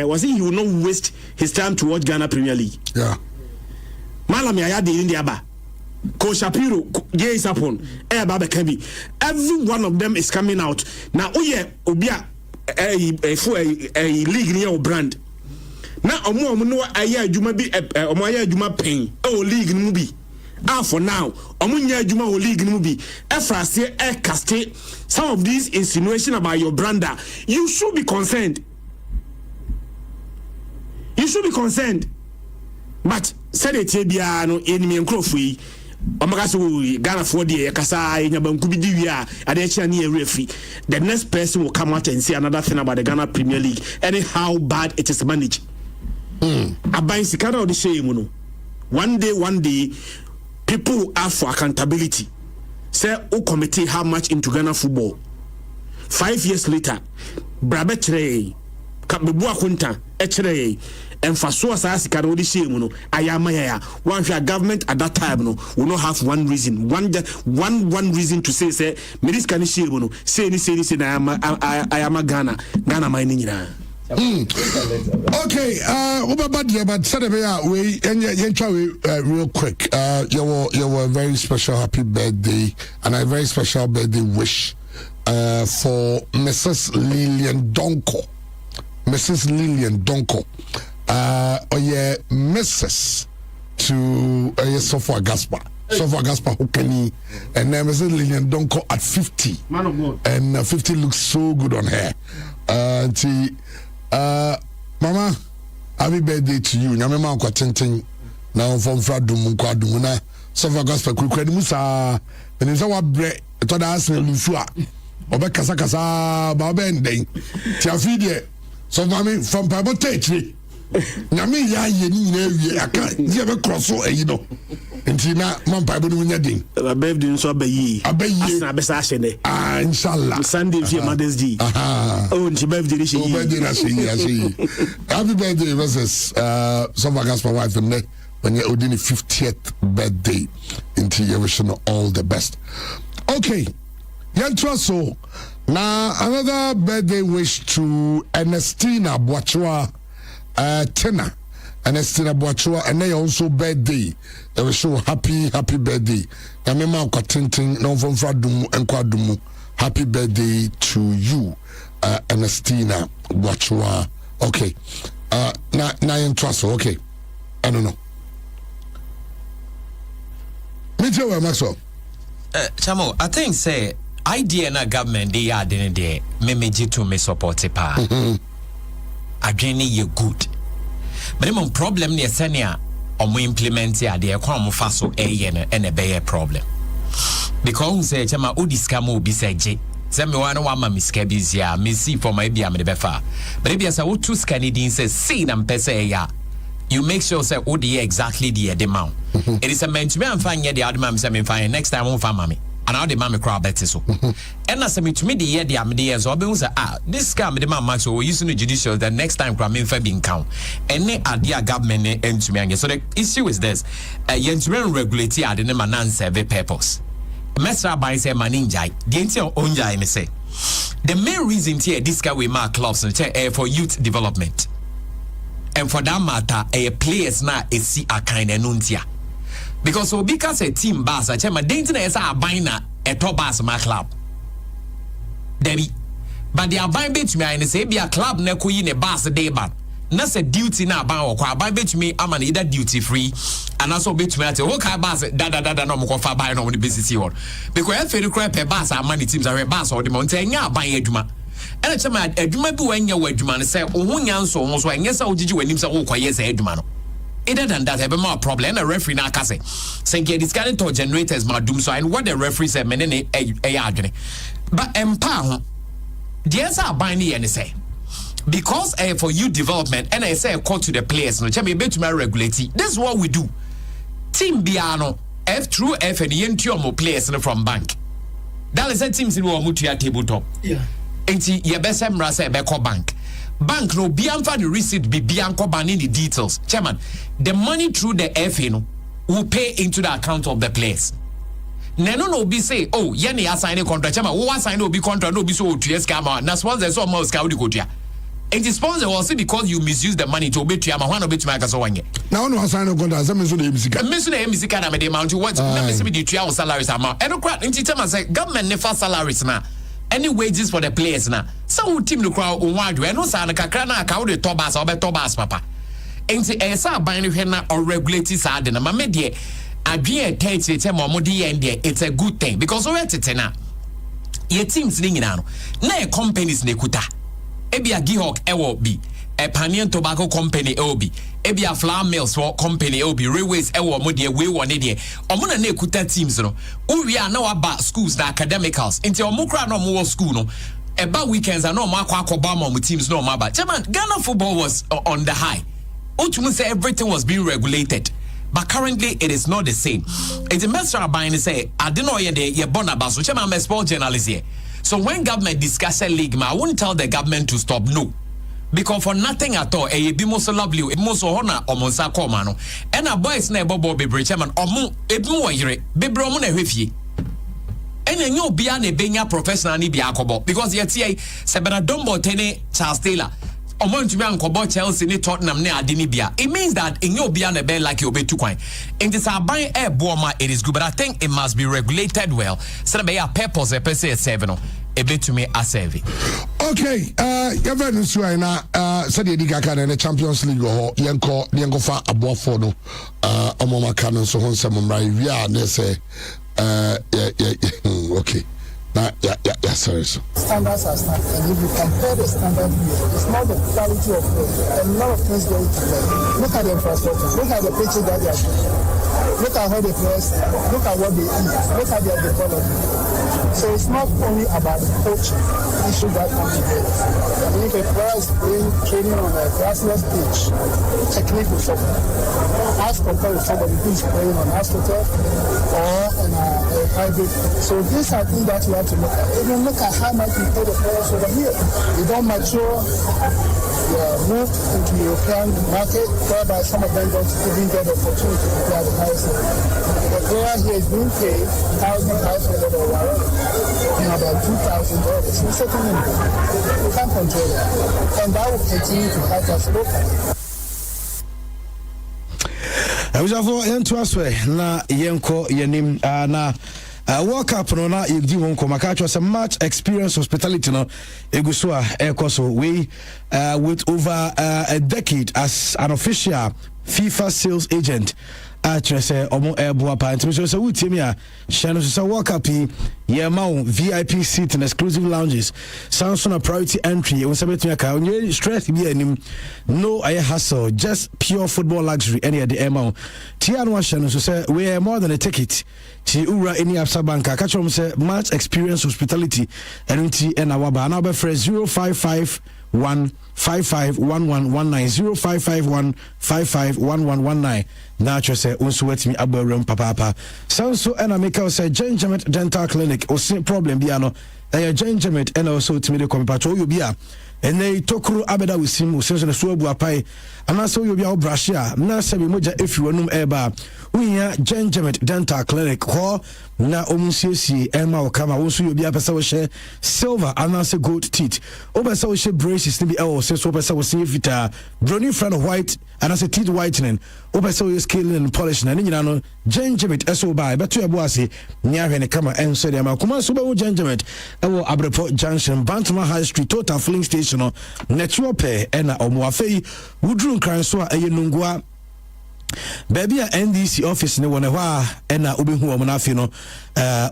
was he will not waste his time to watch Ghana Premier League. Yeah. Malami ayade India ba Coach Shapiro, Jay Sapon, Baba Kabi. Every one of them is coming out. Now, Obia a league near brand. na omo no aya adwuma bi omo aya adwuma pen o league no bi for now omo nya adwuma o league no bi efrase caste some of these insinuation about your brander. You should be concerned. But said it bia no enemy encrofi omagaso Ghana for the kasa nyabanku bi diwia ade chia na referee. The next person will come out and say another thing about the Ghana Premier League and how bad it is managed. Abai sikana odi shey no. One day people ask for accountability. Say who committee how much into Ghana football. 5 years later brabe chere kabebu akunta chere emfaso asasi ka odi shame no ayama ya one government at that time no will not have one reason reason to say me this can shame no say na ayama Ghana mine nyina. Okay, but said we real quick. You were a very special happy birthday and a very special birthday wish for Mrs. Lillian Donko. Mrs. to Sophia Gaspar. Sophia Gaspar Hukani and Mrs. Lillian Donko at 50. Man of God. And 50 looks so good on her. Mama, happy birthday to you. Nyame ma kwa tintin na from Fradum kwa dumuna. Sophia Gaspar kwekwe musa. Enisa wa bre to da Arsenal lufu a. Obe kasa ba obe ndeng. Ti afide. So mami from Bible Church. Nyame ya ye ni nyina wie aka je be cross no nti na man Bible no nya din birthday so abayi asna be sa hye ne inshallah Sunday fi Mother's Day oh nti birthday she oh birthday na she happy birthday versus Sofa Gaspar wife ne when you odini 50th birthday nti you wish you all the best. Okay, so now another birthday wish to Ernestina Boachua Tena Ernestina Boachua, and they also birthday. They will show happy birthday. Yamema Kwatinting no from Fradumu and Kwadumu. Happy birthday to you, Ernestina Boachua. Okay. Now in trust. Okay. I don't know. Me too, Maxwell. Chamo, I think say idea na government they are in there. Me to me support it pa. Adwene ye good. But the problem near senia omo implement ya de kwa mo fa so eye no ene be ye problem. Because say chama odiska mo bi seje. Say me wan wa ma miska bi zia me see for my bia me de be fa. But if you say what two scanidin say see na mpese ya. You make sure say odi exactly the amount. It is a man to be and find the other man say me find next time won't find mommy. And now the mommy crowd better so. And as me to me the year the amdia so be say this scam the man max so we using the judicial the next time crime in fa bin count. Any idea government and to me. So the issue is this yen regulate ade ne man nan serve purpose. Mesra by say maninjai the entire onjai me say. The main reason here this guy we mark clubs for youth development. And for that matter, a players na a see a kind of nuntia. Because so because a team bass, I tell my danger is a bina a top bass my club. Debbie. But they are buying bet me and say be a club neko in a bass a day ban. That's a duty now bow or buy bet me I'm an either duty free and also bet me at a okay bass da no more for buying on the business here. Because if you crap a bass our money teams are a bass or the mountain ya buy a duma. And it's a man, a duma be when you're wedman say, oh, yan so almost when yes, I'll did you when him say, oh, quiet, say, Edmano. Other than that, have a more problem. A referee now can say, Sanke, this kind of generators, my doom so, and what the referee said, menene, a agony. But empower, the answer binding and say, because for you development, and I say, I call to the players, no, me bet to my regulate. This is what we do. Team Biano, F through F and the players from bank. That is a team in Mutia tabletop. Yeah. Enti ye best emra say be call bank no bianfa the receipt be bianco ban in the details chairman the money through the FA no will pay into the account of the players no be say oh ye na assign a contract chairman who assign no be contract no be so to scam na sponsor so more scam go dia enti sponsor was because you misuse the money to obey to am one obey to my so wanye na no assign no contract say me so the music na me the amount what na me say be the tuya salaries amount and crowd enti chairman say government never salaries na any wages for the players na so team no crowd on wadu and no sa na kakra na ka wo de tobas or be tobas papa enti esa ban no hwe na or regulate sa de na ma me de adwe tete mo mo de yen it's a good thing because we tete na ye teams ni nyina no na companies na ekuta ebia Gihawk ewo bi Panion Tobacco Company LB ebia Flour Mills Company LB Railways ewo mo de we won de omo na ekuta teams no uwi na waba schools na academicals nti omo kra na omo school no eba weekends and no more akwa teams no more. Chairman, Ghana football was on the high. Utumu say everything was being regulated. But currently it is not the same. It's a message about say I don't know ye born about so chairman I'm a sport journalist here. So when government discuss a league, I won't tell the government to stop. No. Because for nothing at all, be most lovely, most honor or monsa komano. And a boys na bobo be chairman or mo ebu yere be bromo na hwefi. And you be an ebenya professional ni be akobo because yet sebena dombo tene Charles Taylor omon to be ankobo Chelsea ni Tottenham ne ade ni bia. It means that in you be an ebe like you be too kwan. In this aban air booma it is good, but I think it must be regulated well. So be a purpose e pese 7 ebe to me a serve. Okay, even so na said the Gaka na Champions League ho yenko fa abofo no omoma kan so ho nsem mra wi a na say okay. Yeah, sorry. Standards are standards, and if you compare the standard here, it's not the quality of play. A lot of things go into play. Look at the infrastructure, look at the pitches that they are doing, look at how they press, look at what they eat, look at their development. So it's not only about the coaching issue that comes together. I mean, if a player is training on a grassless pitch, technique will suffer. As compared to somebody who is playing on asphalt or in a hybrid. So these are things that you have to look at. Even look at how much you pay the players over here. You don't mature, you are moved into the European market, whereby some of them don't even get the opportunity to play at the highest level. The player here is being paid $1,500 or whatever, in about $2,000. It's certainly you can't control that. And that will continue to help us locally. Awujafo yentu aswe na yenko yenim na World Cup no na yedi won ko maka say match experience hospitality no eguso a ekoso we with over a decade as an official FIFA sales agent say omo ebo apa ntimi so wutimi a shano so World Cup ye ma VIP seat and exclusive lounges Samsung a priority entry we sabetumi aka onye stress bi anim no aye hassle just pure football luxury any at the amount tiano shano so say we are more than a ticket ti ura any absa banka catch them say match experience hospitality and our ba na be fresh 055 1551119 0551551119 na say unso wetimi abarum papa sanso ena make us say Gingermet Dental Clinic o sin problem bia no Gingermet ena also timi de kompato yo bia ene tokuru abeda wisim o senso na so abu apai anaso yo bia o brush a na se bi moja efi wanum eba unya Gingermet Dental Clinic ho na omusiesi ema o kama wonso yo bia pesa wo she silver anaso gold teeth o pesa wo she braces ni bi e o se so pesa wo sin vita brownie friend white anaso teeth whitening o pesa wo scaling and polishing na nyina no Gingermet eso ba beto ebo ase nya hwe ne kama enso de ma kuma so ba wo Gingermet e wo Abrepo Junction Bantama High Street Total Filling Station no natural pair ena omo afei wudru nkran so a yenungua baby a NDC office ne wona hwa ena obehu omo na afei no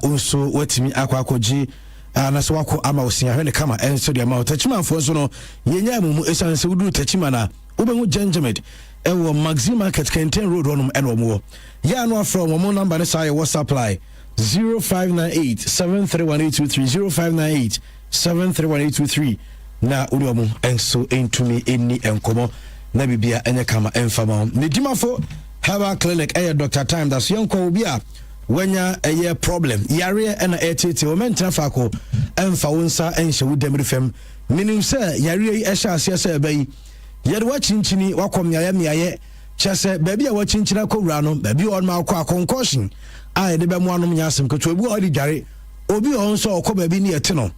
unso watimi akwakoji na so wako ama osia hwe ne kama enso de ma otachima afo so no yenya mumu esan se wudru tachima na obehu Gingermet ewo Maxim Market Kenten Road onum ena omo ya no from omo number ne say WhatsApp line 0598 731823 0598 731823 na udomu enso entumi eni enkomo na bibia enye kama enfama ne dimafo Herbal Clinic Dr. Time that's yonko obi a wanya eye problem yare na etete o mentra fako emfa wonsa enhye wudamri fam minim se yare yi ehya ase se ebai yede wa chinchini wakom miaye chese baby a wa chinchina kowura no baby on ma akọ concussion a de be mo anom nya asem keto obi odi dware obi on so okọ baby ne yete no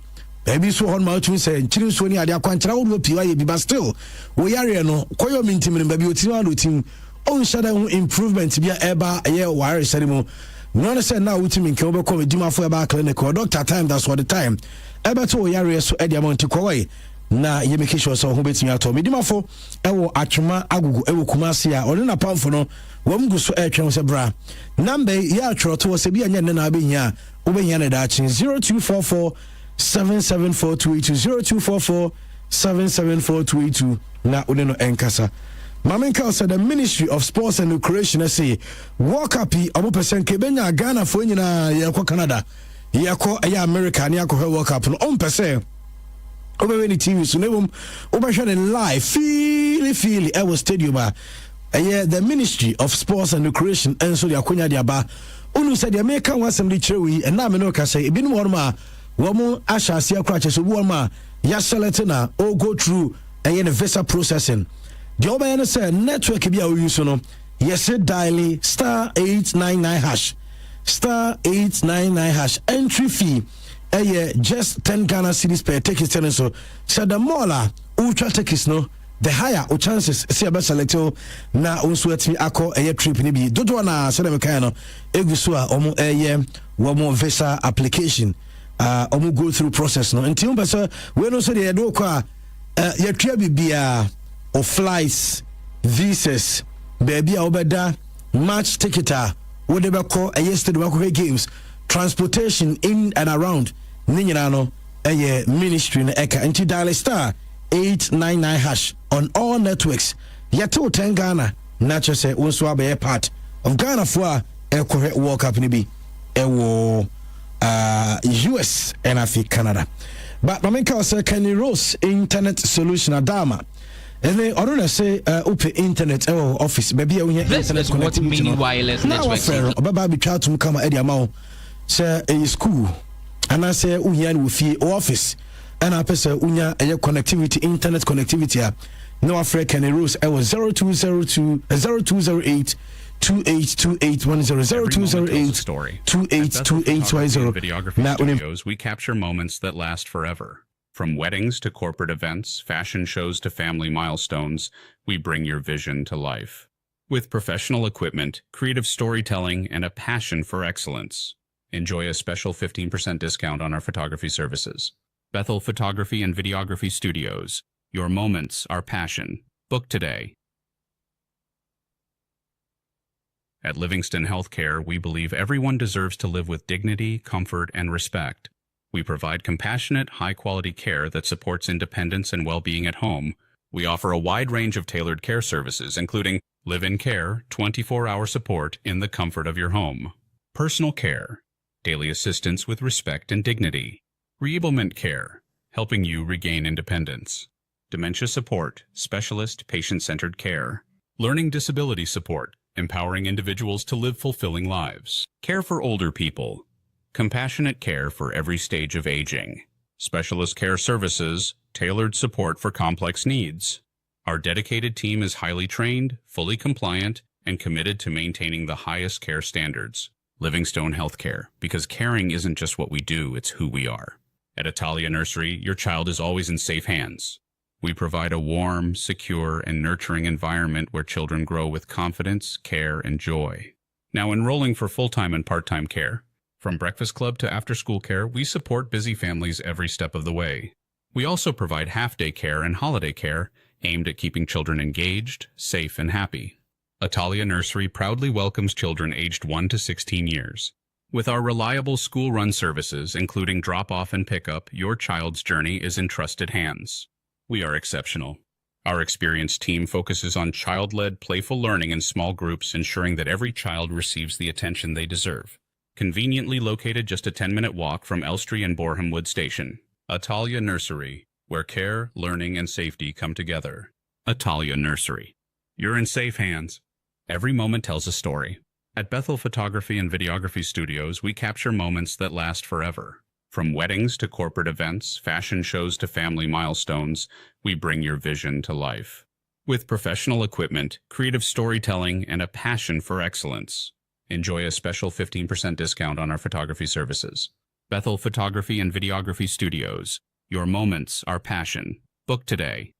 baby so hon ma tun say nchiri so ni ade akwanchira wo piwa ye bi but still wo yare no koyo mintim baby otiri wa lotim on shada improvement bia eba ye wire serimu no say now ultimate nke obekọ medima for Herbal Clinic or Dr. Time that's what the time eba to yare so e dia monti kwoi na ye make sure so ho betimi ato medimafo ewo atwema agugu ewo kumase a one na pamfo no wam gu so etwen se bra number ya atwoto se bia nya ne na abehia obehia ne da achen 0244 774282 0244 na one no enkasa Mamenka said the Ministry of Sports and Recreation say walk up omo person kebenya Ghana fo nyina yakọ Canada yakọ ya America ne yakọ walk up no on person obewe ni TV so nebom obehwe live feel I was stadium the Ministry of Sports and Recreation and so the akonya dia ba onu said the America wan asem de kirewi and na me no ka say ebinu won ma wo ashase akra che so wo ma ya select na all go through the visa processing. The other say network bi a we use no yes dial star 899 hash star 899 hash entry fee just 10 Ghana cedis per ticket telling so the more ultra tickets no the higher o chances see about select na unso etimi akọ trip ni bi dodo na say dem kan no eguso a omo wo visa application omo go through process no until be we no so dey do kwa ye twa bibia of flights, visas, baby obeda, match ticketer, whatever call yesterday games, transportation in and around Ninyano, ministry in Eka, and dial star 899 hash on all networks. Yato 10 Ghana, natural say also be a part of Ghana for a correct walk up in US and I think Canada. But Mamenka say Kenny Rose Internet Solution Adama. And then I don't say open internet office maybe we internet connectivity wireless network baba be try to come at the amount say a school and I say unya no fie office and I say unya connectivity internet connectivity no African rules I was 0208 282810 0208 we capture moments that last forever. From weddings to corporate events, fashion shows to family milestones, we bring your vision to life. With professional equipment, creative storytelling, and a passion for excellence. Enjoy a special 15% discount on our photography services. Bethel Photography and Videography Studios. Your moments are passion. Book today. At Livingston Healthcare, we believe everyone deserves to live with dignity, comfort, and respect. We provide compassionate, high-quality care that supports independence and well-being at home. We offer a wide range of tailored care services, including live-in care, 24-hour support in the comfort of your home, personal care, daily assistance with respect and dignity, reablement care, helping you regain independence, dementia support, specialist patient-centered care, learning disability support, empowering individuals to live fulfilling lives, care for older people, compassionate care for every stage of aging, specialist care services, tailored support for complex needs. Our dedicated team is highly trained, fully compliant, and committed to maintaining the highest care standards. Livingstone Healthcare, because caring isn't just what we do, it's who we are. At Italia Nursery, your child is always in safe hands. We provide a warm, secure, and nurturing environment where children grow with confidence, care, and joy. Now enrolling for full-time and part-time care. From breakfast club to after-school care, we support busy families every step of the way. We also provide half-day care and holiday care aimed at keeping children engaged, safe, and happy. Italia Nursery proudly welcomes children aged 1 to 16 years. With our reliable school-run services, including drop-off and pickup, your child's journey is in trusted hands. We are exceptional. Our experienced team focuses on child-led, playful learning in small groups, ensuring that every child receives the attention they deserve. Conveniently located just a 10-minute walk from Elstree and Boreham Wood Station. Italia Nursery, where care, learning, and safety come together. Italia Nursery. You're in safe hands. Every moment tells a story. At Bethel Photography and Videography Studios, we capture moments that last forever. From weddings to corporate events, fashion shows to family milestones, we bring your vision to life. With professional equipment, creative storytelling, and a passion for excellence. Enjoy a special 15% discount on our photography services. Bethel Photography and Videography Studios. Your moments are passion. Book today.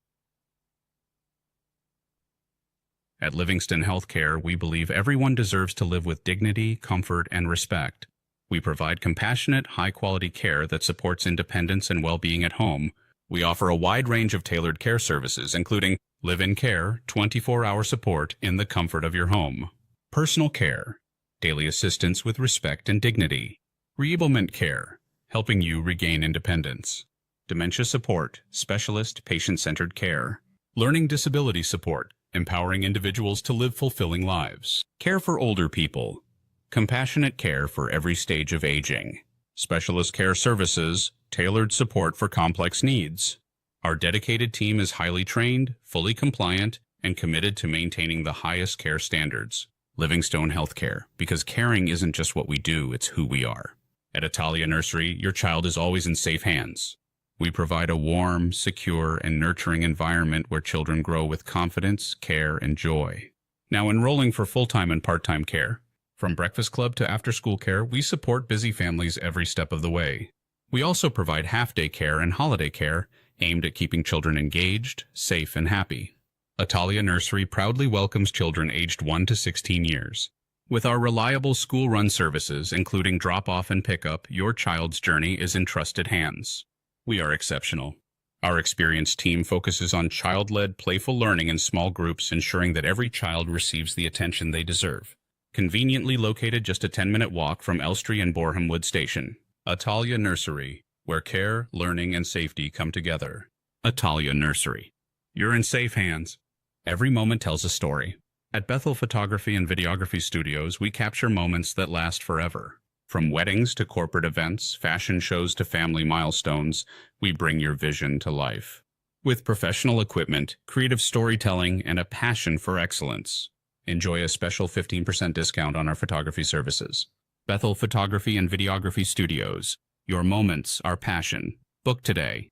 At Livingston Healthcare, we believe everyone deserves to live with dignity, comfort, and respect. We provide compassionate, high-quality care that supports independence and well-being at home. We offer a wide range of tailored care services, including live-in care, 24-hour support in the comfort of your home, personal care, daily assistance with respect and dignity, reablement care, helping you regain independence, dementia support, specialist patient-centered care, learning disability support, empowering individuals to live fulfilling lives, care for older people, compassionate care for every stage of aging, specialist care services, tailored support for complex needs. Our dedicated team is highly trained, fully compliant, and committed to maintaining the highest care standards. Livingstone Healthcare, because caring isn't just what we do, it's who we are. At Italia Nursery, your child is always in safe hands. We provide a warm, secure, and nurturing environment where children grow with confidence, care, and joy. Now enrolling for full-time and part-time care. From breakfast club to after-school care, we support busy families every step of the way. We also provide half-day care and holiday care aimed at keeping children engaged, safe, and happy. Italia Nursery proudly welcomes children aged 1 to 16 years. With our reliable school-run services, including drop-off and pickup, your child's journey is in trusted hands. We are exceptional. Our experienced team focuses on child-led, playful learning in small groups, ensuring that every child receives the attention they deserve. Conveniently located just a 10-minute walk from Elstree and Boreham Wood Station. Italia Nursery, where care, learning, and safety come together. Italia Nursery. You're in safe hands. Every moment tells a story. At Bethel Photography and Videography Studios, we capture moments that last forever. From weddings to corporate events, fashion shows to family milestones, we bring your vision to life. With professional equipment, creative storytelling, and a passion for excellence. Enjoy a special 15% discount on our photography services. Bethel Photography and Videography Studios. Your moments, our passion. Book today.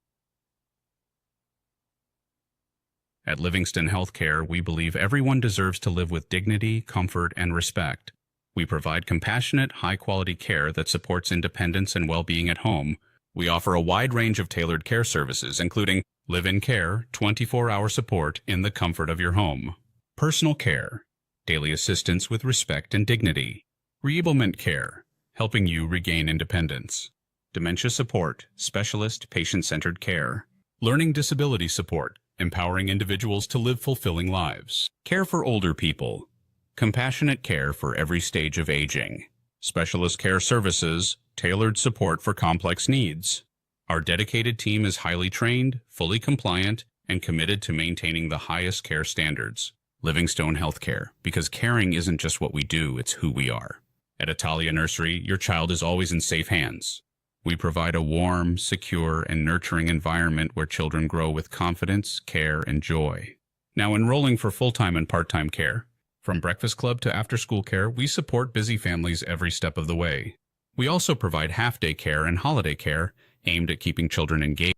At Livingston Healthcare, we believe everyone deserves to live with dignity, comfort, and respect. We provide compassionate, high-quality care that supports independence and well-being at home. We offer a wide range of tailored care services, including live-in care, 24-hour support in the comfort of your home, personal care, daily assistance with respect and dignity, reablement care, helping you regain independence, dementia support, specialist patient-centered care, learning disability support, empowering individuals to live fulfilling lives, care for older people, compassionate care for every stage of aging, specialist care services, tailored support for complex needs. Our dedicated team is highly trained, fully compliant, and committed to maintaining the highest care standards. Livingstone Healthcare, because caring isn't just what we do, it's who we are. At Italia Nursery, your child is always in safe hands. We provide a warm, secure, and nurturing environment where children grow with confidence, care, and joy. Now enrolling for full-time and part-time care. From breakfast club to after-school care, we support busy families every step of the way. We also provide half-day care and holiday care aimed at keeping children engaged.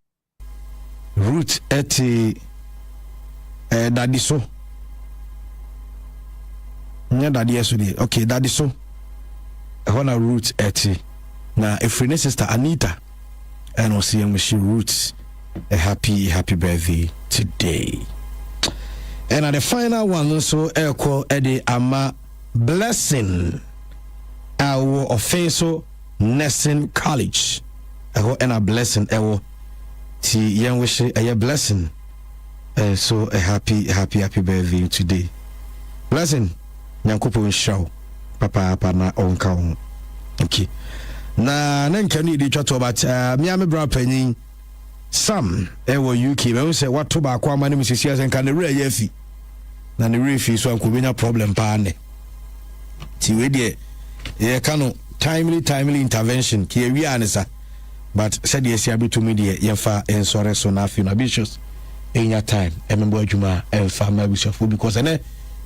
Route eti daddy so. Nya daddy yesterday. Okay, daddy so. Hona route eti. Na efrene sister Anita and we'll see she roots a happy birthday today. And at the final one also echo Eddie Ama Blessing our official nursing college. And a blessing ti young wish a blessing. So a happy birthday today. Blessing nyankopo show papa na onka. Okay. Na nka ni di twato but me am bra panyin Sam ewo UK me say wato ba kwa ma ne misisi ase nka ne re yafi na ne re fi so anko benya problem pa ne ti we de ye kanu timely intervention ki e wi anisa but said yes ya beto me de ye fa ensore so na fi na bishops enya time emembo adwuma emfa ma bishop because ene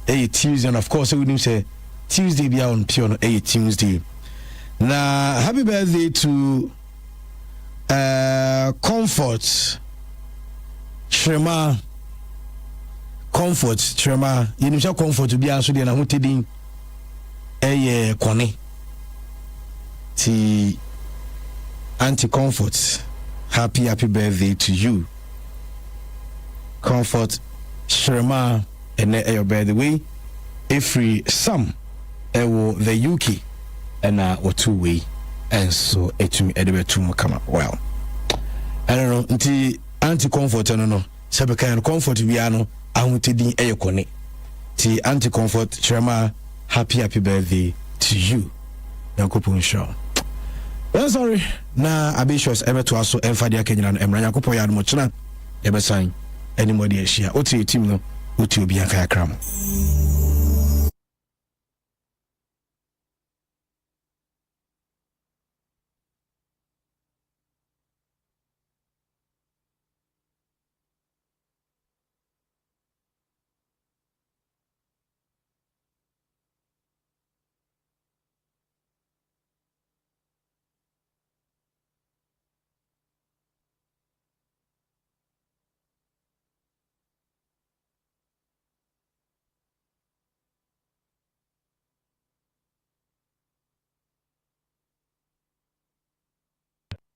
e Tuesday and of course we nim say Tuesday be on piano e Tuesday. Now, happy birthday to Comfort Trema. You know, Comfort to be also there. I'm telling a Kone. Ti Auntie Comfort. Happy birthday to you. Comfort Trema and your birthday. Every Sam the UK. And or 2 way and so it me edebe to come well. I don't know until anti-comfort no sebe kan comfort bia no ahotedin eyekone ti anti-comfort chirama happy birthday to you Yankopon show. Well, sorry na ambitious ebeto aso emfade akanyina no emra Yankopon ya no mochina ebesan anybody ehia oti team no oti obi aka akram.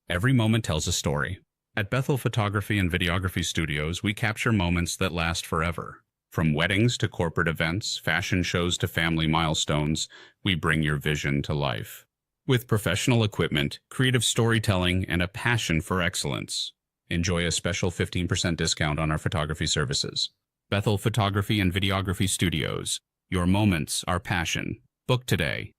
Every moment tells a story. At Bethel Photography and Videography Studios, we capture moments that last forever. From weddings to corporate events, fashion shows to family milestones, we bring your vision to life. With professional equipment, creative storytelling, and a passion for excellence. Enjoy a special 15% discount on our photography services. Bethel Photography and Videography Studios. Your moments, our passion. Book today.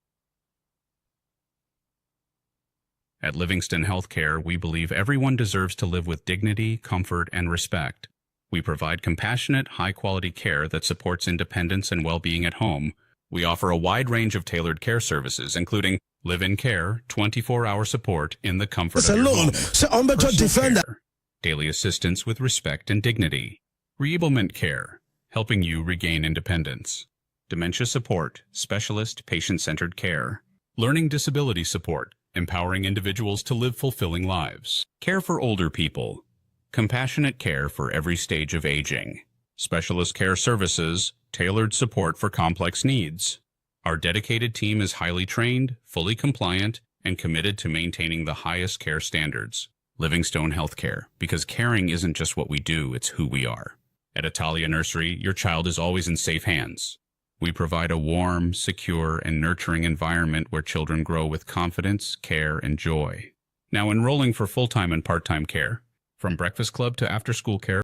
At Livingston Healthcare, we believe everyone deserves to live with dignity, comfort, and respect. We provide compassionate, high-quality care that supports independence and well-being at home. We offer a wide range of tailored care services, including live-in care, 24-hour support in the comfort of your home, personal care, daily assistance with respect and dignity, reablement care, helping you regain independence, dementia support, specialist patient-centered care, learning disability support, empowering individuals to live fulfilling lives, care for older people, compassionate care for every stage of aging, specialist care services, tailored support for complex needs. Our dedicated team is highly trained, fully compliant, and committed to maintaining the highest care standards. Livingstone Healthcare, because caring isn't just what we do, it's who we are. At Italia Nursery, your child is always in safe hands. We provide a warm, secure, and nurturing environment where children grow with confidence, care, and joy. Now enrolling for full-time and part-time care, from breakfast club to after-school care.